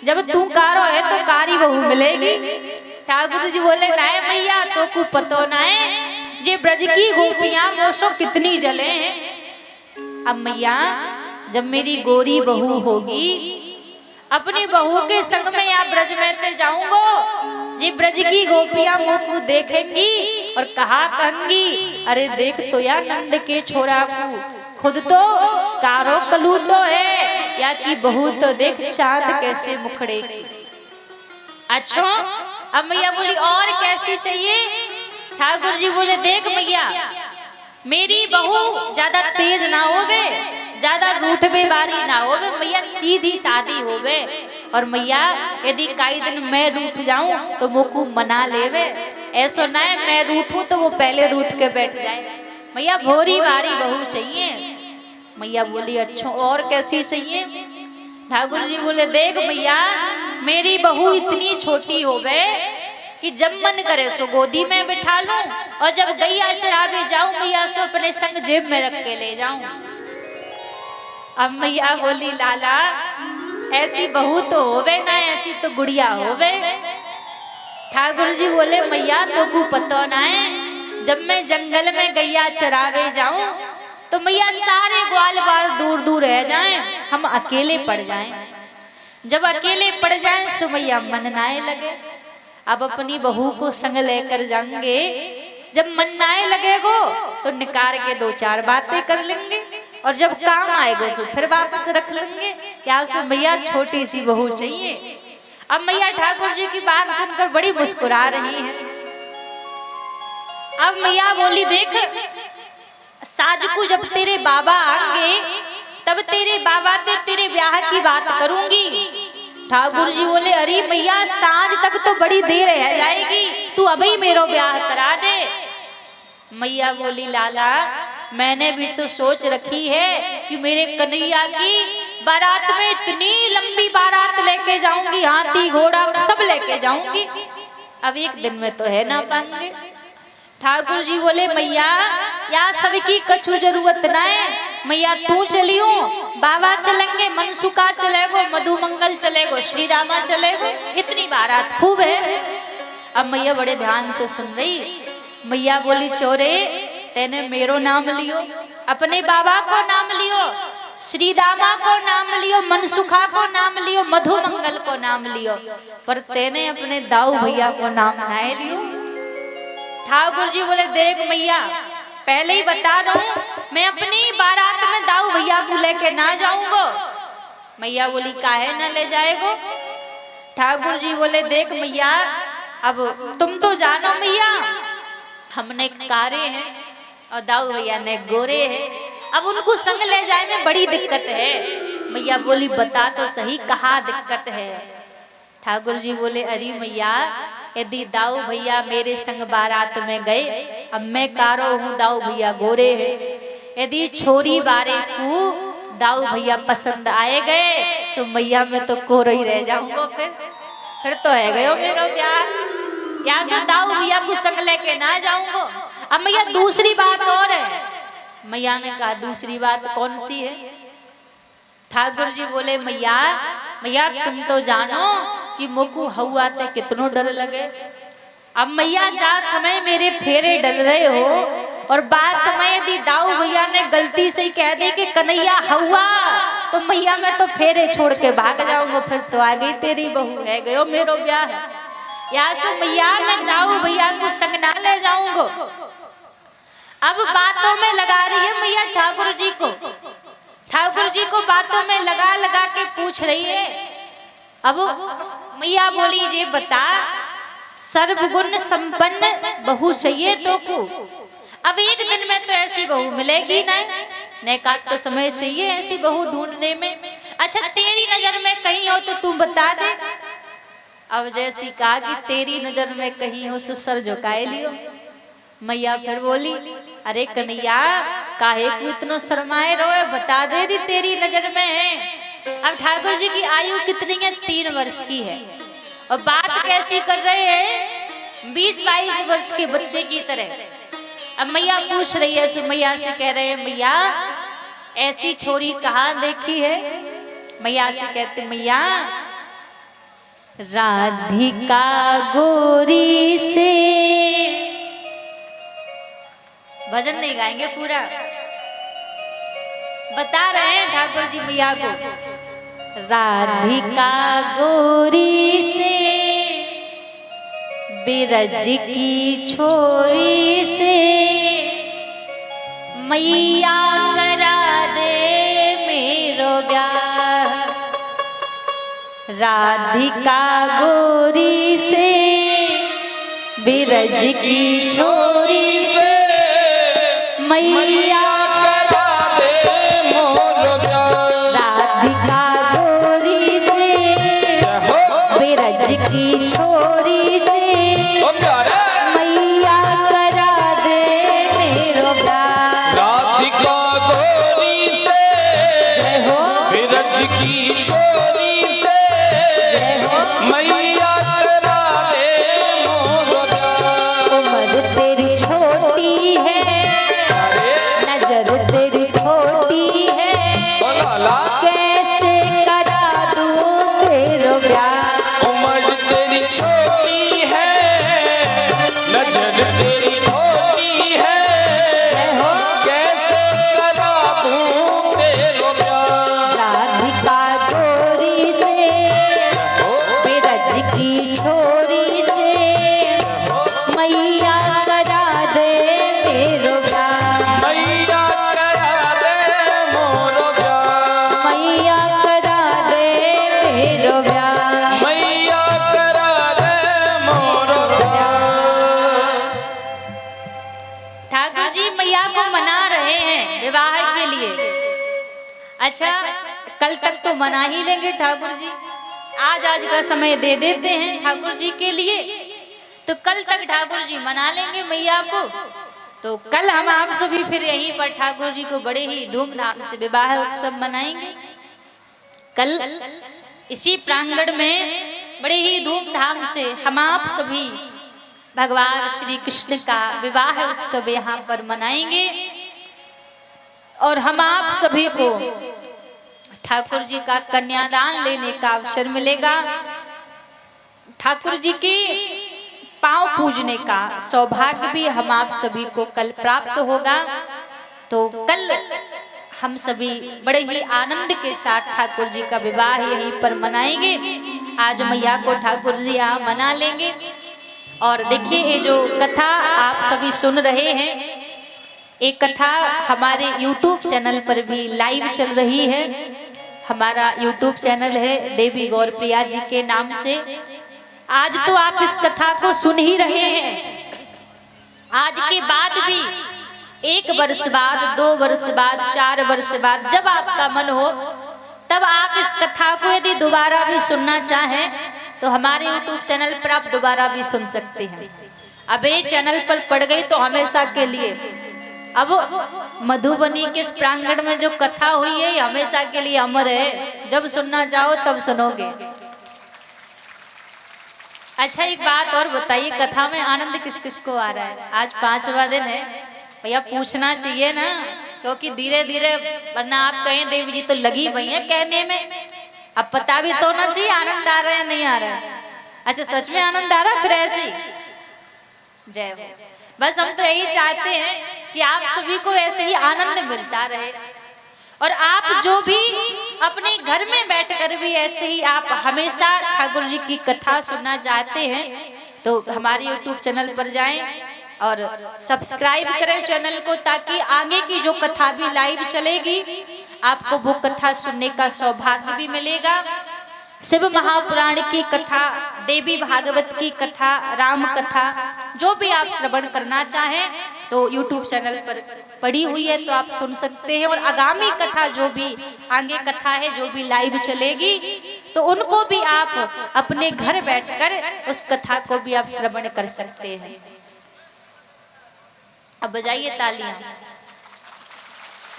जब तू कारो है तो कारी बहू मिलेगी। ठाकुर जी बोले, ना मैया तो को पतो ना है, जे ब्रज की गोपियां मोसो कितनी जले हैं। अब मैया जब मेरी गोरी बहू होगी, अपनी बहू के संग में या ब्रज में ते जाऊंगो, जे ब्रज की गोपियां मुँह को देखेंगी और कहा कहेंगी, अरे देख तो या नंद के छोरा को, खुद तो कारो कलूटो है, या की बहू तो देख चांद कैसे मुखड़े। अच्छा अब मैया बोली, और कैसी चाहिए? ठाकुर जी बोले, देख मैया मेरी बहू ज्यादा तेज ना होवे, ज्यादा रूठबे वारी ना होवे, मैया सीधी सादी होवे। और मैया यदि कई दिन मैं रूठ जाऊं तो मोकू मना लेवे, ऐसा ना है मैं रूठूं तो वो पहले रूठ के बैठ जाए। मैया भोरी वारी बहू चाहिए। मैया बोली, अच्छा और कैसी चाहिए? ठाकुर जी बोले, देख मैया मेरी बहू इतनी छोटी होवे कि जब मन करे सो गोदी में बिठा लूं, और जब गैया शराबी जाऊं मैया सो अपने संग जेब में रख के ले जाऊं। अब मैया बोली, लाला ऐसी बहू तो होवे ना, ऐसी तो गुड़िया होवे। ठाकुर जी बोले मैया तो को पतो ना है, जब मैं जंगल में गैया चरावे जाऊं तो मैया सारे ग्वाल बाल दूर दूर रह जाएं, हम अकेले पड़ जाएं। जब अकेले पड़ जाएं तो मैया मन नाए लगे, अब अपनी बहू को संग लेकर जाएंगे, जब मन नाए लगेगो तो निकाल के दो चार बातें कर लेंगे और जब काम आएगा तो फिर वापस रख लेंगे। क्या उसे मैया छोटी सी बहू चाहिए। अब मैया ठाकुर जी की बात सुनकर बड़ी मुस्कुरा रही है। अब मैया बोली देख साजकू जब तेरे बाबा आएंगे तब तेरे बाबा से तेरे ब्याह की बात करूंगी। ठाकुर जी बोले अरे मैया सांझ तक तो बड़ी देर रह जाएगी, तू अभी मेरा ब्याह करा दे। मैया बोली लाला मैंने भी तो सोच रखी है कि मेरे कन्हैया की बारात में इतनी लंबी बारात लेके जाऊंगी, हाथी घोड़ा सब लेके जाऊंगी, अब एक दिन में तो है ना पाएंगे। ठाकुर जी बोले मैया या सबकी कछु जरूरत ना है, मैया तू चलियो, बाबा चलेंगे, मनसुखा चलेगो, मधुमंगल चलेगो, श्री रामा चलेगो, इतनी बारात खूब है। अब मैया बड़े ध्यान से सुन रही। मैया बोली चोरे तेने मेरो नाम लियो, अपने बाबा को नाम लियो, श्री दामा को नाम लियो, मनसुखा को नाम लियो, मधुमंगल को नाम लियो, पर तेने अपने दाऊ भैया को नाम ना लियो। ठाकुर जी बोले देख मैया पहले ही बता दूं मैं अपनी बारात में दाऊ भैया को लेके ना जाऊंगा। मैया बोली काहे ना ले जाएगो। ठाकुर जी बोले देख मैया अब तुम तो जानो मैया हमने कारे हैं और दाऊ भैया ने गोरे हैं, अब उनको संग ले जाए में बड़ी दिक्कत है। मैया बोली बता तो सही कहाँ दिक्कत है। ठाकुर जी बोले अरे मैया यदि दाऊ भैया मेरे संग बारात में गए, अब मैं कारो हूँ दाऊ भैया गोरे है, यदि छोरी बारे को दाऊ भैया पसंद आए गए तो मैया मैं तो कोरो ही रह जाऊंगा, फिर तो है गयो मेरा प्यार, यहाँ से दाऊ भैया को संग लेके ना जाऊंगा। अब मैया दूसरी बात और है। मैया ने कहा दूसरी बात कौन सी है। ठाकुर जी बोले मैया मैया तुम तो जानो कि मोकू हवा ते कितनो डर लगे। अब मैया जा समय मेरे फेरे डल रहे हो और बाद समय यदि दाऊ भैया ने गलती से कह दे कि कन्हैया हवा तो मैया मैं तो फेरे छोड़ के भाग जाऊंगा, फिर तो आ गई तेरी बहू, है गयो मेरो ब्याह। या सो मैया मैं दाऊ भैया को संग ना ले जाऊंगा। अब बातों में लगा रही है मैया ठाकुर जी को, ठाकुर जी को बातों में लगा लगा के पूछ रही है। अब मैया बोली ये बता सर्वगुण संपन्न बहू चाहिए तो को, अब एक दिन में तो ऐसी बहू मिलेगी नहीं, नेकात तो समय चाहिए ऐसी बहू ढूंढने में। अच्छा तेरी नजर में कहीं हो तो तू बता दे। अब जैसी कहा कि तेरी नजर में कहीं हो सुसर झुकाए लियो। मैया फिर बोली अरे कन्हैया काहे को इतना शर्माए रोए, बता दे दी तेरी नजर में है। अब ठाकुर जी की आयु कितनी है, 3 वर्ष की है और बात कैसी कर रहे हैं 20-22 वर्ष के बच्चे की तरह। अब मैया पूछ रही है सो मैया से कह रहे हैं मैया ऐसी छोरी कहाँ देखी है। मैया से कहते मैया राधिका गोरी से, भजन नहीं गाएंगे पूरा, बता रहे हैं ठाकुर जी मैया को। राधिका गोरी से बिरज की छोरी से मैया करा दे मेरो ब्याह। राधिका गोरी से बिरज की छोरी से मैया करा दे मोर ब्याह। राधिका गोरी से बिरज की छोरी से मैया करा दे मेरो ब्याह। राधिका गोरी से जय हो बिरज की छोरी से मैया करा दे मोर ब्याह। उम्र तेरी छोटी है, नजर तेरी छोटी है, कैसे करा दूं तेरो ब्याह। उम्र तेरी छोटी है, लिए। अच्छा, कल तक तो मना ही लेंगे ठाकुर जी, आज का समय दे देते हैं ठाकुर जी के लिए, तो कल तक ठाकुर जी मना लेंगे मैया को। तो कल हम आप सभी फिर यहीं पर ठाकुर जी को बड़े ही धूमधाम से विवाह उत्सव मनाएंगे। कल इसी प्रांगण में बड़े ही धूमधाम से हम आप सभी भगवान श्री कृष्ण का विवाह उत्सव यहाँ पर मनाएंगे और हम आप सभी को ठाकुर जी का कन्यादान लेने का अवसर मिलेगा। ठाकुर जी के पांव पूजने का सौभाग्य भी हम आप सभी को कल प्राप्त होगा। तो कल हम सभी बड़े ही आनंद के साथ ठाकुर जी का विवाह यहीं पर मनाएंगे। आज मैया को ठाकुर जी यहाँ मना लेंगे। और देखिए, ये जो कथा आप सभी सुन रहे हैं, एक कथा हमारे YouTube चैनल पर भी लाइव चल रही है। हमारा YouTube चैनल है देवी गौर प्रिया जी के नाम से। आज तो आप इस कथा को सुन ही रहे हैं। आज के बाद भी 1 वर्ष बाद, 2 वर्ष बाद, 4 वर्ष बाद जब आपका मन हो तब आप इस कथा को यदि दोबारा भी सुनना चाहें तो हमारे YouTube चैनल पर आप दोबारा भी सुन सकते हैं। अब ये चैनल पर पड़ गई तो हमेशा के लिए। अब मधुबनी के इस प्रांगण में जो कथा हुई है ये हमेशा के लिए अमर है। जब सुनना चाहो तब सुनोगे। अच्छा, एक बात और बताइए, कथा में आनंद किस किस को आ रहा है? आज 5वां दिन है भैया, पूछना चाहिए ना, क्योंकि धीरे धीरे, वरना आप कहें देवी जी तो लगी हुई है कहने में। अब पता भी तो ना चाहिए आनंद आ रहा है नहीं आ रहा है। अच्छा, सच में आनंद आ रहा है? फिर ऐसे ही जय हो। बस हम तो यही चाहते हैं कि आप सभी को ऐसे ही आनंद मिलता रहे। और आप जो भी अपने घर में बैठकर भी ऐसे ही आप हमेशा ठाकुर जी की कथा सुनना चाहते हैं तो हमारे YouTube चैनल पर जाएं और सब्सक्राइब करें चैनल को, ताकि आगे की जो कथा भी लाइव चलेगी आपको वो कथा सुनने का सौभाग्य भी मिलेगा। शिव महापुराण की कथा, देवी भागवत की कथा, राम कथा, जो भी आप श्रवण करना चाहें तो YouTube चैनल पर पड़ी हुई है तो आप सुन सकते हैं। और आगामी कथा जो भी आगे कथा है जो भी लाइव चलेगी तो उनको भी आप अपने घर बैठकर उस कथा को भी आप श्रवण कर सकते हैं। अब बजाइए तालियां।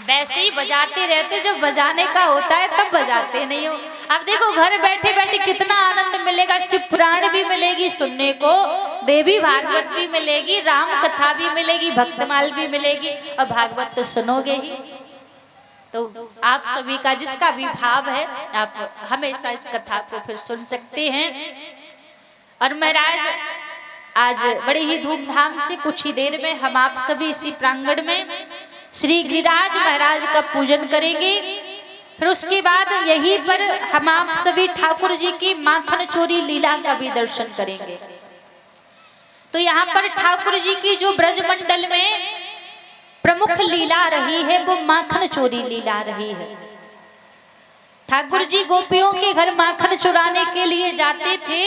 वैसे ही बजाते रहते, जब बजाने का होता है तब बजाते नहीं हो। अब देखो, घर बैठे बैठे कितना आनंद मिलेगा। शिव पुराण भी मिलेगी सुनने को, देवी भागवत भी मिलेगी, राम कथा भी मिलेगी, भक्तमाल भी मिलेगी, और भागवत तो सुनोगे ही। तो आप सभी का जिसका भी भाव है आप हमेशा इस कथा को फिर सुन सकते हैं। और महाराज आज बड़े ही धूमधाम से कुछ ही देर में हम आप सभी इसी प्रांगण में श्री गिरिराज महाराज का पूजन करेंगे। फिर उसके बाद यहीं पर हम आप सभी ठाकुर जी की माखन चोरी लीला का भी दर्शन करेंगे। तो यहाँ पर ठाकुर जी की जो ब्रजमंडल में प्रमुख लीला रही है वो माखन चोरी लीला रही है। ठाकुर जी गोपियों के घर माखन चुराने के लिए जाते थे,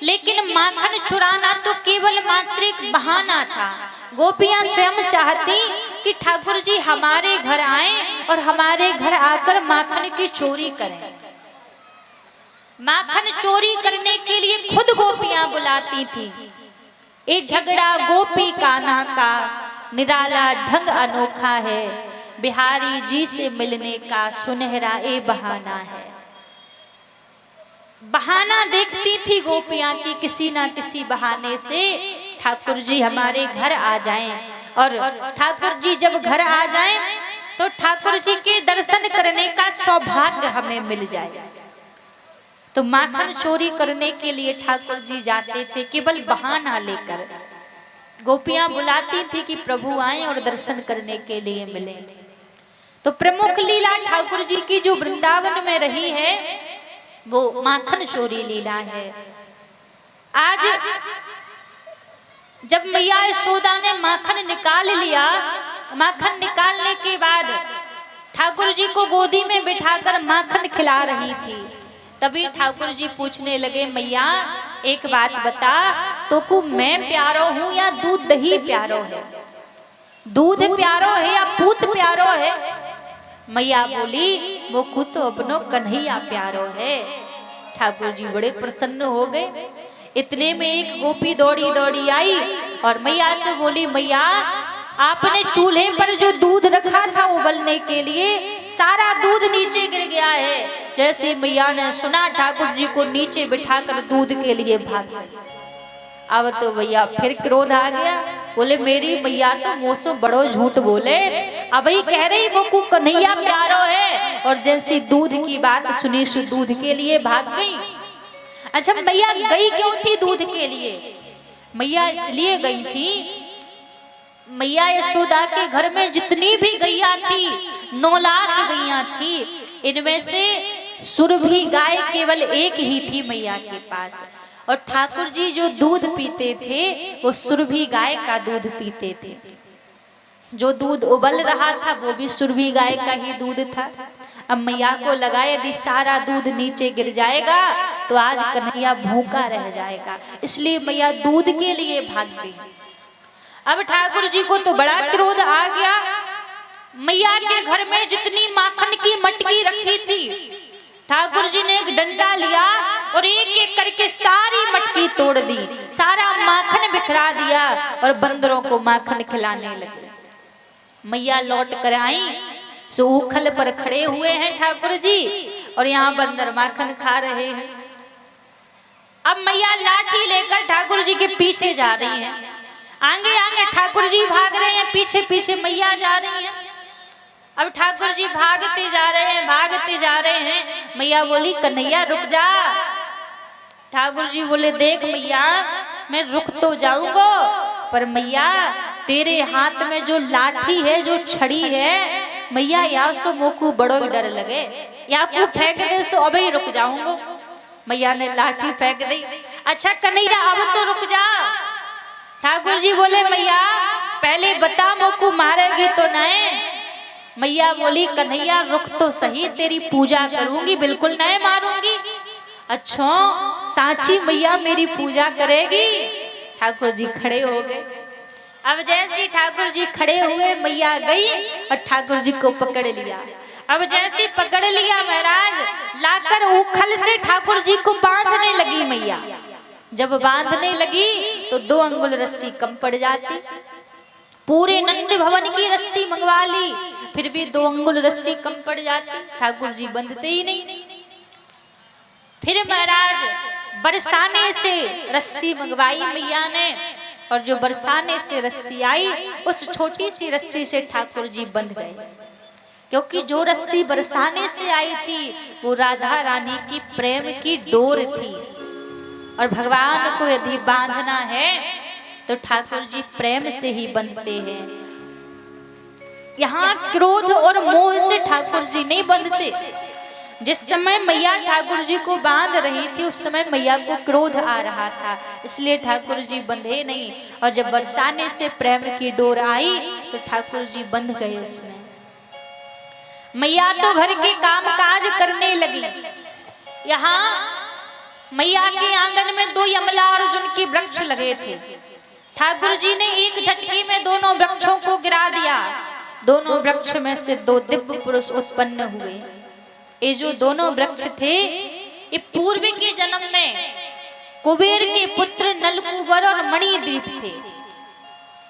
लेकिन माखन चुराना तो केवल मात्र एक बहाना था। गोपियां स्वयं चाहती कि ठाकुर जी हमारे घर आएं और हमारे घर आकर माखन की चोरी करें। माखन चोरी करने के लिए खुद गोपियां बुलाती थी। ये झगड़ा गोपी कान्हा का निराला ढंग अनोखा है, बिहारी जी से मिलने का सुनहरा ए बहाना है। बहाना देखती थी गोपियां की किसी ना किसी बहाने से ठाकुर जी हमारे घर आ जाएं। और ठाकुर जी जब घर आ जाएं तो ठाकुर जी के दर्शन करने का सौभाग्य हमें मिल जाए। तो माखन चोरी करने के लिए ठाकुर जी जाते थे केवल बहाना लेकर। गोपियां बुलाती थी कि प्रभु आए और दर्शन करने के लिए मिले। तो प्रमुख लीला ठाकुर जी की जो वृंदावन में रही है वो माखन चोरी लीला है। आज जब मैया यशोदा ने माखन निकाल लिया, माखन निकालने के बाद ठाकुर जी को गोदी में बिठाकर माखन खिला रही थी, तभी ठाकुर जी पूछने लगे, मैया एक बात बता, तो को मैं प्यारो हूं या दूध दही प्यारो है? दूध प्यारो है या पूत प्यारो है? मैया बोली मोकू तो अपनो कन्हैया प्यारो है। ठाकुर जी बड़े प्रसन्न हो गए। इतने में एक गोपी दौड़ी दौड़ी आई और मैया से बोली, मैया आपने चूल्हे पर जो दूध रखा था उबलने के लिए सारा दूध नीचे गिर गया है। जैसे मैया ने सुना ठाकुर जी को नीचे बिठाकर दूध के लिए भाग गए। अब तो भैया फिर क्रोध आ गया, बोले मेरी मैया तो मुँह से बड़ो झूठ बोले, अब ही कह रही मोकू कन्हैया प्यारो है और जैसी दूध की बात सुनी सु दूध के लिए भाग गई। अच्छा मैया गई क्यों थी दूध के लिए? मैया इसलिए गई थी, मैया यशोदा के घर में जितनी भी गैया थी 9 लाख गैया थी, इनमें से सुरभि गाय केवल एक ही थी मैया के पास। और ठाकुर जी जो दूध पीते थे वो सुरभि गाय का दूध पीते थे। जो दूध उबल रहा था वो भी सुरभि गाय का ही दूध था। अब मैया को लगा यदि सारा दूध नीचे गिर जाएगा तो आज कन्हैया भूखा रह जाएगा, इसलिए मैया दूध के लिए भाग गई। अब ठाकुर जी को तो बड़ा क्रोध आ गया। मैया के घर में जितनी माखन की मटकी रखी थी ठाकुर जी ने एक डंडा लिया और एक एक करके सारी मटकी तोड़ दी, सारा माखन बिखरा दिया और बंदरों को माखन खिलाने लगे। मैया लौट कर आई, सो उखल पर खड़े हुए हैं ठाकुर जी और यहाँ बंदर माखन खा रहे हैं। अब मैया लाठी लेकर ठाकुर जी के पीछे जा रही हैं, आगे आगे ठाकुर जी भाग रहे हैं, पीछे पीछे मैया जा रही हैं। अब ठाकुर जी भागते जा रहे हैं, भागते जा रहे हैं। मैया बोली कन्हैया रुक जा। ठाकुर जी बोले देख मैया मैं रुक तो जाऊंगा, पर मैया तेरे हाथ में जो लाठी है जो छड़ी है मैया या सो मोकू बड़ो ही डर लगे, या को फेंक दे सो अभी रुक जाऊंगा। मैया ने लाठी फेंक दी। अच्छा कन्हैया अब तो रुक जा। ठाकुर जी बोले मैया पहले बता मोकू मारेगी तो नहीं? मैया बोली कन्हैया रुक तो सही, तेरी पूजा करूंगी, बिल्कुल नहीं मारूंगी। अच्छा सांची मैया मेरी पूजा करेगी? ठाकुर जी खड़े हो गए। अब जैसे ठाकुर जी खड़े हुए मैया गई और ठाकुर जी को पकड़ लिया। अब जैसे पकड़ लिया महाराज लाकर उखल से ठाकुर जी को बांधने लगी मैया। जब बांधने लगी तो 2 अंगुल रस्सी कम पड़ जाती। पूरे नंद भवन की रस्सी मंगवा ली, फिर भी 2 अंगुल रस्सी कम पड़ जाती, ठाकुर जी बंधते ही नहीं। फिर महाराज बरसाने से रस्सी मंगवाई मैया ने और जो बरसाने से रस्सी आई उस छोटी सी रस्सी से ठाकुर जी बंध गए, क्योंकि जो रस्सी बरसाने से आई थी वो राधा रानी की प्रेम की डोर थी। और भगवान को यदि बांधना है तो ठाकुर जी प्रेम से ही बंधते हैं। यहाँ क्रोध और मोह से ठाकुर जी नहीं बंधते। जिस समय मैया ठाकुर जी को बांध रही थी उस समय मैया को क्रोध आ रहा था, इसलिए ठाकुर जी बंधे नहीं। और जब बरसाने से प्रेम की डोर आई तो ठाकुर जी बंध गए उसमें। मैया तो घर के काम काज करने लगी। यहाँ मैया के आंगन में 2 यमला अर्जुन के वृक्ष लगे थे। ठाकुर जी ने एक झटके में दोनों वृक्षों को गिरा दिया। दोनों वृक्ष में से 2 दिव्य पुरुष उत्पन्न हुए। ये जो दोनों वृक्ष थे ये पूर्व के जन्म में कुबेर के पुत्र नलकूबर और मणिद्वीप थे।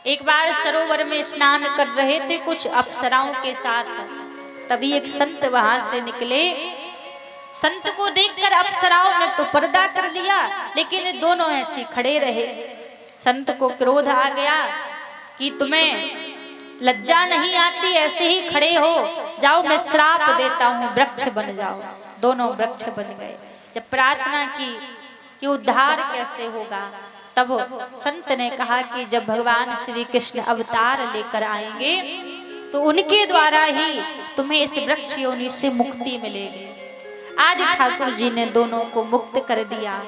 एक बार सरोवर में स्नान कर रहे थे कुछ अप्सराओं के साथ, तभी एक संत वहां से निकले। संत को देखकर अप्सराओं ने तो पर्दा कर लिया, लेकिन दोनों ऐसे खड़े रहे। संत को क्रोध आ गया कि तुम्हें लज्जा नहीं आती, ऐसे ही खड़े हो, जाओ मैं श्राप देता हूँ, वृक्ष बन जाओ। दोनों वृक्ष बन गए। जब प्रार्थना की कि उद्धार कैसे होगा, तब संत ने कहा कि जब भगवान श्री कृष्ण अवतार लेकर आएंगे तो उनके द्वारा ही तुम्हें इस वृक्ष योनि से मुक्ति मिलेगी। आज ठाकुर जी ने दोनों को मुक्त कर दिया।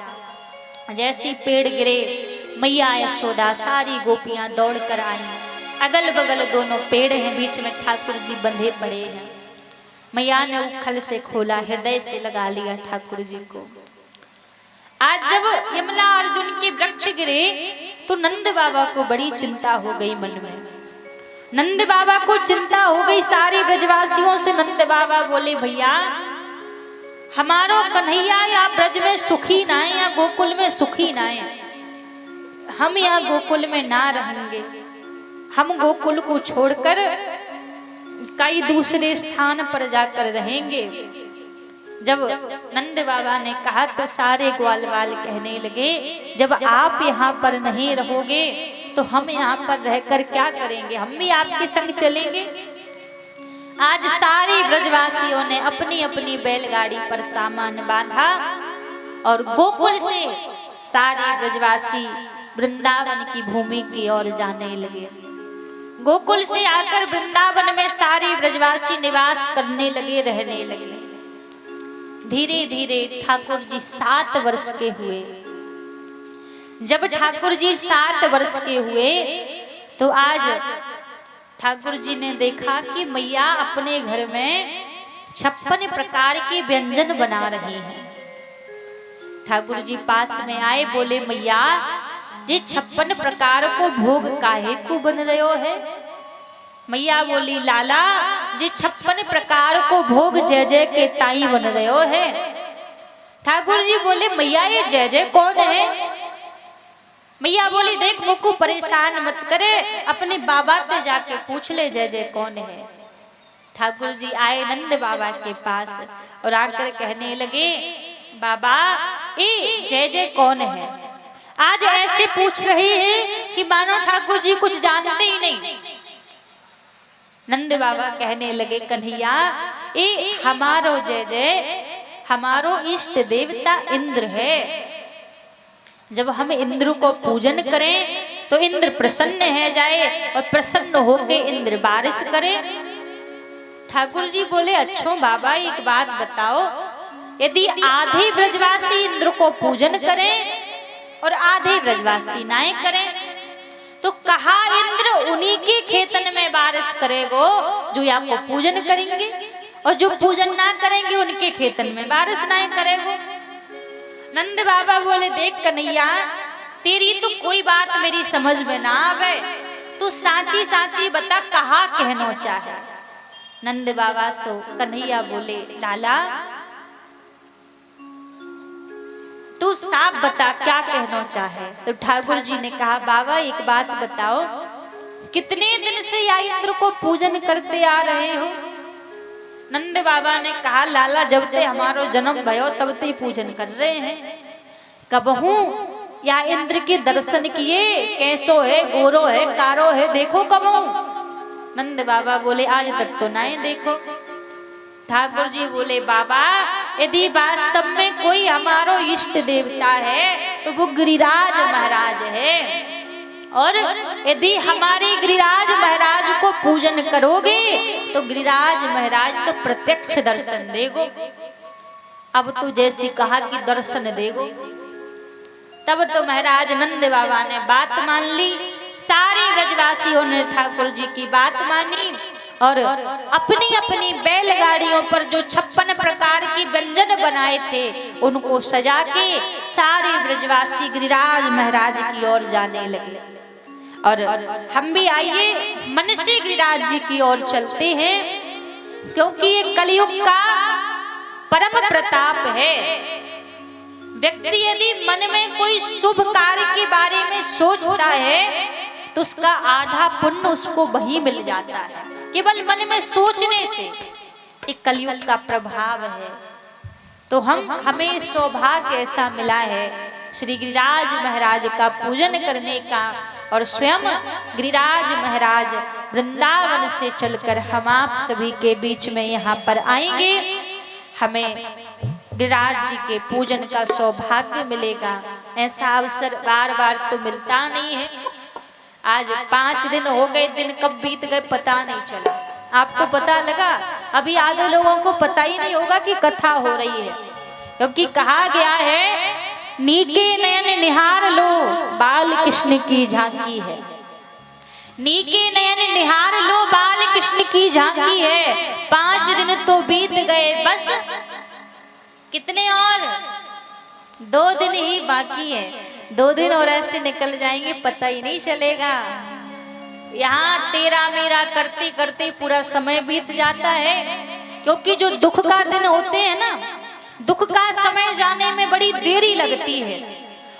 जैसे पेड़ गिरे मैया यशोदा सारी गोपियां दौड़ कर आई। अगल बगल दोनों पेड़ हैं, बीच में ठाकुर जी बंधे पड़े हैं। मैया ने उखल से खोला, हृदय से लगा लिया ठाकुर जी को। आज जब यमला अर्जुन के वृक्ष गिरे तो नंद बाबा को बड़ी चिंता हो गई मन में। नंद बाबा को चिंता हो गई सारी ब्रजवासियों से। नंद बाबा बोले भैया हमारो कन्हैया या ब्रज में सुखी ना है या गोकुल में सुखी ना है, हम या गोकुल में ना रहेंगे, हम गोकुल को छोड़कर कई दूसरे स्थान पर जाकर रहेंगे। जब नंद बाबा ने कहा तो सारे ग्वाल बाल कहने लगे जब आप यहाँ पर नहीं रहोगे तो हम यहाँ पर रहकर क्या करेंगे, हम भी आपके संग चलेंगे। आज सारे ब्रजवासियों ने अपनी अपनी बैलगाड़ी पर सामान बांधा और गोकुल से सारे ब्रजवासी वृंदावन की भूमि की ओर जाने लगे। गोकुल से आकर वृंदावन में सारे ब्रजवासी निवास करने लगे, रहने लगे। धीरे धीरे ठाकुर जी 7 वर्ष के हुए। जब ठाकुर जी 7 वर्ष के हुए तो आज ठाकुर जी ने देखा कि मैया अपने घर में 56 प्रकार के व्यंजन बना रही हैं। ठाकुर जी पास में आए, बोले मैया जी 56 प्रकार को भोग काहे को बन रहे है। मैया बोली लाला जी 56 प्रकार को भोग जय जय के ताई बन रहे हो है। ठाकुर जी बोले मैया ये जय जय कौन है। मैया बोली देख मुझको परेशान मत करे, अपने बाबा से जाके पूछ ले जय जय कौन है। ठाकुर जी आए नंद बाबा के पास और आकर कहने लगे बाबा ये जय जय कौन है। आज ऐसे पूछ रही है कि मानो ठाकुर जी कुछ जानते ही नहीं। नंद बाबा कहने लगे कन्हैया ये हमारो जय जय हमारो इष्ट देवता इंद्र है। जब हम इंद्र को पूजन करें तो इंद्र प्रसन्न है जाए और प्रसन्न होके इंद्र बारिश करे। ठाकुर जी बोले अच्छा बाबा एक बात बताओ, यदि आधे ब्रजवासी इंद्र को पूजन करें और आधे ब्रजवासी नाए करें तो कहा इंद्र उन्हीं के खेतन में बारिश करेगो जो या को पूजन करेंगे और जो पूजन ना करेंगे उनके खेतन में बारिश ना करेगो। नंद बाबा बोले देख कन्हैया तेरी तो कोई बात मेरी समझ में ना आवे, तू साची साची बता कहा कहना चाहे। नंद बाबा सो कन्हैया बोले लाला तू साफ बता क्या कहना चाहे। तो ठाकुर जी ने कहा बाबा एक बात बताओ, कितने दिन से या इंद्र को पूजन करते आ रहे हो। नंद बाबा ने कहा लाला जब ते हमारो जन्म भयो तब ते पूजन कर रहे हैं, कबहू या इंद्र के दर्शन किए कैसो है गोरो है कारो है देखो कबहू। नंद बाबा बोले आज तक तो नहीं देखो। ठाकुर जी बोले बाबा यदि वास्तव में कोई हमारो इष्ट देवता है तो वो गिरिराज महाराज है, और यदि हमारे गिरिराज महाराज को पूजन करोगे तो गिरिराज महाराज तो प्रत्यक्ष दर्शन देगो। अब तू जैसी कहा कि दर्शन देगो। तब तो महाराज नंद बाबा ने बात मान ली। सारे ब्रजवासियों ने ठाकुर जी की बात मानी और अपनी अपनी बैलगाड़ियों पर जो 56 प्रकार की व्यंजन बनाए थे उनको सजा के सारे ब्रजवासी गिरिराज महाराज की ओर जाने लगे। और हम भी आइए मन से गिरिराज जी की ओर चलते हैं, क्योंकि ये कलयुग का परम प्रताप है। व्यक्ति यदि मन में कोई शुभ कार्य के बारे में सोचता है तो उसका आधा पुण्य उसको वही मिल जाता है, केवल मन में सोचने से। एक कलयुग का प्रभाव है। तो हमें सौभाग्य ऐसा मिला है श्री गिरिराज महाराज का पूजन करने का, और स्वयं गिरिराज महाराज वृंदावन से चलकर हम आप सभी के बीच में यहाँ पर आएंगे। हमें गिरिराज जी के पूजन का सौभाग्य मिलेगा। ऐसा अवसर बार बार तो मिलता नहीं है। आज 5 दिन हो गए, दिन कब बीत गए पता नहीं चला। आपको पता लगा? अभी आधे लोगों को पता ही नहीं होगा कि कथा हो रही है, क्योंकि कहा गया है नीके नयन निहार लो बाल कृष्ण की झांकी है। नीके नयन निहार लो बाल कृष्ण की झांकी है। 5 दिन तो बीत गए, बस कितने और 2 दिन ही बाकी है। 2 दिन और ऐसे निकल जाएंगे पता ही नहीं चलेगा। यहाँ तेरा मेरा करते करते पूरा समय बीत जाता है, क्योंकि जो दुख का दिन होते हैं ना, दुख का समय जाने में बड़ी देरी लगती है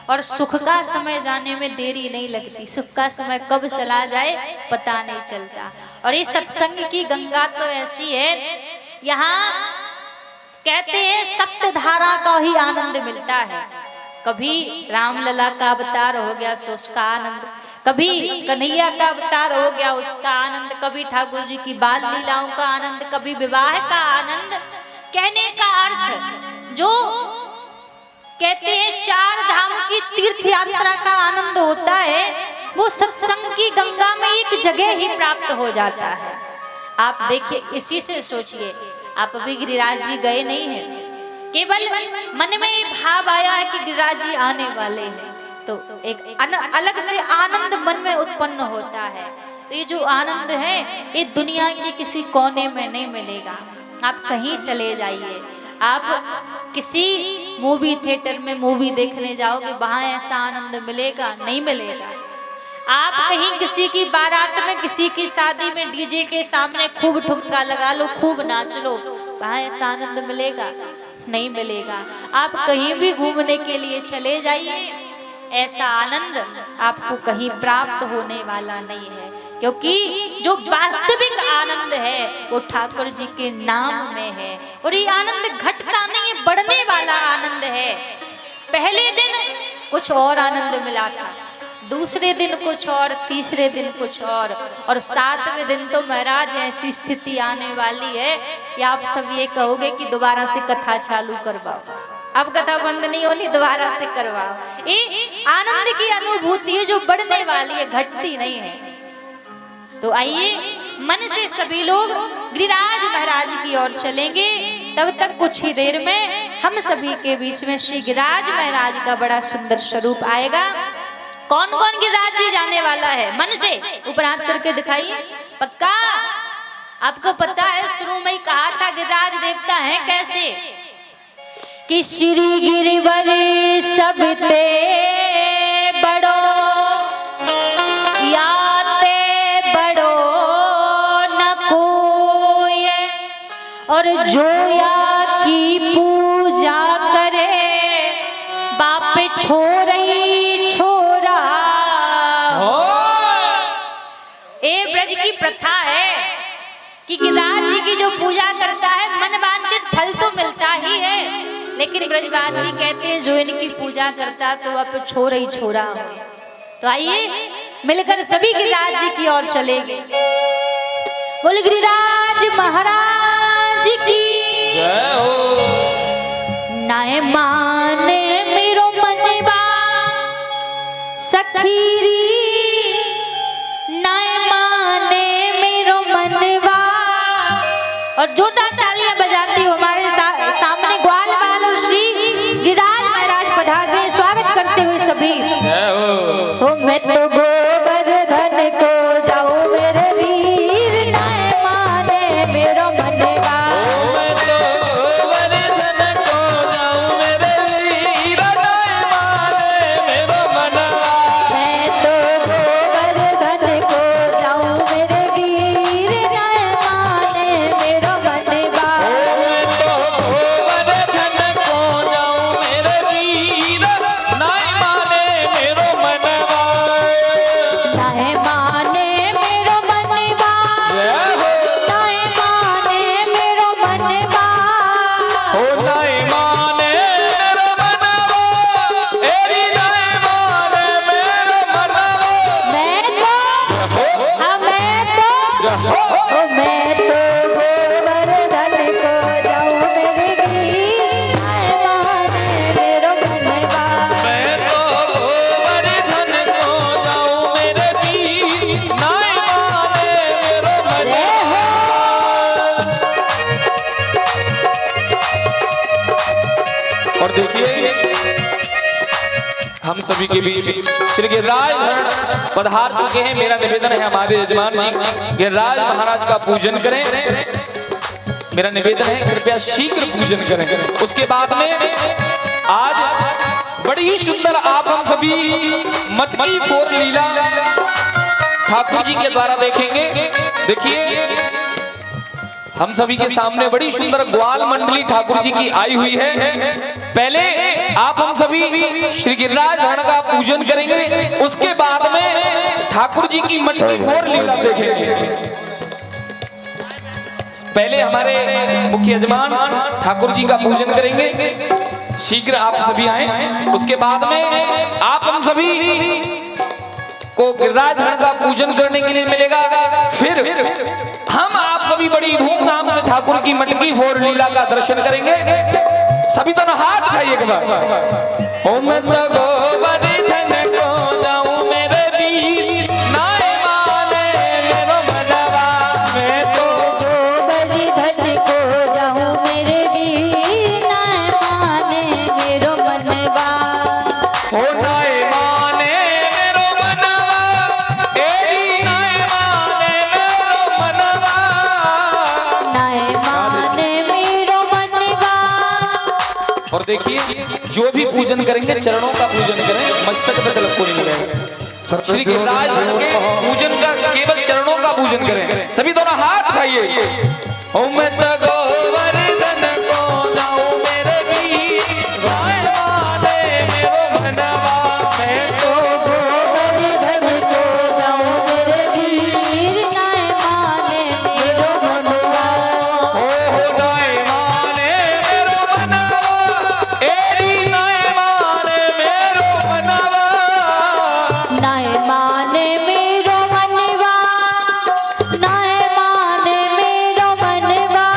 और सुख का समय जाने में देरी नहीं लगती। सुख का समय कब चला जाए पता नहीं चलता। और ये सत्संग की गंगा तो ऐसी है, यहाँ कहते हैं सप्त धारा का ही आनंद मिलता है। कभी रामलला का अवतार हो गया सो उसका आनंद, कभी कन्हैया का अवतार हो गया उसका आनंद, कभी ठाकुर जी की बाल लीलाओं का आनंद, कभी विवाह का आनंद। कहने का अर्थ जो कहते हैं चार धाम की तीर्थ यात्रा का आनंद होता है, वो सत्संग की गंगा में एक जगह ही प्राप्त हो जाता है। आप देखिए, इसी से सोचिए, आप अभी गिरिराज जी गए नहीं हैं, केवल मन में ये भाव आया है कि गिरिराज जी आने वाले हैं, तो एक अलग से आनंद मन में उत्पन्न होता है। तो ये जो आनंद है ये दुनिया के किसी कोने में नहीं मिलेगा। आप कहीं चले जाइए, आप किसी मूवी थिएटर में मूवी देखने जाओगे, वहां ऐसा आनंद मिलेगा नहीं मिलेगा। आप कहीं किसी की बारात में, किसी की शादी में डीजे के सामने खूब ठुमका लगा लो, खूब नाच लो, वहां ऐसा आनंद मिलेगा नहीं मिलेगा। आप कहीं भी घूमने के लिए चले जाइए, ऐसा आनंद आपको कहीं प्राप्त होने वाला नहीं है, क्योंकि जो वास्तविक आनंद है वो ठाकुर जी के नाम में है। और ये आनंद घटता नहीं, बढ़ने वाला आनंद है। पहले दिन कुछ और आनंद मिला था, दूसरे दिन कुछ और, तीसरे दिन कुछ और सातवें दिन तो महाराज ऐसी स्थिति आने वाली है कि आप सब ये कहोगे कि दोबारा से कथा चालू करवाओ, अब कथा बंद नहीं होनी, दोबारा से करवाओ। ये आनंद की अनुभूति है जो बढ़ने वाली है, घटती नहीं है। तो आइए मन से सभी लोग गिरिराज महाराज की ओर चलेंगे। तब तक कुछ ही देर में हम सभी के बीच में श्री गिरिराज महाराज का बड़ा सुंदर स्वरूप आएगा। कौन कौन गिरिराज जी जाने वाला है, मन से ऊपर हाथ करके दिखाइए। पक्का आपको पता है, शुरू में ही कहा था गिरिराज देवता है कैसे, कि श्री गिरिवर सबते बड़ो याते बड़ो न कोई, और जोया की पूजा करे बाप छोरई छोरा। ए ब्रज की प्रथा है कि गिरिराज जी की जो पूजा करता है मन वांछित फल तो मिलता ही है, लेकिन ब्रजवासी कहते हैं जो इनकी पूजा करता तो आप छोरा ही छोरा। तो आइए मिलकर सभी गिरिराज जी की ओर चलेंगे। बोल गिरिराज महाराज की जय हो। नाय माने मेरो मनवा सखीरी, नाय माने मेरो मनवा। और जोरदार तालियां बजाती हो हमारे सामने ग्वाल बाल और श्री गिरिराज महाराज पधार रहे, स्वागत करते हुए सभी। ओ मैं तो गोवर्धन को जाऊं मेरे वीर, नाय माने मेरो मनवा। मैं तो गोवर्धन को जाऊं मेरे वीर, नाय माने मेरो मनवा। मैं तो गोवर्धन को जाऊं मेरे वीर, नाय माने मेरो मनवा। मैं तो गोवर्धन को जाऊं मेरे वीर, नाय माने मेरो मनवा। नाय माने मेरो मनवा, जय हो। नाय माने मेरो मनवा। ओ नाय माने मेरो मनवा, एरी नाय माने मेरो मनवा। मैं तो हाँ मैं तो ओ मैं तो गोवर्धन को जाऊं मेरे वीर, नाय माने मेरो मनवा। मैं तो गोवर्धन को जाऊं मेरे वीर, नाय माने मेरो जय मनवा। और देखिए हम सभी के बीच श्री गिरिराज पधार चुके हैं। मेरा निवेदन है हमारे यजमान जी गिरिराज महाराज का पूजन करें। मेरा निवेदन है कृपया शीघ्र पूजन करें। उसके बाद में आज बड़ी ही सुंदर आप हम सभी मटकी फोर लीला ठाकुर जी के द्वारा देखेंगे। देखिए हम सभी के सामने बड़ी सुंदर ग्वाल मंडली ठाकुर जी की आई हुई है। पहले आप हम सभी श्री गिरिराज धरण का पूजन करेंगे, उसके बाद में ठाकुर जी की मटकी फोड़ लीला देखेंगे। पहले हमारे मुख्य यजमान ठाकुर जी का पूजन करेंगे, शीघ्र आप सभी आए। उसके बाद में आप हम सभी को गिरिराज धरण का पूजन करने के लिए मिलेगा। फिर हम आप सभी बड़ी धूमधाम से ठाकुर की मटकी फोड़ लीला का दर्शन करेंगे। सभी दोनों हाथ उठाइए एक बार। ओम गोवर्धन को जाऊं मेरे वीर, नाय माने मेरो मनवा। मैं तो गोवर्धन को जाऊं मेरे वीर, नाय माने मेरो मनवा। ओ नाय माने मेरो मनवा, एरी नाय माने मेरो मनवा। नाय माने मेरो मनवा। और देखिए जो भी पूजन करेंगे चरणों का पूजन करें, मस्तक पे तिलक को नहीं लगाएंगे। श्री गिरिराज धरण के पूजन का केवल चरणों का पूजन करें। सभी दोनों हाथ उठाइए। ओम गोवर्धन को जाऊं मेरे वीर, नाय माने मेरो मनवा। मैं तो गोवर्धन को जाऊं मेरे वीर, नाय माने मेरो मनवा। ओ नाय माने मेरो मनवा, एरी नाय माने मेरो मनवा। नाय माने मेरो मनवा, नाय माने मेरो मनवा।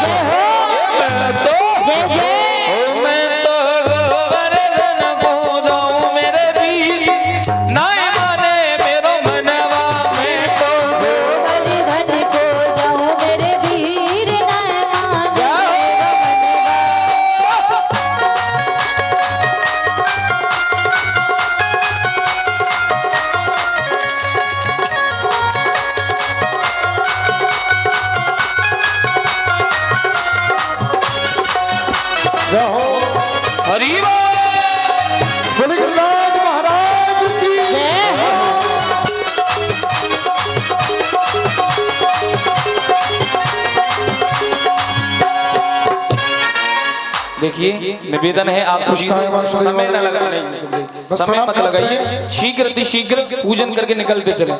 जय हो, जय जय। मैं तो गोवर्धन को जाऊं मेरे वीर, नाय माने मेरो मनवा। मैं तो गोवर्धन को जाऊं मेरे वीर, नाय माने जय हो हरि बोल। बोले गिरिराज महाराज की जय हो। देखिए निवेदन है आप सभी से, समय न लगाइए, समय मत लगाइए, शीघ्र अतिशीघ्र पूजन करके निकलते चले।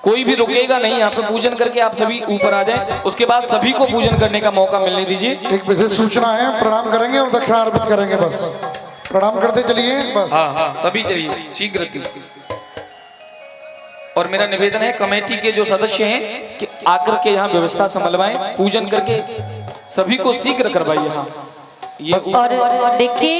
कोई भी रुकेगा नहीं, यहाँ पे पूजन करके आप सभी ऊपर आ जाएं। उसके बाद सभी को पूजन करने का मौका मिलने दीजिए। एक विशेष सूचना है, प्रणाम करेंगे और दक्षिणा अर्पित करेंगे। बस प्रणाम करते चलिए बस। हाँ हाँ सभी चलिए शीघ्र। और मेरा निवेदन है कमेटी के जो सदस्य हैं कि आकर के यहाँ व्यवस्था संभलवाएं, पूजन करके सभी को शीघ्र करवाइए। हाँ ये और देखिए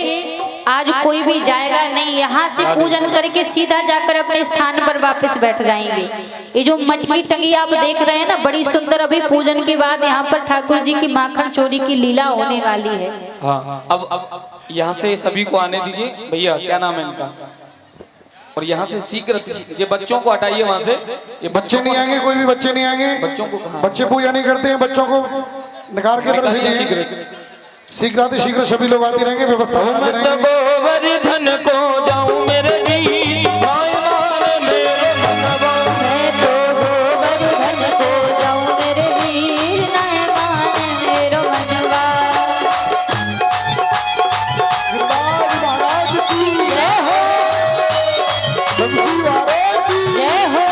आज कोई भी जाएगा नहीं, यहाँ से पूजन करके सीधा जाकर अपने स्थान पर वापस बैठ जाएंगे। ये जो मटकी टंगी आप देख रहे हैं ना, बड़ी सुंदर। अभी पूजन के बाद यहाँ पर ठाकुर जी की माखन चोरी की लीला होने वाली है। हाँ अब यहाँ से सभी को आने दीजिए। भैया क्या नाम है इनका? और यहाँ से शीघ्र ये बच्चों को हटाइए वहाँ से। ये बच्चे नहीं आएंगे, कोई भी बच्चे नहीं आएंगे। बच्चों को कहाँ? बच्चे पूजा नहीं करते हैं, बच्चों को निकाल के तरफ भेजिए। शीघ्र शीघ्र सभी लोग आते रहेंगे, व्यवस्था बनाते रहेंगे। गोवर्धन को जाऊं मेरे वीर, नाय माने मेरो मनवा। मैं तो गोवर्धन को जाऊं मेरे वीर, नाय माने मेरो मनवा। गिरिराज महाराज की जय हो, बंसी वाले की जय हो।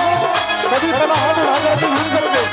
सभी खड़ा हाथ उठा करके झूम करके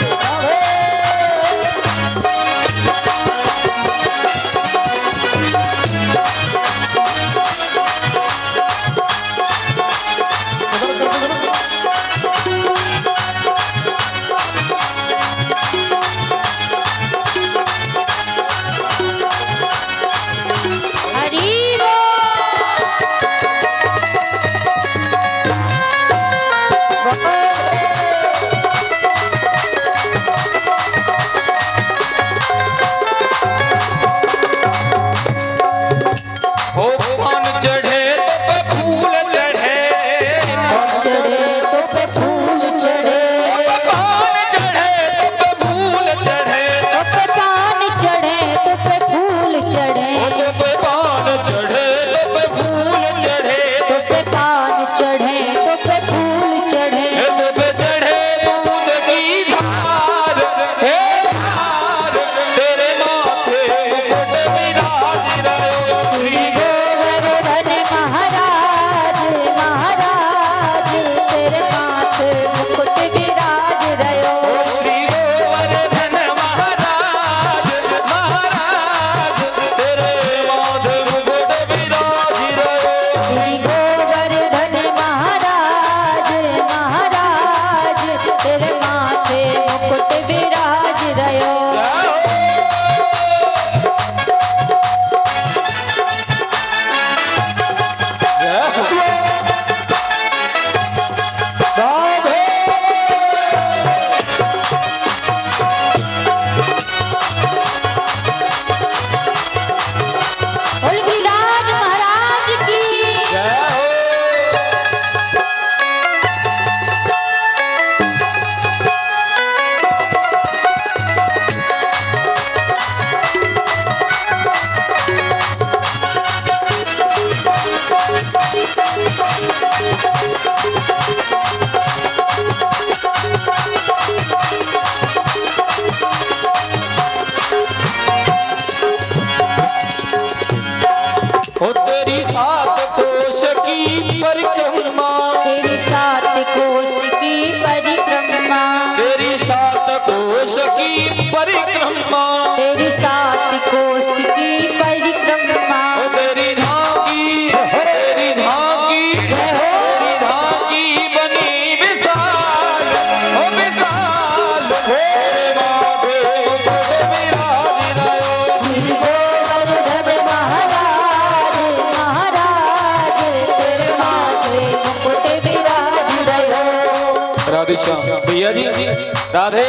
राधे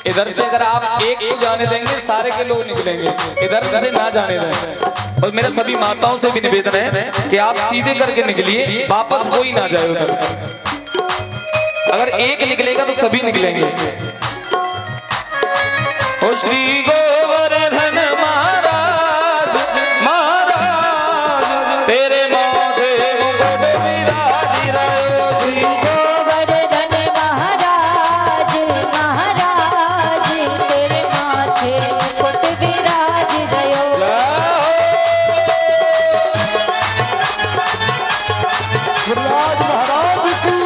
इधर से अगर आप एक को जाने देंगे सारे के लोग निकलेंगे, इधर से ना जाने दें। और मेरा सभी माताओं से भी निवेदन है कि आप सीधे करके निकलिए, वापस कोई ना जाए उधर। अगर एक निकलेगा तो सभी निकलेंगे। ओ श्री गोवर्धन महाराज महाराज तेरे माथे मुकुट विराज रहो। श्री गोवर्धन महाराज महाराज तेरे माथे मुकुट विराज रहो। गुरुराज महाराज की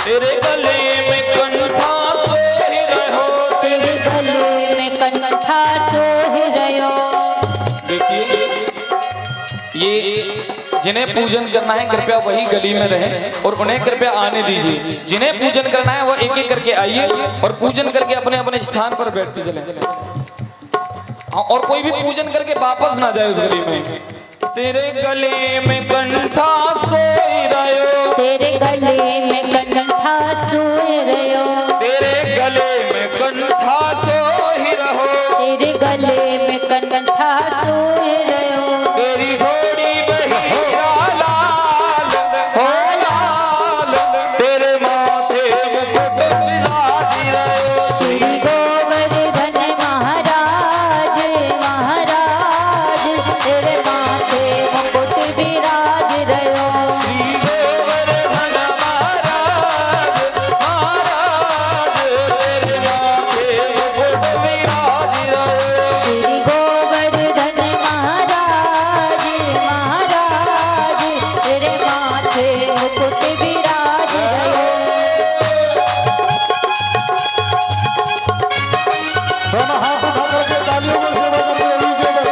तेरे गले में कंठा सोह रहो। तेरे गले में कंठा सोह रहो। देखिए ये जिन्हें पूजन करना है कृपया वही गली में रहें और उन्हें कृपया आने दीजिए। जिन्हें पूजन करना है वो एक एक करके आइए और पूजन करके अपने अपने स्थान पर बैठते चले। और कोई भी पूजन करके वापस ना जाए उस गली में। तेरे गले में कंठा सोई रहो। तेरे गले में कंठा सोह रहो। तेरे गले में कंठा सोई रहो। तेरे गले में कंठा सोह रहो। तेरी घोड़ी बही लाल हो लाल तेरे माथे मुकुट विराज रहो। श्री गोवर्धन महाराज महाराज तेरे माथे मुकुट विराज रहो। श्री गोवर्धन महाराज महाराज तेरे माथे मुकुट विराज रहो। श्री गोवर्धन महाराज महाराज तेरे माथे मुकुट विराज रहो। दोनों हाथ उठा करके तालियों में सेवा करते लीजिएगा।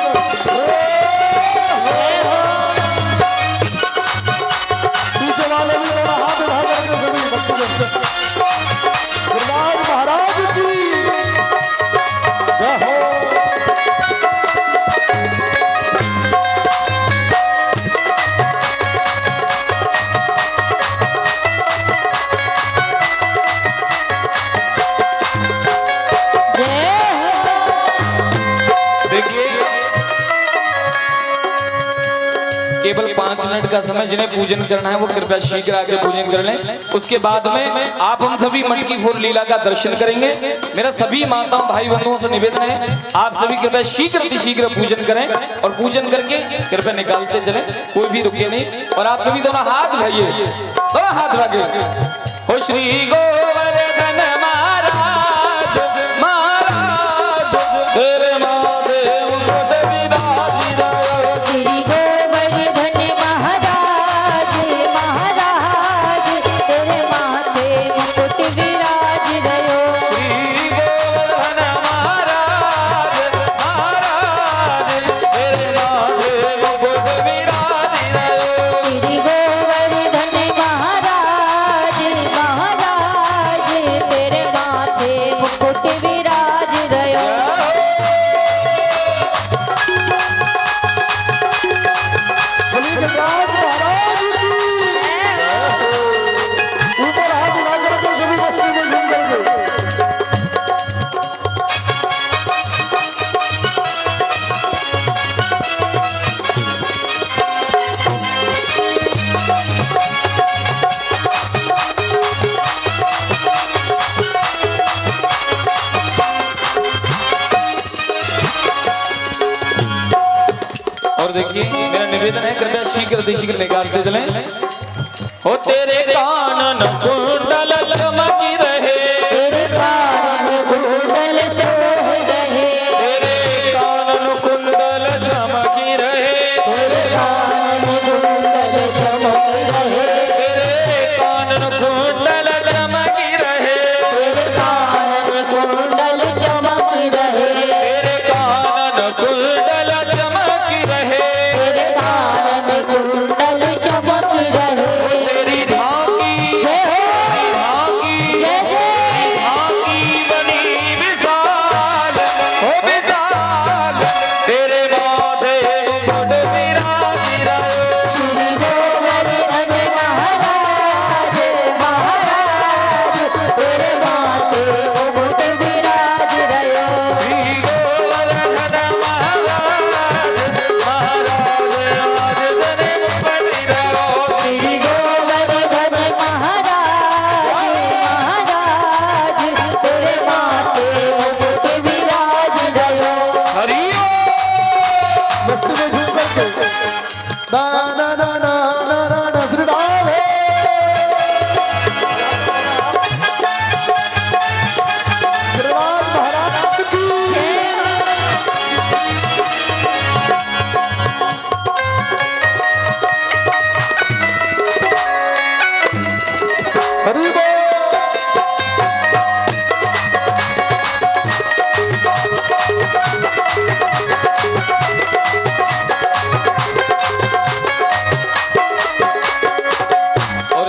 पीछे वाले भी दोनों हाथ उठा करके सभी भक्ति करते। गुरुराज महाराज की जय हो। देखिए केवल 5 मिनट का समय, जिन्हें पूजन करना है वो कृपया शीघ्र आके पूजन कर लें। उसके बाद में आप हम सभी मटकी फोड़ लीला का दर्शन करेंगे। मेरा सभी माताओं भाई बंधुओं से निवेदन है आप सभी कृपया शीघ्र पूजन करें और पूजन करके कृपया निकालते चलें, कोई भी रुके नहीं। और आप सभी दोनों हाथ उठाइए, दोनों हाथ उठाइए। हो श्री गोवर्धन महाराज महाराज तेरे माथे मुकुट विराज रहो। श्री गोवर्धन महाराज महाराज तेरे माथे मुकुट विराज रहो। श्री गोवर्धन महाराज महाराज तेरे माथे मुकुट विराज रहो। श्री गोवर्धन महाराज महाराज तेरे माथे मुकुट विराज रहो। बोलिए गुरुराज महाराज की। ऊपर हाथ उठा करके सभी बस्ती में झूम करके। और देखिए मेरा निवेदन है कृपया शीघ्र निकालते चलें। हो तेरे कानन कुंडल चमकी रहे। तेरे कान कुंडल सोह रहे। तेरे कानन कुंडल चमकी रहे।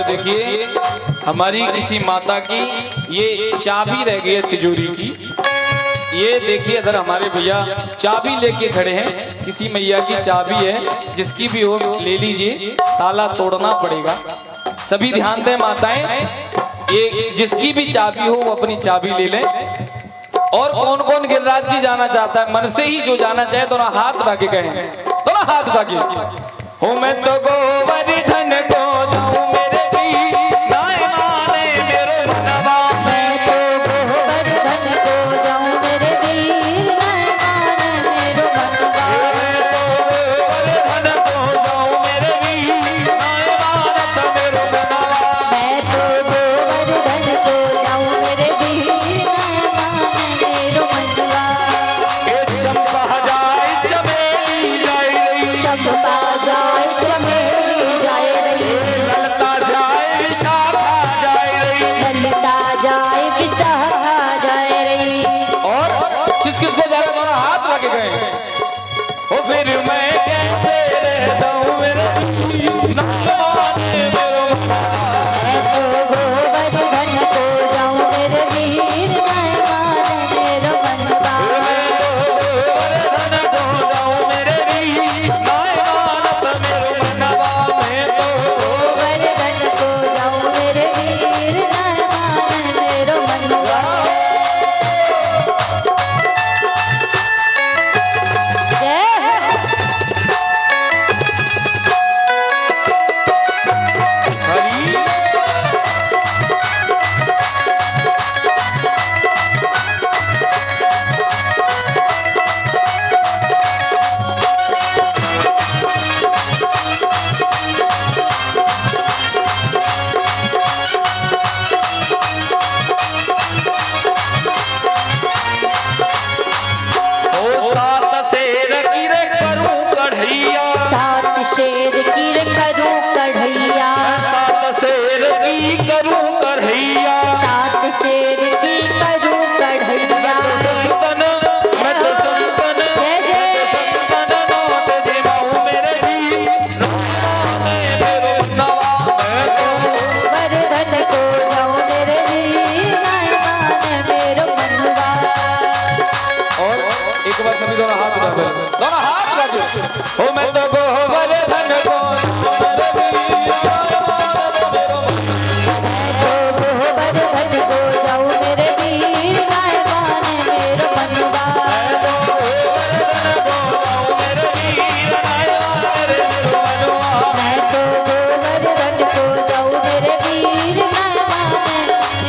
देखिए हमारी किसी माता की ये चाबी रह गई है तिजोरी की। ये देखिए अगर हमारे भैया चाबी लेके खड़े हैं, किसी मैया की चाबी है, जिसकी भी हो ले लीजिए, ताला तोड़ना पड़ेगा। सभी ध्यान दें माताएं, ये जिसकी भी चाबी हो वो अपनी चाबी ले लें। और कौन कौन गिरिराज जी जाना चाहता है, मन से ही जो जाना चाहे दोनों हाथ भागे कहें, दोनों हाथ भागे। हो मैं तो गोवर्धन को जाऊं मेरे भी नाय माने मेरो मनवा। मैं तो गोवर्धन को जाऊं मेरे वीर नाय माने मेरो मनवा। गोवर्धन को जाऊं मेरे भी नाय मानत मेरो मनवा। मैं तो गोवर्धन को जाऊं मेरे वीर नाय माने मेरो मनवा। ये चंपा जाए चमेली जाए रही, चंपा जाए चमेली जाए रही, ललता जाए विशाखा जाए रही। ललिता जाए विशाखा जाए रही। और किस किस को जा रहा, दोनों हाथ लगे गए। ओ फिर मैं कैसे रहता हूँ मेरे नाय माने मेरो मनवा। मैं तो गोवर्धन को जाऊं मेरे वीर नाय माने मेरो मनवा। गोवर्धन को जाऊं मेरे भी नाय मानत मेरो मनवा। मैं तो गोवर्धन को जाऊं मेरे वीर नाय माने मेरो मनवा। जय हरी ओ सात शेर की रे करूं कढ़ैया, सात शेर की रे करूं कढ़ैया, सात शेर की करूं कढ़ैया। सात शेर की करूं कढ़ैया। संतन मैं तो संतन, जय जय संतन नोट दिलाऊं मेरे भी नाय माने मेरो मनवा। मैं तो गोवर्धन को जाऊं मेरे वीर नाय माने मेरो मनवा। और एक बार सभी दोनों हाथ उठा दो, दोनों हाथ उठा दो। ओ मैं तो गोवर्धन को मेरे भी गोवर्धन को जाऊं मेरे वीर नाय माने मेरो मनवा। मैं तो गोवर्धन को जाऊं मेरे वीर नाय माने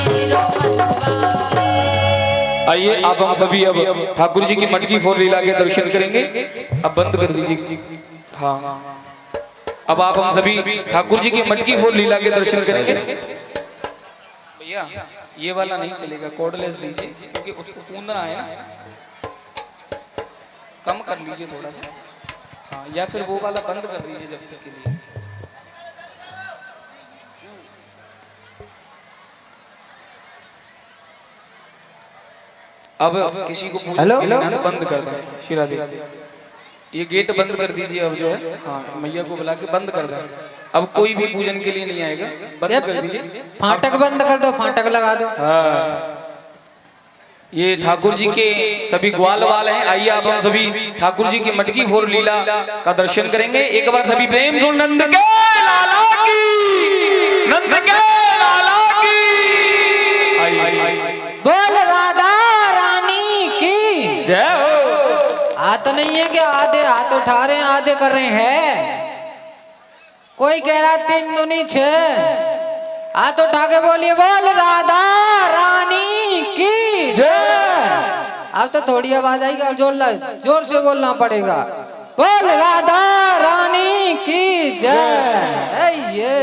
मेरो मनवा। आइए अब हम सभी अब ठाकुर जी की मटकी फोर लीला के दर्शन करेंगे। अब बंद कर दीजिए। हाँ अब आप हम सभी ठाकुर जी की मटकी फोर लीला के दर्शन करेंगे। भैया ये वाला नहीं चलेगा, कॉर्डलेस दीजिए क्योंकि उसको कूदना है ना, कम कर लीजिए थोड़ा सा। हाँ या फिर वो वाला बंद कर दीजिए जब तक के लिए। अब किसी को पूजन के लिए बंद कर दें। शिरा दे ये गेट बंद कर दीजिए अब जो है। हाँ मैया को बुला के बंद कर दें। अब कोई भी पूजन के लिए नहीं आएगा, बंद कर दीजिए। फाटक बंद कर दो, फाटक लगा दो। हाँ ये ठाकुर जी के सभी ग्वाल वाल हैं। आइए आप हम सभी ठाकुर जी की मटकी फोर लीला का दर्शन करेंगे। एक बार सभी प्रेम से नंद के लाला की, नंद के लाला की। बोल राधा रानी की जय हो। हाथ नहीं है कि आधे हाथ उठा रहे हैं, आधे कर रहे हैं। कोई कह रहा 3 दूनी 6, हाथ उठा के बोलिए बोल राधा रानी की जय। अब तो थोड़ी आवाज आएगी, अब जोर से बोलना पड़ेगा। बोल राधा रानी की जय। ये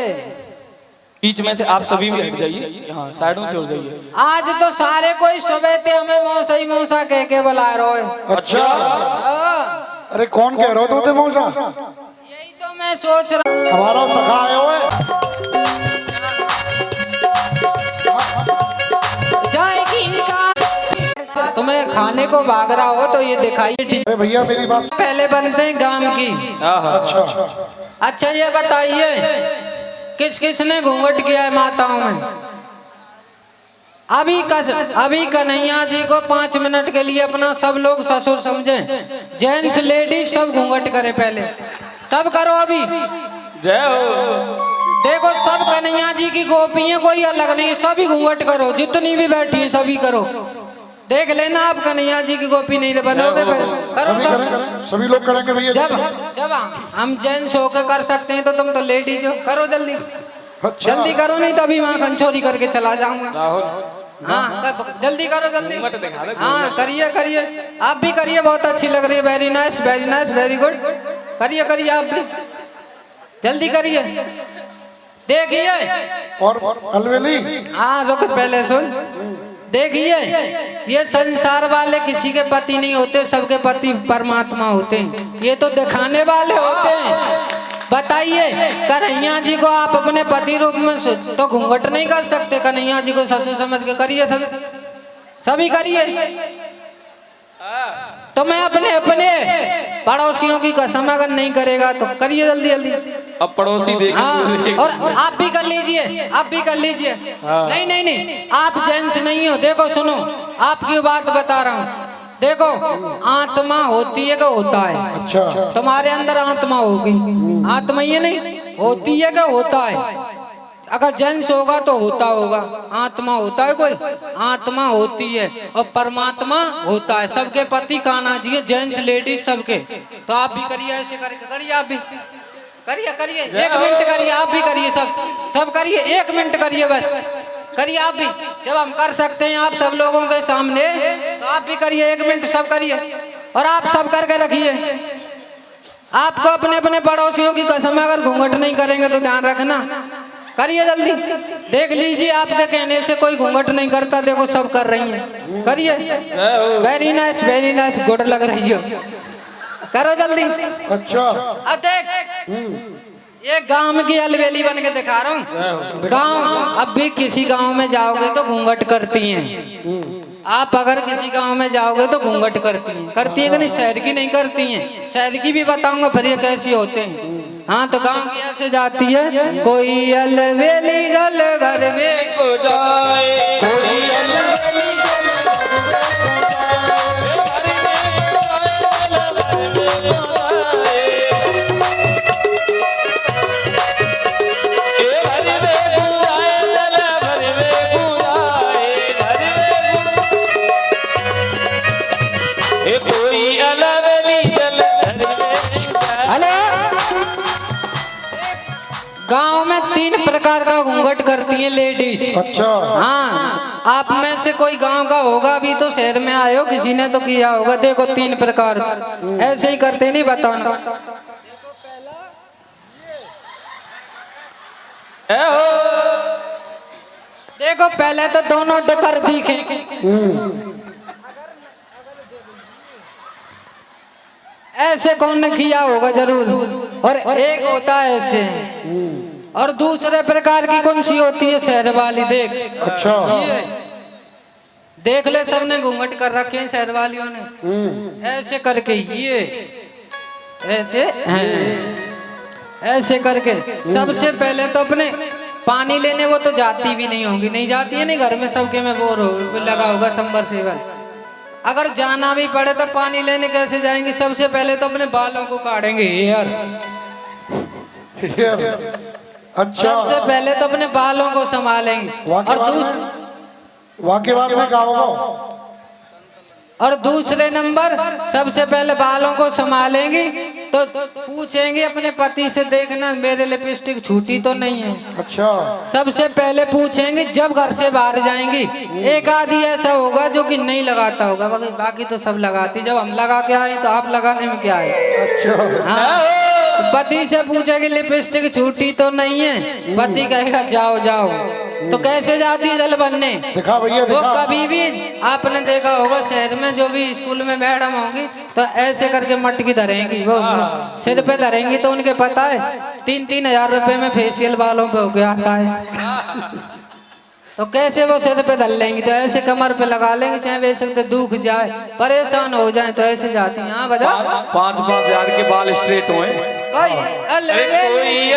बीच में से आप सभी भी हट जाइए, हाँ साइडों छोड़ जाइए। आज तो सारे कोई सुबह थे हमें मौसा ही मौसा कह के बुला रहे हो। अच्छा हाँ, अरे कौन कह रहे हो तुम मौसा? यही तो मैं सोच रहा। हमारा सखा आए हुए। जाएगी तुम्हें खाने को भाग रहा हो तो ये दिखाइए। अरे भैया मेरी बात। पहले बनते हैं गांव की। अच्छा अच्छा ये बताइए किस किसने घूंघट किया है माताओं में? अभी कन्हैया जी को 5 मिनट के लिए अपना सब लोग ससुर समझे। जेंट्स लेडीज सब घूंघट करे, पहले सब करो अभी। जय हो। देखो सब कन्हैया जी की गोपियां कोई अलग नहीं, सभी घूंघट करो, जितनी भी बैठी हैं सभी करो। देख लेना आप कन्हैया जी की गोपी नहीं बनोगे, करो सब। सभी लोग करेंगे भैया। जब हम जेंट्स होकर कर सकते हैं तो तुम तो लेडीज हो, करो जल्दी। अच्छा। जल्दी करो नहीं तो अभी वहाँ कंचोरी करके चला जाऊंगा। हाँ जल्दी करो जल्दी। हाँ करिए करिए, आप भी करिए, बहुत अच्छी लग रही है। Very nice very nice very good. करिए करिए आप भी, जल्दी करिए। देखिए और अलवेली। हाँ रुक पहले सुन। देखिए ये संसार वाले किसी के पति नहीं होते, सबके पति परमात्मा होते हैं। ये तो दिखाने वाले होते हैं। बताइए कन्हैया जी को आप अपने पति रूप में तो घूंघट नहीं कर सकते, कन्हैया जी को ससुर समझ के करिए, सभी करिए। तो मैं अपने पड़ोसियों की कसम अगर नहीं करेगा तो करिए जल्दी जल्दी। अब पड़ोसी देखेंगे। हाँ, और आप भी कर लीजिए, आप भी कर लीजिए। नहीं नहीं नहीं, आप जेंट्स नहीं हो। देखो सुनो, आपकी बात बता रहा हूँ। देखो आत्मा होती है कि होता है? अच्छा। तुम्हारे अंदर आत्मा होगी, आत्मा ये नहीं होती है कि होता है? अगर जेंट्स होगा तो होता होगा। आत्मा होता है कोई? आत्मा होती है और परमात्मा होता है। सबके पति कान्हा जी है, जेंट्स लेडीज सबके। तो आप भी करिए, ऐसे करिए, आप भी करिए करिए। 1 मिनट करिए, आप भी करिए, सब करिए। 1 मिनट करिए बस, करिए आप भी। जब हम कर सकते हैं आप सब लोगों के सामने तो आप भी करिए। 1 मिनट सब करिए और आप सब करके रखिए। आपको अपने अपने पड़ोसियों की कसम अगर घूंघट नहीं करेंगे तो ध्यान रखना। करिए जल्दी। देख लीजिए आपके कहने से कोई घूंघट नहीं करता, देखो सब कर रही हैं। करिए। वेरी नाइस गुड लग रही हो, करो जल्दी। अच्छा। अब देख ये गांव की अलवेली बन के दिखा रहा हूँ। गांव, अब भी किसी गांव में जाओगे तो घूंघट करती हैं। आप अगर किसी गांव में जाओगे तो घूंघट करती हैं कि नहीं? शहर की नहीं करती हैं। शहर की भी बताऊंगा फिर ये कैसी होते हैं। हाँ तो गांव की ऐसे जाती है, कोई अलवेली जल भर में को जाए, कोई गांव में 3 प्रकार का घूंघट करती है लेडीज। अच्छा। हाँ, आप में से कोई गांव का होगा, अभी तो शहर में आए हो, किसी ने तो किया होगा। देखो 3 प्रकार ऐसे ही करते, नहीं बताना। देखो पहले तो दोनों डिपर दिखे। ऐसे कौन ने किया होगा जरूर। और एक होता है ऐसे। और दूसरे प्रकार की कौन सी होती है? शहर वाली। देख। अच्छा। ये देख ले, सबने घूंघट कर रखे हैं शहर वालियों ने। ऐसे करके ये ऐसे ऐसे करके। सबसे पहले तो अपने पानी लेने वो तो जाती भी नहीं होगी, नहीं जाती है नहीं, घर में सबके में बोर हो लगा होगा सबमर्सिबल। अगर जाना भी पड़े तो पानी लेने कैसे जाएंगे? सबसे पहले तो अपने बालों को काटेंगे, हेयर। अच्छा। सबसे पहले तो अपने बालों को संभालेंगे। और दूसरे नंबर सबसे पहले बालों को संभालेंगी तो पूछेंगे अपने पति से, देखना मेरे लिपस्टिक छूटी तो नहीं है। अच्छा। सबसे पहले पूछेंगे जब घर से बाहर जाएंगी। एक आदि ऐसा होगा जो कि नहीं लगाता होगा, बाकी तो सब लगाती। जब हम लगा के आए तो आप लगाने में क्या है? अच्छा। हाँ, पति से पूछेगी लिपस्टिक छूटी तो नहीं है, पति कहेगा जाओ जाओ। तो कैसे जाती है जल बनने? दिखा भैया दिखा। वो कभी भी आपने देखा होगा शहर में जो भी स्कूल में मैडम होंगी तो ऐसे करके मटकी धरेंगी, वो सिर पे धरेंगी। तो उनके पता है 3-3 हजार रुपए में फेशियल बालों पे हो गया आता है। तो कैसे वो सिर पे धर लेंगी? तो ऐसे कमर पे लगा लेंगे, चाहे बेशक दुख जाए परेशान हो जाए तो ऐसे जाती हैं। हाँ बता। 5-5 हजार के बाल स्ट्रेट हुए। कोई अलवेली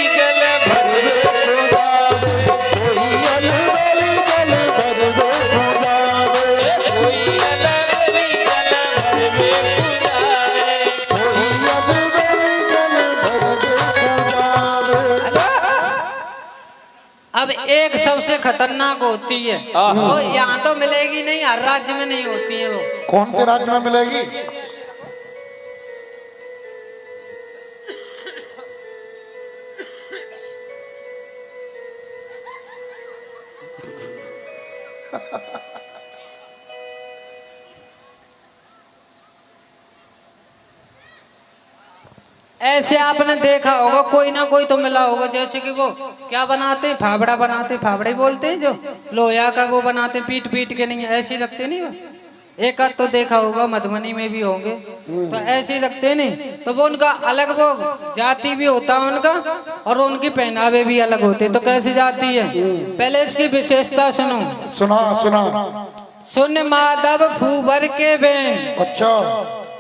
जल भर अब एक सबसे खतरनाक होती है, वो यहाँ तो मिलेगी नहीं, हर राज्य में नहीं होती है वो। कौन से राज्य में मिलेगी? ऐसे आपने देखा होगा, कोई ना कोई तो मिला होगा, जैसे कि वो क्या बनाते हैं, फावड़ा बनाते, फावड़े बोलते हैं, जो लोया का वो बनाते, पीट पीट के नहीं ऐसे ही रखते नहीं वो। एक आध तो देखा होगा, मधुबनी में भी होंगे, तो ऐसे ही रखते नहीं। तो वो उनका अलग वो जाति भी होता है उनका, और उनकी पहनावे भी अलग होते। तो कैसी जाति है, पहले इसकी विशेषता सुनो। सुना सुना। सुन माधव फूबर के बेन, अच्छा।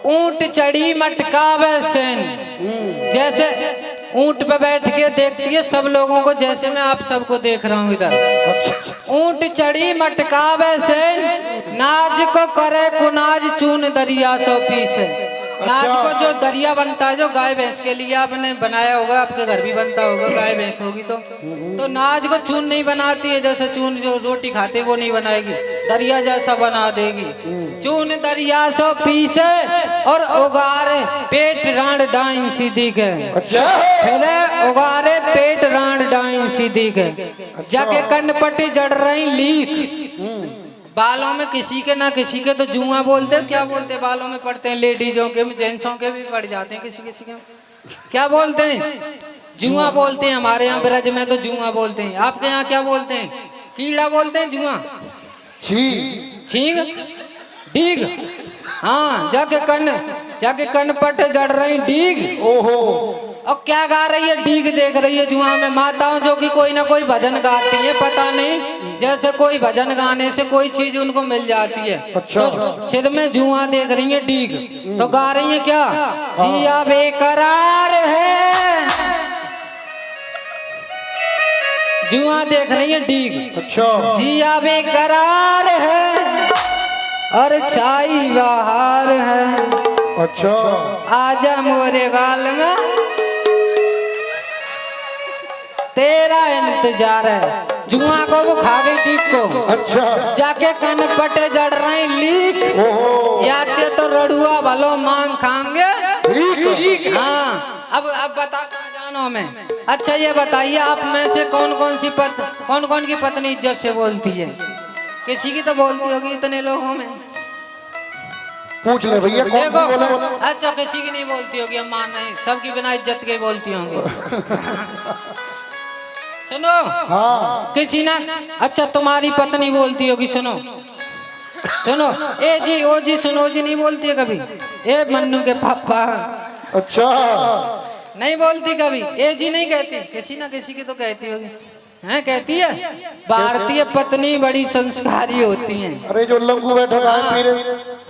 ऊंट चढ़ी मटकावे सेन। जैसे ऊंट पे बैठ के देखती है सब लोगों को, जैसे मैं आप सबको देख रहा हूँ इधर। ऊंट चढ़ी मटकावे सेन, नाज को करे कुनाज चून दरिया सौ पीस। नाज को जो दरिया बनता है, जो गाय भैंस के लिए आपने बनाया होगा, आपके घर भी बनता होगा, गाय भैंस होगी तो नाज को चून नहीं बनाती है, जैसे चून जो रोटी खाते वो नहीं बनाएगी, दरिया जैसा बना देगी। चून दरिया सो पीसे और उगारे पेट रांड डाइन सीधी के। पहले उगारे पेट रांड डाइन सीधी के। जाके कनपट्टी जड़ रही लीक। बालों में किसी के ना किसी के तो जुआ बोलते हैं, क्या बोलते हैं, बालों में पड़ते हैं, लेडीजों के जेंट्सों के भी पड़ जाते हैं, किसी किसी के क्या बोलते हैं, जुआ बोलते हैं। हमारे यहाँ ब्रज में तो जुआ बोलते हैं, आपके यहाँ क्या बोलते हैं, कीड़ा बोलते हैं, जुआ छींग डीग। हाँ, जाके कनपट जड़ रही डीग। ओहो। और क्या गा रही है, डीग देख रही है जुआ में। माताओं जो कि कोई ना कोई भजन गाती है, पता नहीं, जैसे कोई भजन गाने से कोई चीज उनको मिल जाती है। अच्छा। तो सिर में जुआ देख रही है डीग, तो गा रही है क्या, जिया बेकरार है। जुआ देख रही है डीग। अच्छा। जिया बेकरार है और छाई बहार है। अच्छा। आजा मोरे बाल में तेरा इंतजार है। जुआ को वो खा गई डीग को। अच्छा। जाके कनपटे जड़ रही लीक। याते तो रड़ुआ भलो मांग खाएंगे। हाँ, अब बता जानो में। अच्छा ये बताइए, आप में से कौन कौन की पत्नी इज्जत से बोलती है? किसी की तो बोलती होगी इतने लोगों में। पूछ ले भैया, कौन सी बोले? अच्छा, किसी की नहीं बोलती होगी, हम मान नहीं, सबकी बिना इज्जत के बोलती होंगी। सुनो। हाँ। किसी ना, अच्छा तुम्हारी पत्नी बोलती होगी, सुनो सुनो, ए जी ओ जी सुनो जी नहीं बोलती है कभी? ए मन्नू के पापा। अच्छा। नहीं बोलती कभी, ए जी नहीं कहती, किसी ना किसी की तो कहती होगी, हैं कहती है। भारतीय पत्नी बड़ी संस्कारी होती हैं। अरे जो लंगू बैठा है पीरे।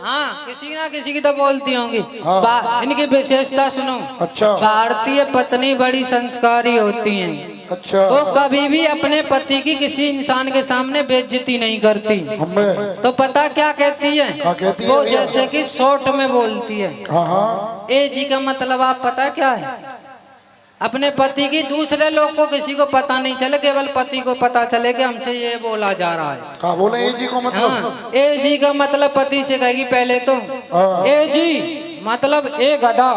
हाँ, किसी ना किसी की तो बोलती होंगी। इनकी विशेषता सुनो। अच्छा। भारतीय पत्नी बड़ी संस्कारी होती हैं। अच्छा। वो कभी भी अपने पति की किसी इंसान के सामने बेइज्जती नहीं करती। तो पता क्या कहती है? कहती वो है जैसे कि शॉर्ट में बोलती है। हाँ हाँ। ए जी का मतलब आप पता क्या है? अपने पति की दूसरे लोग को किसी को पता नहीं चले, केवल पति को पता चले कि हमसे ये बोला जा रहा है। क्या बोले ए जी को मतलब? हाँ, ए जी का मतलब पति से कहेगी पहले तो, ए जी मतलब ए गधा।